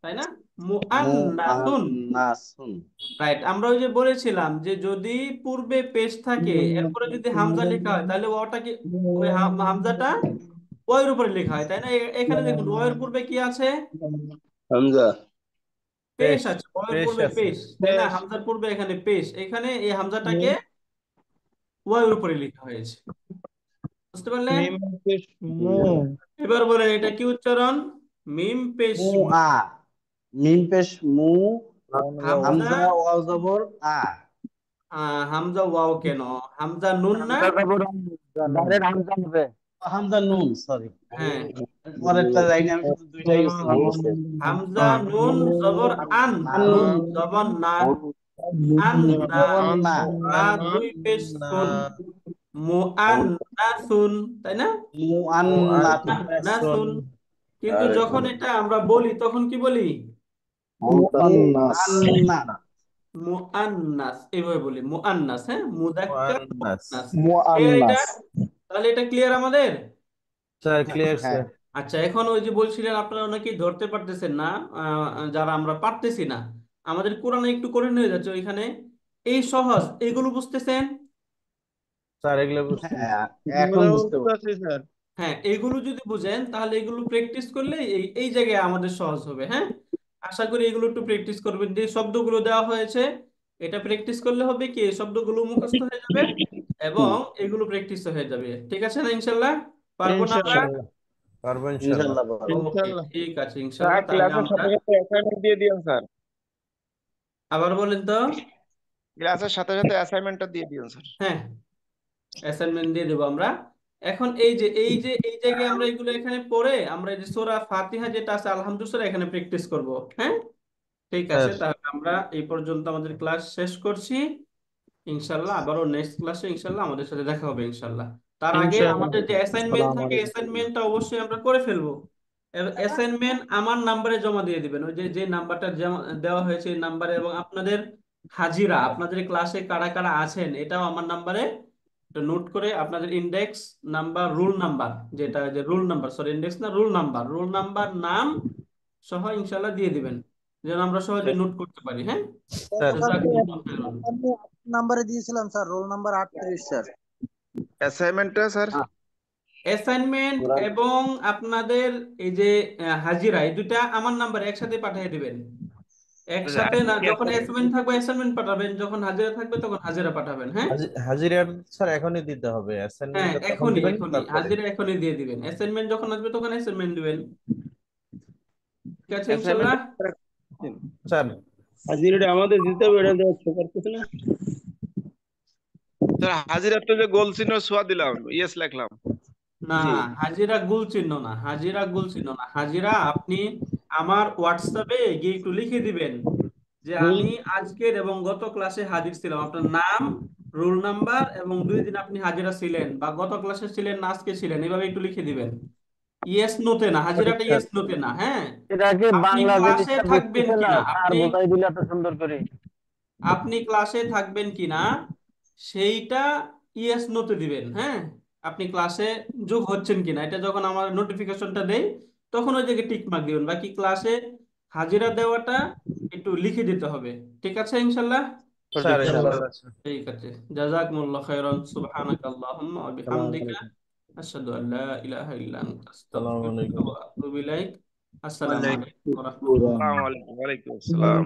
তাই না? মুআন্নাসুন, মুআন্নাসুন রাইট। আমরা ওই যে বলেছিলাম যে যদি পূর্বে পেশ থাকে এরপরে যদি হামজা লেখা হয় তাহলে ওটা কি, ওই হামজাটা ওয়ের উপরে লেখা হয়, তাই না? এখানে দেখুন ওয়ের পূর্বে কি আছে? হামজা পেশ আছে, ওয়ের পূর্বে আছে পেশ, তাই না? হামজার পূর্বে এখানে পেশ, এখানে এই হামজাটাকে ওয়ের উপরে লেখা হয়েছে। বুঝতে পারলেন? মিম পেশ মু এবার বলেন এটা কি উচ্চারণ? মিম পেশ মু। মুআ মিম পেশ মু হামজা, হামজা ওয়াও জবর আ হামজা ওয়াও কেন? হামজা নুন না? হামজা জবর দালের হামজা হবে। হামজা নুন, সরি, হ্যাঁ, পরেরটা লাইনে আমি শুধু দুইটাই উচ্চারণ করছি। হামজা নুন জবর আন, আন নুন জবর না, আন না, জবর না রা দুই পেশ সুন, মুআন্নাসুন, তাই না? মুআন্নাতুন মুআন্নাসুন। কিন্তু যখন এটা আমরা বলি তখন কি বলি? মুতান্নাস মুআন্না মুআন্নাস, এইভাবে বলি, মুআন্নাস, হ্যাঁ, মুযাক্কার মুআন্নাস। ক্লিয়ার এটা? মুআন্নাস তাহলে এটা ক্লিয়ার আমাদের? স্যার ক্লিয়ার হ্যাঁ স্যার আচ্ছা, এখন ওই যে বলছিলেন আপনারা অনেকেই ধরতে পারতেছেন না, যারা আমরা পারতেছি না, আমাদের কোরআনে একটু কঠিন হয়ে যাচ্ছে ওইখানে। এই সহজ এগুলো বুঝতেছেন? স্যার এগুলো বুঝতে হ্যাঁ এখন বুঝতে পারছি। পারছি স্যার হ্যাঁ, এগুলো যদি বুঝেন তাহলে এগুলো প্র্যাকটিস করলে এই এই জায়গায় আমাদের সহজ হবে। হ্যাঁ, আশা করি এগুলো একটু প্র্যাকটিস করবেন। যে শব্দগুলো দেওয়া হয়েছে এটা প্র্যাকটিস করলে হবে কি, এই শব্দগুলো মুখস্থ হয়ে যাবে এবং এগুলো প্র্যাকটিস হয়ে যাবে। ঠিক আছে না? ইনশাল্লাহ পারবো না আমরা? ইনশাআল্লাহ পারবো ইনশাআল্লাহ ইনশাআল্লাহ পারবো। ওকে, ইনশাআল্লাহ ঠিক আছে, ইনশাল্লাহ। তাহলে ক্লাসের আমরা সাথে সাথে অ্যাসাইনমেন্ট দিয়ে দিও স্যার আবার বলেন তো। ক্লাসের সাথে সাথে অ্যাসাইনমেন্টটা দিয়ে দিও স্যার হ্যাঁ, অ্যাসাইনমেন্ট দিয়ে দেবো আমরা। এখন এই জায়গায় আমরা এগুলো এখানে পড়ে আমরা এই যে সূরা ফাতিহা যেটা আছে আলহামদুলিল্লাহ এখানে প্র্যাকটিস করব। হ্যাঁ, ঠিক আছে, স্যার তাহলে আমরা এই পর্যন্ত আমাদের ক্লাস শেষ করছি। ইনশাল্লাহ আবারও নেক্সট ক্লাসে ইনশাল্লাহ আমাদের সাথে দেখা হবে ইনশাল্লাহ। তার আগে ইনশাআল্লাহ আমাদের যে অ্যাসাইনমেন্ট থাকে অ্যাসাইনমেন্টটা অবশ্যই আমরা করে ফেলবো। অ্যাসাইনমেন্ট আমার নাম্বারে জমা দিয়ে দিবেন, ওই যে যে নাম্বারটা দেওয়া হয়েছে এই নাম্বারে, এবং আপনাদের হাজিরা, আপনাদের ক্লাসে কারা কারা আছেন এটাও আমার নাম্বারে নোট করে আপনাদের ইন্ডেক্স নাম্বার, রুল নাম্বার, যেটা যে রুল নাম্বার, সরি ইন্ডেক্স না, রুল নাম্বার নাম সহ ইনশাল্লাহ দিয়ে দিবেন, যেন আমরা সহজে নোট করতে পারি। হ্যাঁ, স্যার জাযাকুমুল্লাহু খাইরান। নাম্বারে দিয়েছিলাম স্যার, রোল নাম্বার 38 স্যার। অ্যাসাইনমেন্টটা স্যার অ্যাসাইনমেন্ট এবং আপনাদের এই যে হাজিরা, এই দুটা আমার নাম্বারে একসাথে পাঠিয়ে দিবেন। একসাথে না, যখন অ্যাসাইনমেন্ট থাকবে অ্যাসাইনমেন্ট পাঠাবেন, যখন হাজিরা থাকবে তখন হাজিরা পাঠাবেন। হ্যাঁ হাজিরার স্যার এখনই দিতে হবে, হ্যাঁ, অ্যাসাইনমেন্টটা তখন এখনই দিবেন এখনই তারপরে। হাজিরা এখনই দিয়ে দিবেন। অ্যাসাইনমেন্ট যখন আসবে তখন অ্যাসাইনমেন্ট দিবেন। ঠিক আছে ইনশাল্লাহ। স্যার হাজিরাটা আমাদের দিতে হবে, এটা দেওয়া পারতেছে না। স্যার হাজিরার তো যে গোল চিহ্ন ছোঁয়া দিলাম, ইয়েস লিখলাম। না, হাজিরা গোল চিহ্ন না, হাজিরা গোল চিহ্ন না। হাজিরা আপনি আমার হোয়াটসঅ্যাপে গিয়ে একটু লিখে দিবেন যে আমি আজকের এবং গত ক্লাসে হাজির ছিলাম, আপনার নাম, রোল নাম্বার এবং 2 দিন আপনি হাজিরা ছিলেন বা গত ক্লাসে ছিলেন না আজকে ছিলেন, এভাবে একটু লিখে দিবেন। ইয়েস নোতে না, হাজিরাটা ইয়েস নোতে না। হ্যাঁ, এটাকে আপনি বাংলা ক্লাসে জিনিসটা থাকবেন বুঝতেছে না, কিনা, স্যার আপনি বোঝাই দিলে এত সুন্দর করে। আপনি ক্লাসে থাকবেন কিনা সেইটা ইয়েস নোতে দিবেন। হ্যাঁ, আপনি ক্লাসে যোগ হচ্ছেন কিনা, এটা যখন আমার নোটিফিকেশনটা দেয় তখন ওই জায়গায় টিক মার্ক দিবেন। বাকি ক্লাসে হাজিরা দেওয়াটা একটু লিখে দিতে হবে। ঠিক আছে ইনশাল্লাহ। স্যার ঠিক আছে, জাযাকুমুল্লাহ খাইরান, সুবহানাকাল্লাহুম্মা ওয়া বিহামদিকা, আশহাদু আল লা ইলাহা ইল্লা আনতা, আসসালামু আস্তাগফিরুকা আলাইকুম। ওয়া আতুবু ইলাইক। আসসালামু আলাইকুম ওয়া রাহমাতুল্লাহ। আসসালামু আলাইকুম। ওয়ালাইকুম আসসালাম।